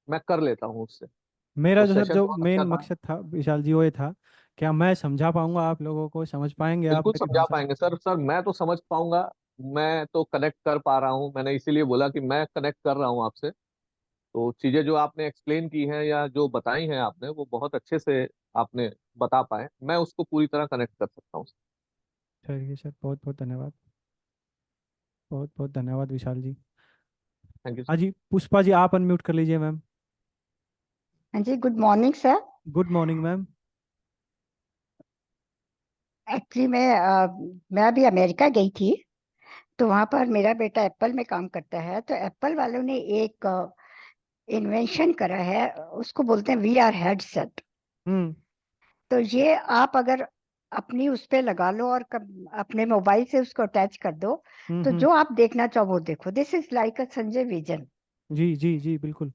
मैं कर लेता हूँ उससे। मेरा तो जो सर सेशन जो बहुत अच्छा मेन था। मकसद था विशाल जी वो ये था, क्या मैं समझा पाऊंगा आप लोगों को, समझ पाएंगे आप बिल्कुल मेरी समझा भाषा? पाएंगे सर। सर मैं तो समझ पाऊंगा, मैं तो कनेक्ट कर पा रहा हूँ। मैंने इसीलिए बोला कि मैं कनेक्ट कर रहा हूँ आपसे। तो चीजें जो आपने एक्सप्लेन की हैं या जो बताई हैं आपने, वो बहुत अच्छे से आपने बता पाए। मैं उसको पूरी तरह कनेक्ट कर सकता हूँ। चलिए सर, बहुत बहुत धन्यवाद। बहुत बहुत धन्यवाद विशाल जी। थैंक यू हाँ सर। जी, पुष्पा जी आप अनम्यूट कर लीजिए मैम। हाँ जी, good morning sir. Good morning ma'am. Actually मैं अभी अमेरिका गई थी, तो वहाँ पर मेरा बेटा एप्पल में काम करता है। तो एप्पल वालों ने एक इन्वेंशन करा है, उसको बोलते हैं VR हेडसेट। हम्म तो ये आप अगर अपनी उस पे लगा लो और अपने मोबाइल से उसको अटैच कर दो, तो हम्म। जो आप देखना चाहो वो देखो। This is like a Sanjay vision. जी जी जी बिल्कुल।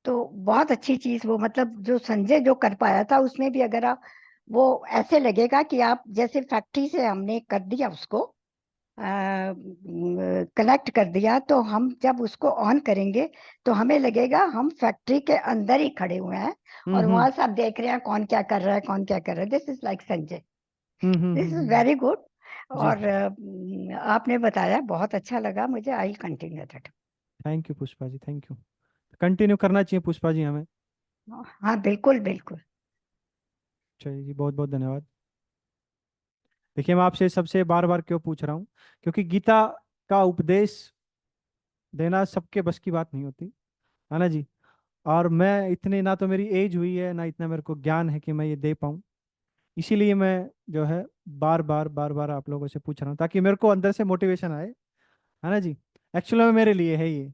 तो बहुत अच्छी चीज वो, मतलब जो संजय जो कर पाया था उसमें भी अगर आप, वो ऐसे लगेगा कि आप जैसे फैक्ट्री से हमने कर दिया उसको, कनेक्ट कर दिया, तो हम जब उसको ऑन करेंगे तो हमें लगेगा हम फैक्ट्री के अंदर ही खड़े हुए हैं और हम्म। वहां से आप देख रहे हैं कौन क्या कर रहा है, कौन क्या कर रहा है। This is like Sanjay. This is hmm. Very good. जी। और आपने बताया, बहुत अच्छा लगा मुझे। I continue that. Thank you Pushpa ji, thank you. Continue करना चाहिए पुष्पा जी हमें। हाँ बिल्कुल बिल्कुल। चलिए जी, बहुत बहुत धन्यवाद। देखिए मैं आपसे सबसे बार बार क्यों पूछ रहा हूँ, क्योंकि गीता का उपदेश देना सबके बस की बात नहीं होती, है ना जी। और मैं इतने, ना तो मेरी एज हुई है ना इतना मेरे को ज्ञान है कि मैं ये दे पाऊँ। इसीलिए मैं जो है बार बार आप लोगों से पूछ रहा हूँ, ताकि मेरे को अंदर से मोटिवेशन आए, है ना जी। एक्चुअली में मेरे लिए है ये।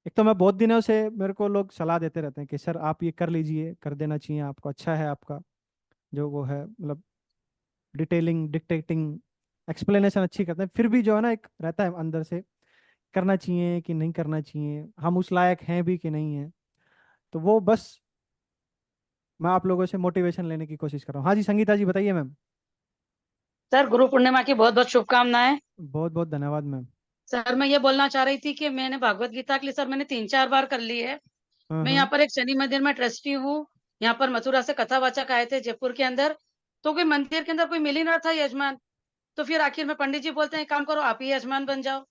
एक तो मैं बहुत दिनों से, मेरे को लोग सलाह देते रहते हैं कि सर आप ये कर लीजिए, कर देना चाहिए आपको, अच्छा है आपका जो वो है, मतलब डिटेलिंग डिक्टेटिंग एक्सप्लेनेशन अच्छी करते हैं, फिर भी जो है ना एक रहता है अंदर से, करना चाहिए कि नहीं करना चाहिए, हम उस लायक हैं भी कि नहीं है। तो वो बस मैं आप लोगों से मोटिवेशन लेने की कोशिश कर रहा हूँ। हाँ जी, संगीता जी बताइए मैम। सर गुरु पूर्णिमा की बहुत बहुत शुभकामनाएं। बहुत बहुत धन्यवाद मैम। सर मैं ये बोलना चाह रही थी कि मैंने भागवत गीता के लिए सर मैंने 3-4 बार कर ली है। मैं यहाँ हाँ। पर एक शनि मंदिर में ट्रस्टी हूँ। यहाँ पर मथुरा से कथावाचक आए थे जयपुर के अंदर, तो कोई मंदिर के अंदर कोई मिल ही ना था यजमान। तो फिर आखिर में पंडित जी बोलते हैं एक काम करो आप ही यजमान बन जाओ।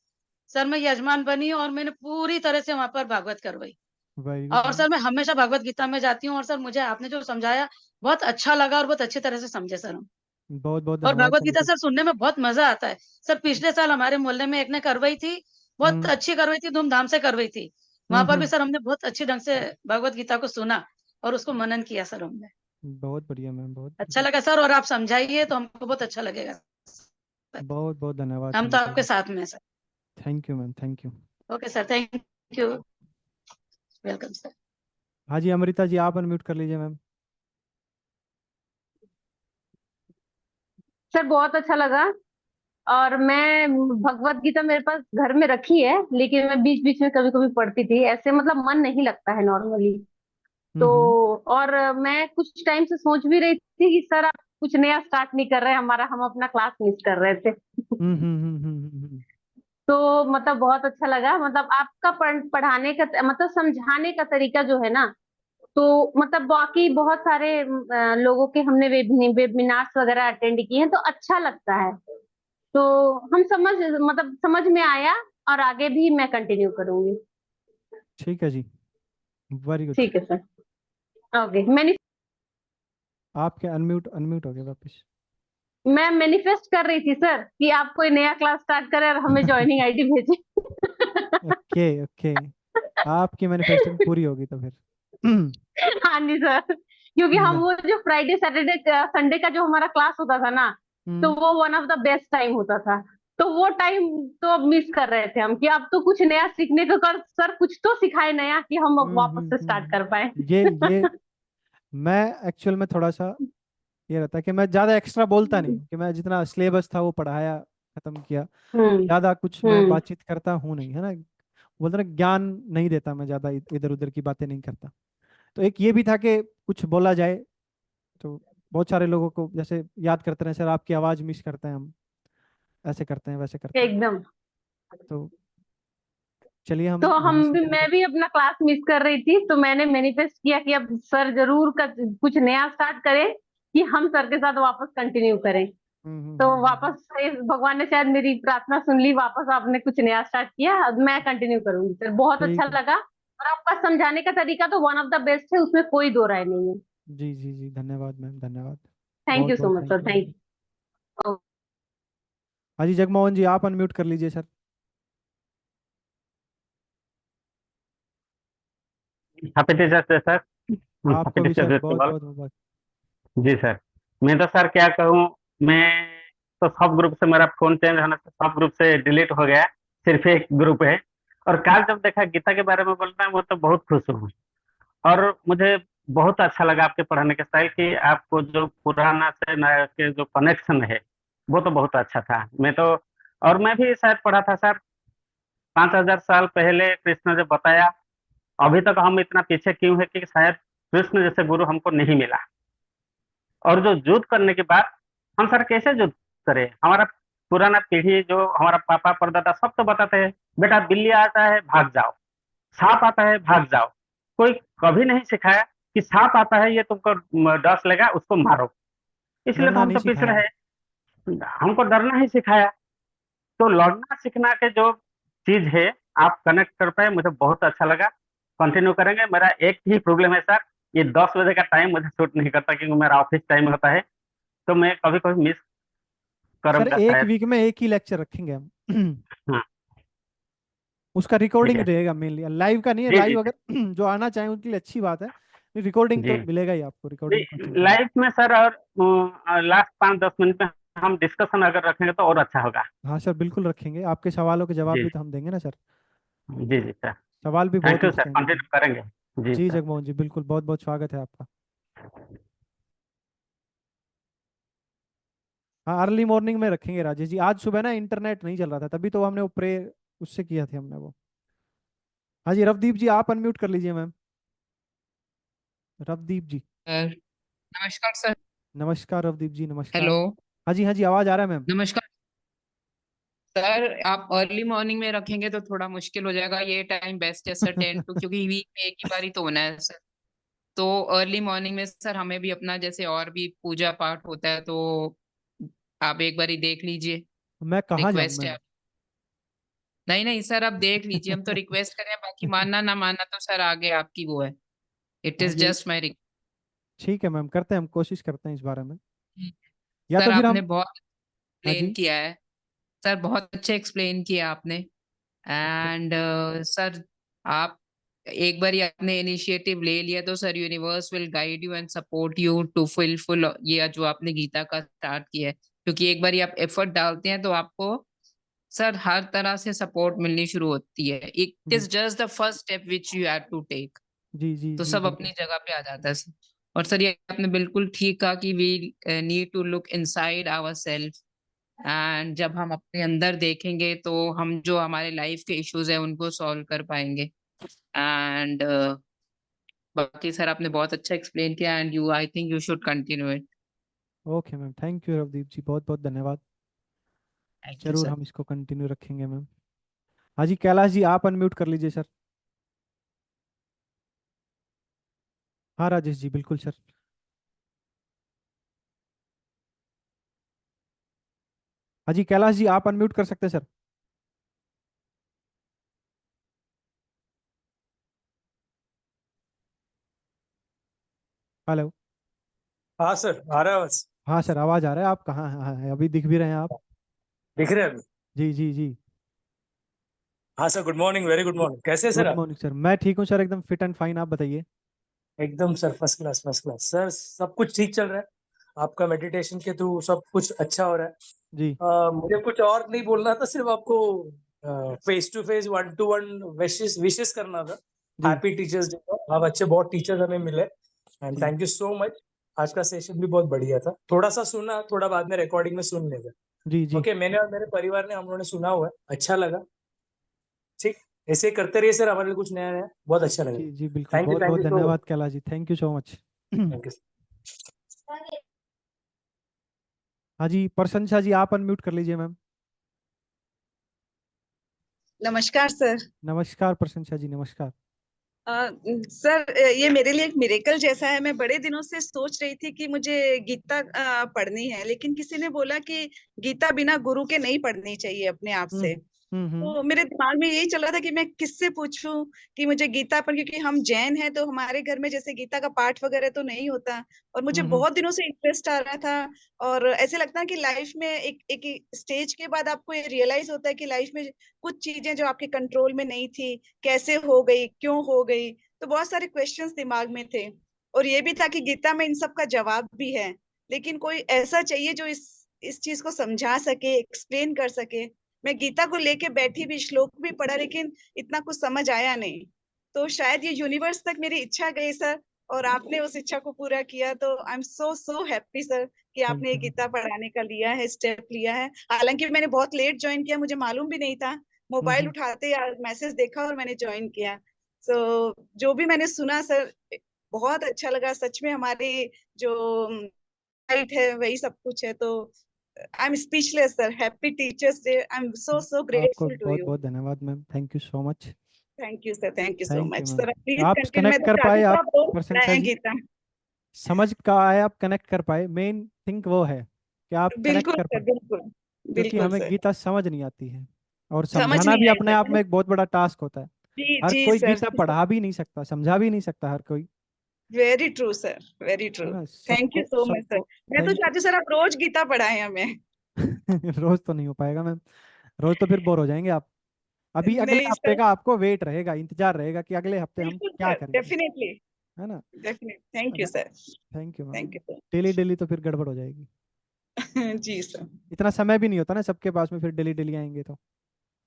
सर मैं यजमान बनी और मैंने पूरी तरह से वहां पर भागवत करवाई। वेरी गुड और मैम। सर मैं हमेशा भागवत गीता में जाती हूँ और सर मुझे आपने जो समझाया बहुत अच्छा लगा और बहुत अच्छी तरह से समझे सर हम। बहुत बहुत और धन्यवाद भगवत सर। गीता सर सुनने में बहुत मजा आता है सर। पिछले साल हमारे मोहल्ले में एक ने करवाई थी, बहुत हम्म अच्छी करवाई थी, धूमधाम से करवाई थी। वहां पर भी हम्म। सर हमने बहुत अच्छी ढंग से भगवत गीता को सुना और उसको मनन किया सर हमने। बहुत बढ़िया मैम, बहुत अच्छा बढ़िया। लगा सर, और आप समझाइए तो हमको बहुत अच्छा लगेगा। बहुत बहुत धन्यवाद हम तो समिता आपके जी। साथ में हैं sir. Thank you ma'am, thank you. Okay sir, thank you, welcome sir. हाँ जी अमृता जी, आप अनम्यूट कर लीजिए मैम। सर बहुत अच्छा लगा। और मैं भगवत गीता मेरे पास घर में रखी है, लेकिन मैं बीच बीच में कभी कभी पढ़ती थी, ऐसे मतलब मन नहीं लगता है नॉर्मली। तो हम्म और मैं कुछ टाइम से सोच भी रही थी कि सर आप कुछ नया स्टार्ट नहीं कर रहे, हमारा हम अपना क्लास मिस कर रहे थे। तो मतलब बहुत अच्छा लगा, मतलब आपका पढ़ाने का मतलब समझाने का तरीका जो है ना, तो मतलब बाकी बहुत सारे लोगों के हमने वेबिनार्स वगैरह अटेंड किए हैं, तो अच्छा लगता है। तो हम समझ में आया, और आगे भी मैं कंटिन्यू करूंगी। ठीक है जी, वेरी गुड। ठीक है सर। ओके। आपके अनम्यूट अनम्यूट हो गए वापस। मैं मैनिफेस्ट कर रही थी सर कि आप कोई नया क्लास स्टार्ट करें और हमें ज्वाइनिंग आईडी भेजें। ओके ओके, आपकी मैनिफेस्टिंग पूरी होगी तो फिर। हाँ जी सर, क्योंकि हम वो जो फ्राइडे सैटरडे संडे का जो हमारा क्लास होता था ना, तो हम्म वो one of the best time होता था। तो वो टाइम तो अब मिस कर रहे थे हम, कि अब तो कुछ नया सीखने को कर सर, कुछ तो सिखाए नया कि हम अब वापस से स्टार्ट कर पाए। ये मैं एक्चुअल में थोड़ा सा ये रहता है कि मैं ज़्यादा एक्स्ट्रा बोलता नहीं, कि मैं जितना सिलेबस था वो पढ़ाया, खत्म किया। हम्म ज़्यादा कुछ मैं हम्म बातचीत करता हूँ नहीं, है ना। बोलते ना ज्ञान नहीं देता मैं ज़्यादा, इधर उधर की बातें नहीं करता। तो एक ये भी था कि कुछ बोला जाए। तो बहुत सारे लोगों को जैसे याद करते रहे सर, आपकी आवाज़ मिस करते हैं हम, ऐसे करते हैं वैसे करते हैं। एकदम। तो चलिए हम तो यहाँ से मैं भी अपना क्लास मिस कर रही थी, तो मैंने मैनिफेस्ट किया कि अब सर जरूर कुछ नया स्टार्ट करें, कि हम सर के साथ वापस कंटिन्यू करें। तो वापस से भगवान ने शायद मेरी प्रार्थना सुन ली, वापस आपने कुछ नया स्टार्ट किया, अब मैं कंटिन्यू करूंगी सर। बहुत अच्छा ठीक है। लगा, और आपका समझाने का तरीका तो वन ऑफ द बेस्ट है, उसमें कोई दो राय नहीं है। जी जी जी, धन्यवाद मैम, धन्यवाद। थैंक बहुत यू सो बहुत much thank sir, you thank ma'am. हाँ जी जगमोहन जी, आप अनम्यूट कर लीजिए sir. Happy teachers day sir. Happy आपको भी टीचर्स सर डे टू बहुत ऑल। बहुत मुबारक। जी सर। मैं तो सर क्या कहूँ, मैं तो सब ग्रुप से, मेरा फोन चेंज होने से सब ग्रुप से डिलीट हो गया, सिर्फ एक ग्रुप है। और कल जब देखा गीता के बारे में बोलना है, वो तो बहुत खुश हूँ। और मुझे बहुत अच्छा लगा आपके पढ़ाने के स्टाइल की, आपको जो पुराना से नया के जो कनेक्शन है वो तो बहुत अच्छा था। मैं तो, और मैं भी शायद पढ़ा था सर, 5,000 साल पहले कृष्ण जब बताया, अभी तक हम इतना पीछे क्यों है कि शायद कृष्ण जैसे गुरु हमको नहीं मिला। और जो युद्ध करने के बाद हम सर कैसे युद्ध करें, हमारा पुराना पीढ़ी जो हमारा पापा परदादा सब तो बताते हैं, बेटा बिल्ली आता है भाग जाओ, सांप आता है भाग जाओ। कोई कभी नहीं सिखाया कि सांप आता है ये तुमको डस लेगा, उसको मारो। इसलिए तो डरना हम नहीं तो पिछड़े सिखाया। हैं, हमको डरना ही सिखाया। तो लड़ना सीखना के जो चीज है, आप कनेक्ट कर पाए, मुझे बहुत अच्छा लगा। कंटिन्यू करेंगे। मेरा एक ही प्रॉब्लम है सर, ये 10 बजे का टाइम मुझे सूट नहीं करता, क्योंकि मेरा ऑफिस टाइम होता है, तो मैं कभी कभी मिस सर करूंगा एक शायद। वीक में एक ही लेक्चर रखेंगे हम। हाँ उसका ठीक रिकॉर्डिंग है। रहेगा मेनली, लाइव का नहीं है। जी जी लाइव अगर जो आना चाहें उनके लिए अच्छी बात है, रिकॉर्डिंग जी तो मिलेगा ही आपको, जी। रिकॉर्डिंग कोचिंग के लिए। लाइफ में सर, और लास्ट 5-10 मिनट में हम डिस्कशन अगर रखेंगे तो और अच्छा होगा। हाँ सर बिल्कुल रखेंगे, आपके सवालों के जवाब जी भी तो हम देंगे ना सर। जी जी सर। सवाल भी बहुत थैंक यू सर, उठते हैं क्योंकि। कंटिन्यू करेंगे। जी जी सर। जगमोहन जी, बिल्कुल, बहुत बहुत स्वागत है आपका। हाँ अर्ली मॉर्निंग में रखेंगे राजेश जी। आज सुबह ना इंटरनेट नहीं चल रहा था, तभी तो हमने वो प्रे उससे किया था हमने वो। हाँ जी रवदीप जी, आप अनम्यूट कर लीजिए मैम। रवदीप जी। सर नमस्कार सर। नमस्कार रवदीप जी, नमस्कार। हेलो। हाँ जी हाँ जी, आवाज आ रहा है मैम। नमस्कार सर, आप अर्ली मॉर्निंग में रखेंगे तो थोड़ा मुश्किल हो जाएगा, ये टाइम बेस्ट है सर 10 to, क्योंकि वीक में एक ही बार ही तो होना है सर। तो अर्ली मॉर्निंग में सर हमें भी अपना जैसे और भी पूजा पाठ होता है, तो आप एक बार ही देख लीजिए। मैं कहाँ जाऊँ रिक्वेस्ट है मैम। आप। नहीं नहीं सर, आप देख लीजिए, हम तो रिक्वेस्ट करें, बाकी मानना ना मानना तो सर आगे आपकी वो है। इट हाँ इज ये जस्ट माई रिक्वेस्ट। ठीक है मैम, करते हैं, हम कोशिश करते हैं इस बारे में। या सर तो फिर आपने हम। बहुत हाँ एक्सप्लेन जी। किया है सर, बहुत अच्छे एक्सप्लेन किया आपने। ओके। एंड सर आप एक बार आपने इनिशिएटिव ले लिया तो sir universe will guide you and support you to full ये जो आपने गीता का स्टार्ट किया है, क्योंकि एक बार आप एफर्ट डालते हैं तो आपको सर हर तरह से सपोर्ट मिलनी शुरू होती है। इट जी is just the first step which you have to take, जी जी तो जी सब अपनी बिल्कुल। जगह पे आ जाता है सर। और सर ये आपने बिल्कुल ठीक कहा कि we need to look inside our self, and जब हम अपने अंदर देखेंगे तो हम जो हमारे लाइफ के इश्यूज है उनको सॉल्व कर पाएंगे। एंड बाकी सर आपने बहुत अच्छा एक्सप्लेन किया, and you I think you should continue it. Okay ma'am, thank you Ravdeep ji, बहुत बहुत धन्यवाद। थैंक यू जरूर सर। हम इसको कंटिन्यू रखेंगे मैम। हाँ जी, कैलाश जी आप अनम्यूट कर लीजिए सर। हाँ राजेश जी, बिल्कुल सर। हाँ जी कैलाश जी आप अनम्यूट कर सकते हैं सर। हेलो। हाँ सर, आ रहा है आवाज? हाँ सर आवाज आ रहा है, आप कहाँ हैं? हाँ, अभी दिख भी रहे हैं आप। दिख रहे हैं अभी? जी जी जी। हाँ sir, good morning, very good morning. कैसे हैं सर गुड आप? मॉर्निंग सर, मैं ठीक हूँ सर, एकदम फिट एंड फाइन, आप बताइए। एकदम sir, first class first class sir, सब कुछ ठीक चल रहा है। आपका मेडिटेशन के थ्रू सब कुछ अच्छा हो रहा है। जी मुझे कुछ और नहीं बोलना था, सिर्फ आपको face to face, one to one wishes wishes करना था। जी हैप्पी टीचर्स डे का। आप अच्छे बहुत टीचर्स हमें मिले, एंड जी थैंक यू सो मच। आज का सेशन भी बहुत बढ़िया था। थोड़ा सा सुना, थोड़ा बाद में रिकॉर्डिंग में सुन लेगा। जी जी ओके, मैंने और मेरे परिवार ने, हम लोगों ने सुना हुआ है, अच्छा लगा। ठीक, ऐसे करते रहिए सर, हमारे लिए कुछ नया नया, बहुत अच्छा लगेगा। जी जी बिल्कुल, बहुत थैंक बहुत यू सो मच। धन्यवाद Kailash ji, thank you so much. Thank you. हाँ जी प्रशंसा जी आप अनम्यूट कर लीजिए मैम। नमस्कार सर। नमस्कार प्रशंसा जी, नमस्कार। सर ये मेरे लिए एक मिरेकल जैसा है। मैं बड़े दिनों से सोच रही थी कि मुझे गीता पढ़नी है, लेकिन किसी ने बोला कि गीता बिना गुरु के नहीं पढ़नी चाहिए अपने आप हम्म से। हम्म। तो मेरे दिमाग में यही चल रहा था कि मैं किससे पूछूं कि मुझे गीता पर, क्योंकि हम जैन हैं तो हमारे घर में जैसे गीता का पाठ वगैरह तो नहीं होता, और मुझे हम्म। बहुत दिनों से इंटरेस्ट आ रहा था। और ऐसे लगता है कि लाइफ में एक एक स्टेज के बाद आपको ये रियलाइज होता है कि लाइफ में कुछ चीजें जो आपके कंट्रोल में नहीं थी, कैसे हो गई, क्यों हो गई। तो बहुत सारे क्वेश्चंस दिमाग में थे, और ये भी था कि गीता में इन सब का जवाब भी है, लेकिन कोई ऐसा चाहिए जो इस चीज को समझा सके, एक्सप्लेन कर सके। मैं गीता को लेके बैठी भी, श्लोक भी पढ़ा, लेकिन इतना कुछ समझ आया नहीं। तो शायद ये यूनिवर्स तक मेरी इच्छा गई सर, और आपने उस इच्छा को पूरा किया। तो I am so so happy sir कि थैंक आपने ये यू मैम। गीता पढ़ाने का लिया है, स्टेप लिया है। हालांकि मैंने बहुत लेट ज्वाइन किया, मुझे मालूम भी नहीं था। मोबाइल हम्म। उठाते या मैसेज देखा और मैंने ज्वाइन किया। सो जो भी मैंने सुना सर, बहुत अच्छा लगा। सच में हमारी जो राइट है वही सब कुछ है। तो I am speechless sir. Happy teachers day. I am so so आपको ग्रेटफुल टू बहुत यू। बहुत धन्यवाद ma'am, thank you so much. Thank you sir, thank you so thank you much ma'am. Sir. Please आप continue. मैं connect तो कर चाहती पाए हूँ आप आप रोज प्रशंसा पढ़ाएं जी, गीता। समझ का आए, आप कनेक्ट कर पाए, मेन थिंक वो है कि आप कनेक्ट बिल्कुल कर सर, पाए। बिल्कुल क्योंकि बिल्कुल हमें सर। गीता समझ नहीं आती है, और समझ समझाना नहीं भी आई अपने आप सर। में एक बहुत बड़ा टास्क होता है। जी हर जी कोई सर। गीता पढ़ा भी नहीं सकता, समझा भी नहीं सकता हर कोई, वेरी ट्रू सर, वेरी है ट्रू। ना। थैंक यू सबको सो मच सर। सबको मैं तो थैंक यू। चाहती हूँ सर आप रोज गीता पढ़ाएं हमें। रोज तो नहीं हो पाएगा मैम, रोज तो फिर बोर हो जाएंगे आप। अभी अगले नहीं हफ्ते सर। का आपको वेट रहेगा, इंतजार रहेगा कि अगले हफ्ते हम बिल्कुल क्या सर, करेंगे, डेफिनेटली। है ना। डेफिनेट, थैंक है यू ना। Sir. Thank you ma'am. Thank you daily daily तो फिर गड़बड़ हो जाएगी, सर। जी सर। इतना समय भी नहीं होता ना सबके पास में, फिर डेली डेली आएंगे तो।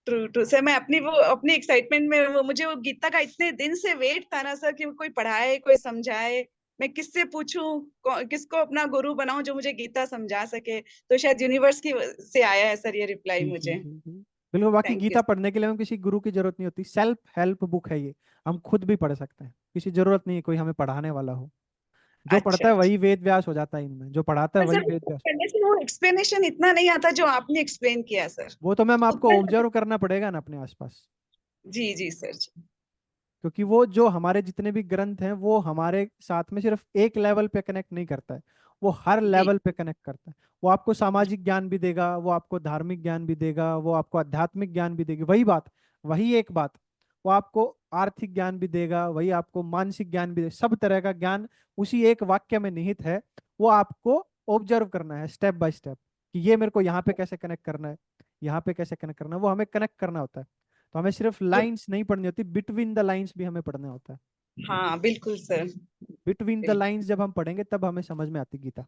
True true sir. मैं अपनी एक्साइटमेंट में, वो मुझे वो गीता का इतने दिन से वेट था ना सर, कि कोई पढ़ाए, कोई समझाए। मैं किससे पूछूं, किसको अपना गुरु बनाऊं जो मुझे गीता समझा सके। तो शायद यूनिवर्स की से आया है सर ये रिप्लाई जी जी मुझे। जी जी बिल्कुल। बाकी थैंक यू। गीता पढ़ने के लिए हमें किसी गुरु की जरूरत नहीं होती, सेल्फ हेल्प बुक है ये, हम खुद भी पढ़ सकते हैं, किसी जरूरत नहीं है कोई हमें पढ़ाने वाला हो। जो अच्छा पढ़ता है अच्छा। वही वेद व्यास हो जाता है इनमें, जो पढ़ाता है पर वही सर वेद उसको व्यास। पढ़ने से वो एक्सप्लेनेशन इतना नहीं आता जो आपने एक्सप्लेन किया सर। वो तो मैम आपको उतना। ऑब्जर्व करना पड़ेगा ना अपने आसपास, जी जी सर जी। क्योंकि वो जो हमारे जितने भी ग्रंथ हैं वो हमारे साथ में सिर्फ एक लेवल पे कनेक्ट नहीं करता है, वो हर जी लेवल पे कनेक्ट करता है। वो आपको सामाजिक ज्ञान भी देगा, वो आपको धार्मिक ज्ञान भी देगा, वो आपको आध्यात्मिक ज्ञान भी देगी, वही बात, वही एक बात। वो आपको आर्थिक ज्ञान भी देगा, वही आपको मानसिक ज्ञान भी देगा, सब तरह का ज्ञान उसी एक वाक्य में निहित है। वो आपको ऑब्जर्व करना है स्टेप बाय स्टेप, कि ये मेरे को यहाँ पे कैसे कनेक्ट करना है, यहाँ पे कैसे कनेक्ट करना है, वो हमें कनेक्ट करना होता है। तो हमें सिर्फ लाइंस नहीं पढ़नी होती, बिटवीन द लाइंस भी हमें पढ़ना होता है। हाँ बिल्कुल सर। बिटवीन द बिल्कुल। लाइंस जब हम पढ़ेंगे तब हमें समझ में आती गीता।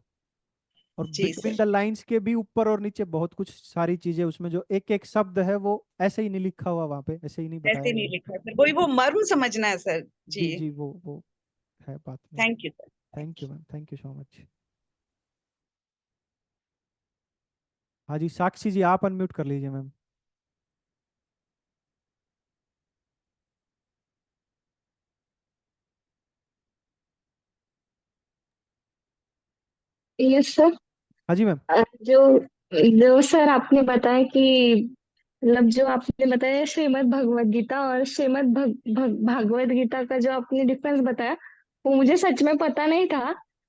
और जी बिटवीन द सर। लाइंस के भी ऊपर और नीचे बहुत कुछ सारी चीजें, उसमें जो एक एक शब्द है वो ऐसे ही नहीं लिखा हुआ, वहां पे ऐसे ही नहीं बताया ऐसे नहीं गया। लिखा सर, वही वो मर्म समझना है सर। जी। जी जी, वो है बात में। Thank you sir. Thank you ma'am, thank you so much. हाँ जी, साक्षी जी आप अनम्यूट कर लीजिए मैम। Yes sir. हाँ जी मैम। जो जो सर आपने बताया कि मतलब जो आपने बताया श्रीमद् भगवत गीता और भागवत गीता का जो आपने डिफरेंस बताया, वो मुझे सच में पता नहीं था।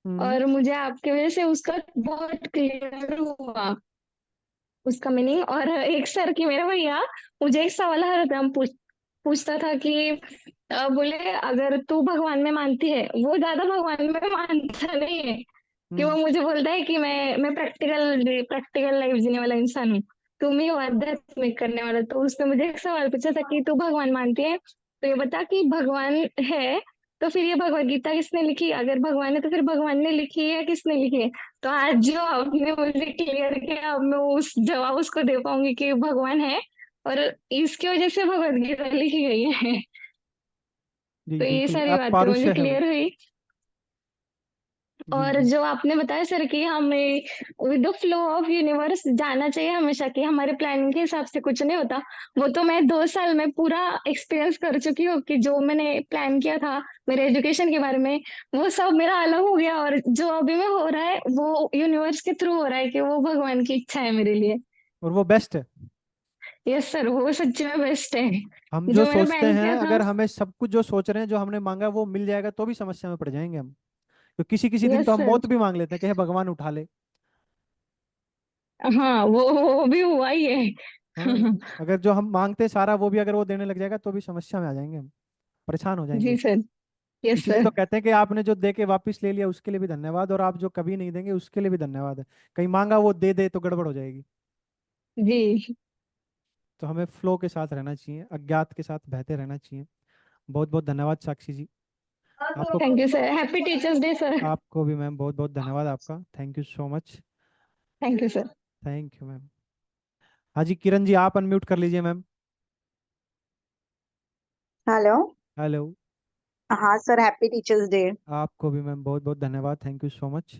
हम्म। और मुझे आपके वजह से उसका बहुत क्लियर हुआ, उसका मीनिंग। और एक सर की, मेरे भैया मुझे एक सवाल हर टाइम पूछता था कि बोले अगर तू भगवान में मानती है, वो ज्यादा भगवान में मानता नहीं है, कि वो मुझे बोलता है कि मैं प्रैक्टिकल लाइफ जीने वाला इंसान हूँ, तुम ही हो आध्यात्मिक करने वाला। तो उसने मुझे एक सवाल पूछा था कि तू भगवान मानती है, तो ये बता कि भगवान है तो फिर ये भगवत गीता किसने लिखी, अगर भगवान है तो फिर भगवान ने लिखी है या किसने लिखी है। तो आज जो आपने मुझे क्लियर किया, अब मैं उस जवाब उसको दे पाऊंगी कि भगवान है और इसकी वजह से भगवत गीता लिखी गई है। जी तो ये बिल्कुल, सारी आप बातें मुझे पारुष्य है वो। क्लियर हुई। जी और जी। जो आपने बताया सर कि हमें with the flow of universe जाना चाहिए हमेशा, कि हमारे प्लानिंग के हिसाब से कुछ नहीं होता, वो तो मैं 2 साल में पूरा एक्सपीरियंस कर चुकी हूँ कि जो मैंने प्लान किया था मेरे एजुकेशन के बारे में, वो सब मेरा अलग हो गया। और जो अभी में हो रहा है वो यूनिवर्स के थ्रू हो रहा है, कि वो भगवान की इच्छा है मेरे लिए। और वो बेस्ट है। यस सर, वो सच्ची में बेस्ट है। हम जो जो मैंने सोचते प्लान हैं, किया था। अगर हमें सब कुछ जो सोच रहे हैं, जो हमने मांगा वो मिल जाएगा, तो भी समस्या में पड़ जाएंगे हम। तो किसी किसी दिन तो यस हम सर। मौत भी मांग लेते हैं कि हे भगवान उठा ले। हाँ, वो भी हुआ ही है। हाँ, अगर जो हम मांगते हैं सारा वो भी अगर वो देने लग जाएगा तो भी समस्या में आ जाएंगे हम, परेशान हो जी जाएंगे। सर। यस इसीलिए सर। तो कहते हैं कि आपने जो दे के वापस ले लिया उसके लिए भी धन्यवाद, और आप जो कभी नहीं देंगे उसके लिए भी धन्यवाद है। कहीं मांगा वो दे दे तो गड़बड़ हो जाएगी। जी। तो हमें फ्लो के साथ रहना चाहिए, अज्ञात के साथ बहते रहना चाहिए। बहुत बहुत धन्यवाद साक्षी जी। आपको thank you sir, happy teachers day sir. आपको भी मैम बहुत बहुत धन्यवाद आपका, thank you so much. Thank you sir. Thank you ma'am. हाँ जी, किरण जी आप अनम्यूट कर लीजिए मैम। हेलो। हेलो। हाँ सर, हैप्पी टीचर्स डे। आपको भी मैम बहुत बहुत धन्यवाद, thank you so much.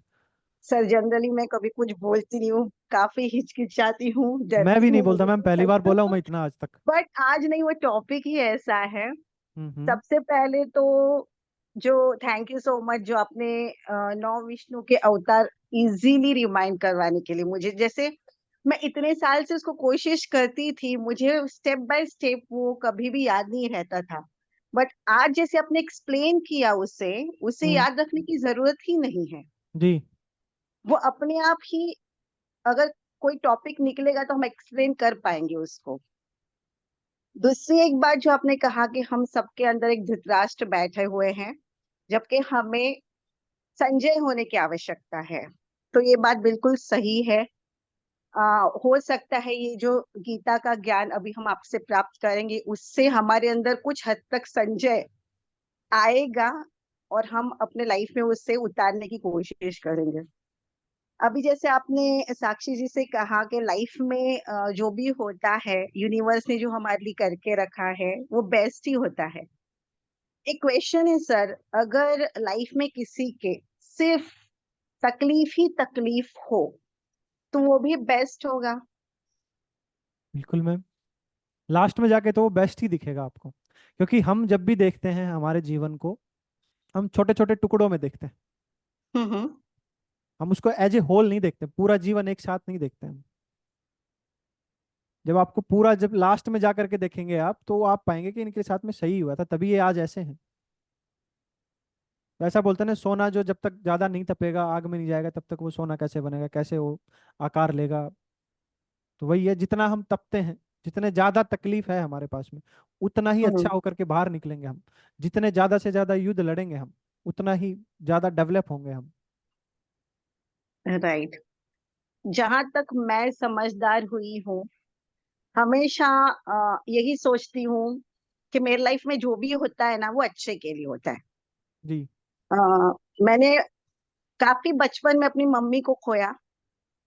Sir generally मैं कभी कुछ बोलती नहीं हूँ, काफी हिचकिचाती हूँ, मैं भी डरती नहीं हूँ, बोलता मुझे मैम, नहीं पहली बार लगता। बोला हूँ मैं इतना आज तक। बट आज नहीं, वो टॉपिक ही ऐसा है। हम्म। सबसे पहले तो जो थैंक यू सो मच जो आपने नौ विष्णु के अवतार इजीली रिमाइंड करवाने के लिए मुझे, जैसे मैं इतने साल से उसको कोशिश करती थी, मुझे स्टेप बाय स्टेप वो कभी भी याद नहीं रहता था। बट आज जैसे आपने एक्सप्लेन किया उसे उसे हम्म। याद रखने की जरूरत ही नहीं है। जी। वो अपने आप ही, अगर कोई टॉपिक निकलेगा तो हम एक्सप्लेन कर पाएंगे उसको। दूसरी एक बात जो आपने कहा कि हम सबके अंदर एक धृतराष्ट्र बैठे हुए हैं, जबकि हमें संजय होने की आवश्यकता है, तो ये बात बिल्कुल सही है। हो सकता है ये जो गीता का ज्ञान अभी हम आपसे प्राप्त करेंगे उससे हमारे अंदर कुछ हद तक संजय आएगा और हम अपने लाइफ में उससे उतारने की कोशिश करेंगे। अभी जैसे आपने साक्षी जी से कहा कि लाइफ में जो भी होता है यूनिवर्स ने जो हमारे लिए करके रखा है वो बेस्ट ही होता है। एक क्वेश्चन है सर, अगर लाइफ में किसी के सिर्फ तकलीफ ही तकलीफ हो तो वो भी बेस्ट होगा? बिल्कुल मैम, लास्ट में जाके तो वो बेस्ट ही दिखेगा आपको, क्योंकि हम जब भी देखते हैं हमारे जीवन को, हम छोटे छोटे टुकड़ों में देखते हैं। हम्म। हम उसको एज ए होल नहीं देखते, पूरा जीवन एक साथ नहीं देखते हम। जब आपको पूरा, जब लास्ट में जा करके देखेंगे आप, तो आप पाएंगे कि इनके साथ में सही हुआ था, तभी ये आज ऐसे हैं। तो ऐसा बोलते हैं ना, सोना जो जब तक ज्यादा नहीं तपेगा, आग में नहीं जाएगा, तब तक वो सोना कैसे बनेगा, कैसे वो आकार लेगा। तो वही है, जितना हम तपते हैं, जितने ज्यादा तकलीफ है हमारे पास में, उतना ही अच्छा हम्म। होकर के बाहर निकलेंगे हम। जितने ज्यादा से ज्यादा युद्ध लड़ेंगे हम, उतना ही ज्यादा डेवलप होंगे हम। राइट। जहां तक मैं समझदार हुई हूँ, हमेशा यही सोचती हूँ कि मेरी लाइफ में जो भी होता है ना, वो अच्छे के लिए होता है। जी। अ, मैंने काफी बचपन में अपनी मम्मी को खोया।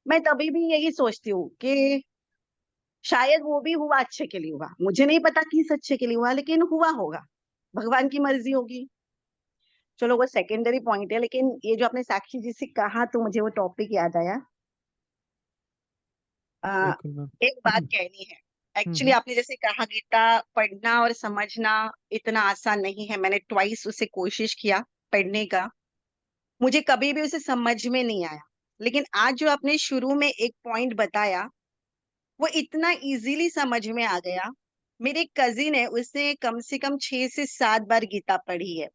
मैं तभी भी यही सोचती हूँ कि शायद वो भी हुआ अच्छे के लिए हुआ, मुझे नहीं पता किस अच्छे के लिए हुआ, लेकिन हुआ होगा, भगवान की मर्जी होगी। चलो वो सेकेंडरी पॉइंट है, लेकिन ये जो आपने साक्षी जी से कहा तो मुझे वो टॉपिक याद आया। बिल्कुल मैम। एक बात कहनी है। एक्चुअली हम्म। आपने जैसे कहा गीता पढ़ना और समझना इतना आसान नहीं है। मैंने ट्वाइस उसे कोशिश किया पढ़ने का, मुझे कभी भी उसे समझ में नहीं आया। लेकिन आज जो आपने शुरू में एक पॉइंट बताया, वो इतना इजीली समझ में आ गया। मेरे कजिन है, उसने कम से कम 6 से 7 बार गीता पढ़ी है,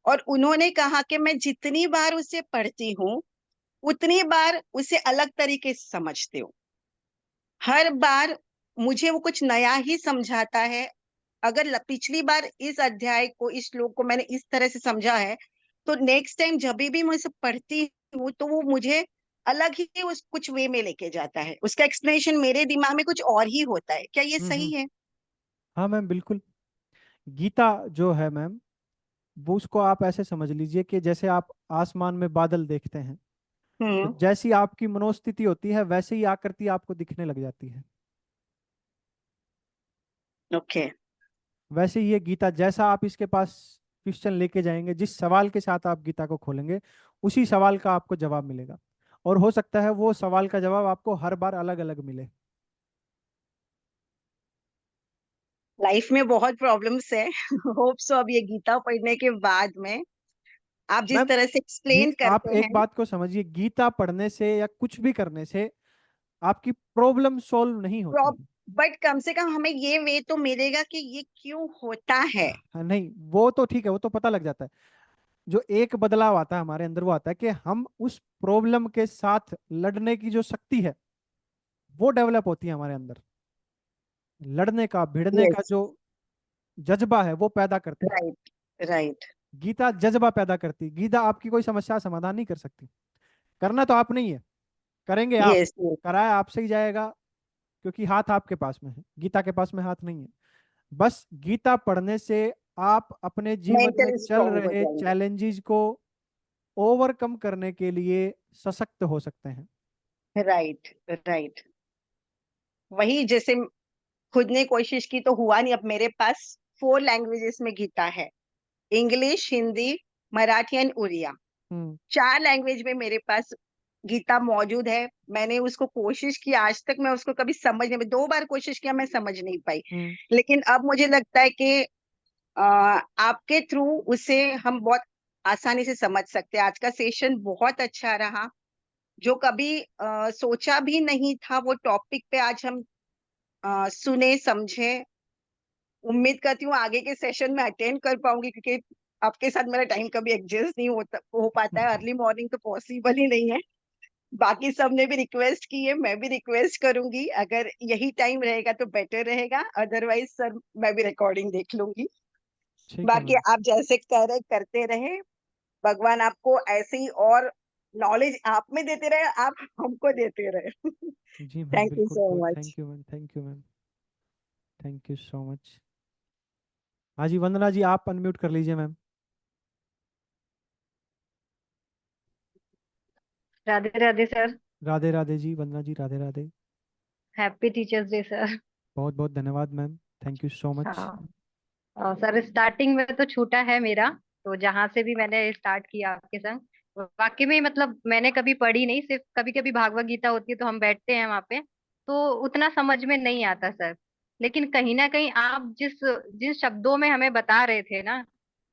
और उन्होंने कहा कि मैं जितनी बार उसे पढ़ती हूँ उतनी बार उसे अलग तरीके से समझती हूँ। हर बार मुझे वो कुछ नया ही समझाता है। अगर पिछली बार इस अध्याय को, इस श्लोक को मैंने इस तरह से समझा है, तो नेक्स्ट टाइम जब भी मैं उसे पढ़ती हूँ तो वो मुझे अलग ही उस कुछ वे में लेके जाता है। उसका एक्सप्लेनेशन मेरे दिमाग में कुछ और ही होता है। क्या ये सही है? हाँ मैम, बिल्कुल। गीता जो है मैम, वो उसको आप ऐसे समझ लीजिए कि जैसे आप आसमान में बादल देखते हैं, तो हम्म। जैसी आपकी मनोस्थिति होती है वैसे ही आकृति आपको दिखने लग जाती है। ओके। वैसे ही ये गीता, जैसा आप इसके पास क्वेश्चन लेके जाएंगे, जिस सवाल के साथ आप गीता को खोलेंगे, उसी सवाल का आपको जवाब मिलेगा। और हो सकता है वो सवाल का जवाब आपको हर बार अलग अलग मिले। लाइफ में बहुत प्रॉब्लम्स है। होप सो अब ये गीता पढ़ने के बाद में आप जिस मैम, तरह से एक्सप्लेन आप करते एक हैं। बात को समझिए, गीता पढ़ने से या कुछ भी करने से आपकी प्रॉब्लम सॉल्व नहीं होती है। बट कम से कम हमें ये वे तो मिलेगा कि ये क्यों होता है। हाँ, नहीं वो तो ठीक है, वो तो पता लग जाता है। जो एक बदलाव आता है हमारे अंदर, वो आता है कि हम उस प्रॉब्लम के साथ लड़ने की जो शक्ति है वो डेवलप होती है हमारे अंदर। लड़ने का, भिड़ने का यस। जो जज्बा है वो पैदा करती है। राइट। राइट। गीता जज्बा पैदा करती है। गीता आपकी कोई समस्या समाधान नहीं कर सकती। करना तो आप नहीं है, करेंगे आप, यस। कराया आपसे ही जाएगा, क्योंकि हाथ आपके पास में है, गीता के पास में हाथ नहीं है। बस गीता पढ़ने से आप अपने जीवन में मेंटली चल स्ट्रांग हो रहे जाएंगे। चैलेंजेस को ओवरकम करने के लिए सशक्त हो सकते हैं। राइट। राइट। वही जैसे खुद ने कोशिश की तो हुआ नहीं। अब मेरे पास 4 लैंग्वेजेस में गीता है, इंग्लिश, हिंदी, मराठी एंड उड़िया। हम्म। 4 लैंग्वेज में मेरे पास गीता मौजूद है। मैंने उसको कोशिश की, आज तक मैं उसको कभी समझ नहीं, 2 बार कोशिश किया, मैं समझ नहीं पाई। हम्म। लेकिन अब मुझे लगता है कि आपके थ्रू उसे हम बहुत आसानी से समझ सकते हैं। आज का सेशन बहुत अच्छा रहा। जो कभी सोचा भी नहीं था वो टॉपिक पे आज हम सुने, समझे। उम्मीद करती हूँ आगे के सेशन में अटेंड कर पाऊंगी, क्योंकि आपके साथ मेरा टाइम कभी एडजस्ट नहीं हो पाता है। अर्ली मॉर्निंग तो पॉसिबल ही नहीं है। बाकी सबने भी रिक्वेस्ट की है, मैं भी रिक्वेस्ट करूंगी, अगर यही टाइम रहेगा तो बेटर रहेगा। अदरवाइज सर मैं भी रिकॉर्डिंग देख लूंगी। ठीक है बाकी मैम। आप जैसे करे करते रहे। भगवान आपको ऐसे ही और नॉलेज आप में देते रहे, आप हमको देते रहे। जी मैम, थैंक यू बिल्कुल। सो बहुत much. Thank you ma'am, thank you ma'am, thank you so much. हाँ जी, वंदना जी आप अनम्यूट कर लीजिए ma'am. Radhe Radhe sir. Radhe Radhe ji, Vandana ji, Radhe Radhe. Happy teachers day sir. बहुत बहुत धन्यवाद ma'am, thank you so much. हाँ। सर स्टार्टिंग में तो छूटा है मेरा, तो जहां से भी मैंने स्टार्ट किया आपके संग, वाकई में मतलब मैंने कभी पढ़ी नहीं, सिर्फ कभी कभी भागवत गीता होती है तो हम बैठते हैं वहां पे, तो उतना समझ में नहीं आता सर। लेकिन कहीं ना कहीं आप जिस जिन शब्दों में हमें बता रहे थे ना,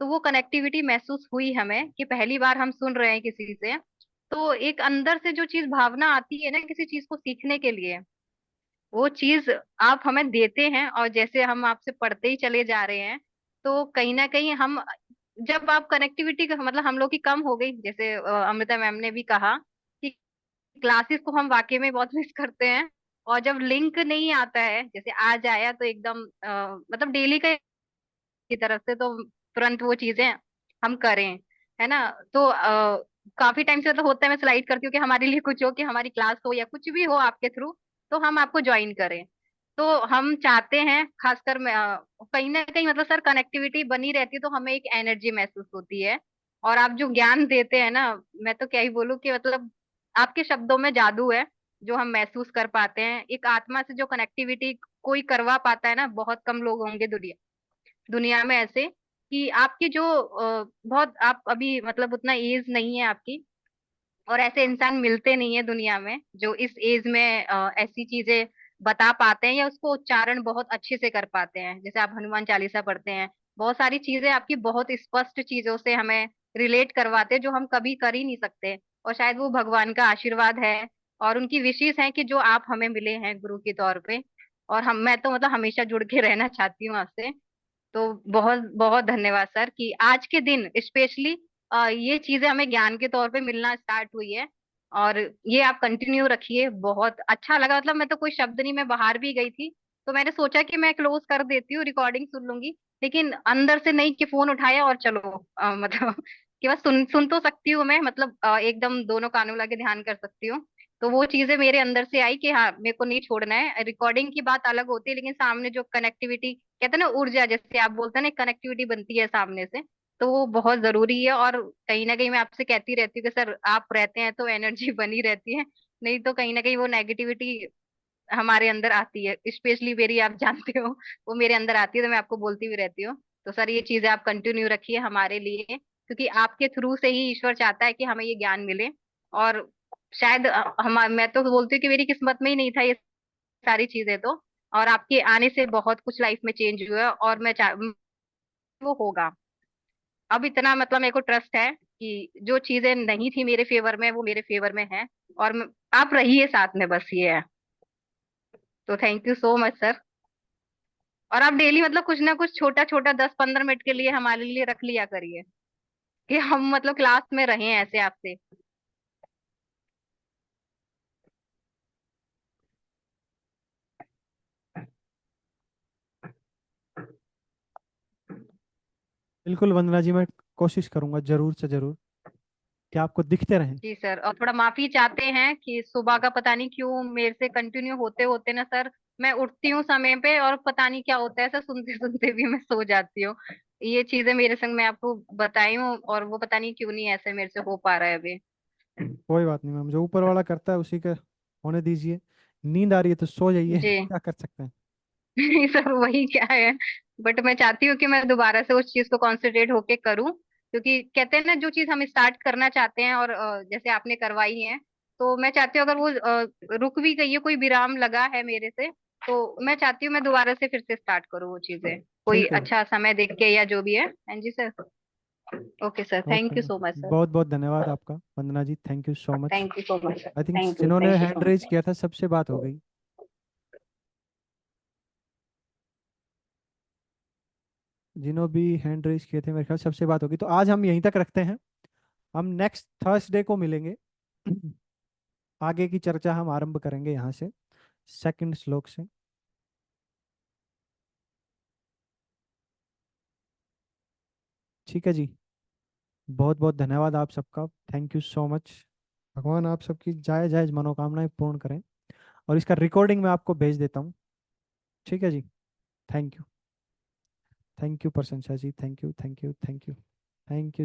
तो वो कनेक्टिविटी महसूस हुई हमें कि पहली बार हम सुन रहे हैं किसी से, तो एक अंदर से जो चीज भावना आती है ना किसी चीज को सीखने के लिए, वो चीज आप हमें देते हैं। और जैसे हम आपसे पढ़ते ही चले जा रहे हैं, तो कहीं ना कहीं हम, जब आप कनेक्टिविटी का मतलब हम लोग की कम हो गई, जैसे अमृता मैम ने भी कहा कि क्लासेस को हम वाकई में बहुत मिस करते हैं। और जब लिंक नहीं आता है, जैसे आज आया तो एकदम मतलब डेली का की तरफ से, तो तुरंत वो चीजें हम करें, है ना। तो काफी टाइम से मतलब होता है, मैं स्लाइड करती हूँ कि हमारे लिए कुछ हो, कि हमारी क्लास हो या कुछ भी हो आपके थ्रू, तो हम आपको ज्वाइन करें। तो हम चाहते हैं, खासकर कहीं ना कहीं मतलब सर कनेक्टिविटी बनी रहती है तो हमें एक एनर्जी महसूस होती है। और आप जो ज्ञान देते हैं ना, मैं तो क्या ही बोलूं कि मतलब आपके शब्दों में जादू है जो हम महसूस कर पाते हैं। एक आत्मा से जो कनेक्टिविटी कोई करवा पाता है ना, बहुत कम लोग होंगे दुनिया दुनिया में ऐसे, कि आपकी जो बहुत आप अभी मतलब उतना एज नहीं है आपकी, और ऐसे इंसान मिलते नहीं है दुनिया में जो इस एज में ऐसी चीजें बता पाते हैं या उसको उच्चारण बहुत अच्छे से कर पाते हैं। जैसे आप हनुमान चालीसा पढ़ते हैं, बहुत सारी चीजें आपकी बहुत स्पष्ट चीजों से हमें रिलेट करवाते हैं जो हम कभी कर ही नहीं सकते। और शायद वो भगवान का आशीर्वाद है और उनकी विशेष है कि जो आप हमें मिले हैं गुरु के तौर पे। और हम मैं तो मतलब हमेशा जुड़ के रहना चाहती हूँ आपसे। तो बहुत बहुत धन्यवाद सर कि आज के दिन स्पेशली ये चीजें हमें ज्ञान के तौर पे मिलना स्टार्ट हुई है। और ये आप कंटिन्यू रखिए, बहुत अच्छा लगा। मतलब मैं तो कोई शब्द नहीं, मैं बाहर भी गई थी तो मैंने सोचा कि मैं क्लोज कर देती हूँ, रिकॉर्डिंग सुन लूंगी, लेकिन अंदर से नहीं कि फोन उठाया और चलो मतलब कि बस सुन सुन तो सकती हूँ मैं, मतलब एकदम दोनों कानों लगे ध्यान कर सकती हूँ। तो वो चीजें मेरे अंदर से आई कि हाँ मेरे को नहीं छोड़ना है। रिकॉर्डिंग की बात अलग होती है, लेकिन सामने जो कनेक्टिविटी कहते हैं ना, ऊर्जा जैसे आप बोलते हैं ना, कनेक्टिविटी बनती है सामने से, तो वो बहुत जरूरी है। और कहीं ना कहीं मैं आपसे कहती रहती हूँ कि सर आप रहते हैं तो एनर्जी बनी रहती है, नहीं तो कहीं ना कहीं वो नेगेटिविटी हमारे अंदर आती है। स्पेशली मेरी आप जानते हो, वो मेरे अंदर आती है, तो मैं आपको बोलती भी रहती हूँ। तो सर ये चीजें आप कंटिन्यू रखिए हमारे लिए, क्योंकि आपके थ्रू से ही ईश्वर चाहता है कि हमें ये ज्ञान मिले। और शायद हम मैं तो बोलती हूँ कि मेरी किस्मत में ही नहीं था ये सारी चीजें तो, और आपके आने से बहुत कुछ लाइफ में चेंज हुआ है। और वो होगा। अब इतना मतलब मेरे को ट्रस्ट है कि जो चीजें नहीं थी मेरे फेवर में वो मेरे फेवर में है। और आप रहिए साथ में, बस ये है। तो thank you so much sir. और आप डेली मतलब कुछ ना कुछ छोटा छोटा 10-15 मिनट के लिए हमारे लिए रख लिया करिए, कि हम मतलब क्लास में रहें ऐसे आपसे। बिल्कुल वंदना जी, मैं कोशिश करूंगा जरूर से जरूर कि आपको दिखते रहें। जी सर, और थोड़ा माफी चाहते हैं कि सुबह का पता नहीं क्यों मेरे से कंटिन्यू होते होते ना सर, मैं उठती हूँ समय पे और पता नहीं क्या होता है सर, सुनते सुनते भी मैं सो जाती हूँ। ये चीजें मेरे संग मैं आपको बताई हूँ, और वो पता नहीं क्यों नहीं ऐसे मेरे से हो पा रहा है अभी। कोई बात नहीं मैम, जो ऊपर वाला करता है उसी के होने दीजिए। नींद आ रही है तो सो जाइए जी क्या कर सकते हैं। नहीं सर, वही क्या है। बट मैं चाहती हूँ कि मैं दोबारा से उस चीज को कॉन्सेंट्रेट होके करूँ, क्योंकि कहते हैं ना जो चीज हम स्टार्ट करना चाहते हैं और जैसे आपने करवाई है, तो मैं चाहती हूँ अगर वो रुक भी गई है, कोई विराम लगा है मेरे से, तो मैं चाहती हूँ मैं दोबारा से फिर से स्टार्ट करूँ वो चीजें, कोई ठीक है। अच्छा समय देख के या जो भी है। हाँ जी sir. Okay sir, okay thank you ma'am, so much sir. बहुत बहुत धन्यवाद आपका Vandana ji, thank you so much. Thank you so much sir. I think thank जिन्होंने you so hand much raise sir. किया था सबसे बात हो गई। जिन्हों भी हैंड रेज किए थे मेरे ख्याल सबसे बात होगी, तो आज हम यहीं तक रखते हैं। हम नेक्स्ट थर्सडे को मिलेंगे। आगे की चर्चा हम आरंभ करेंगे यहाँ से, सेकंड श्लोक से। ठीक है जी, बहुत बहुत धन्यवाद आप सबका, थैंक यू सो मच। भगवान आप सबकी जायज जायज मनोकामनाएं पूर्ण करें। और इसका रिकॉर्डिंग मैं आपको भेज देता हूँ। ठीक है जी, thank you. Thank you Prashansa ji, thank you thank you thank you thank you.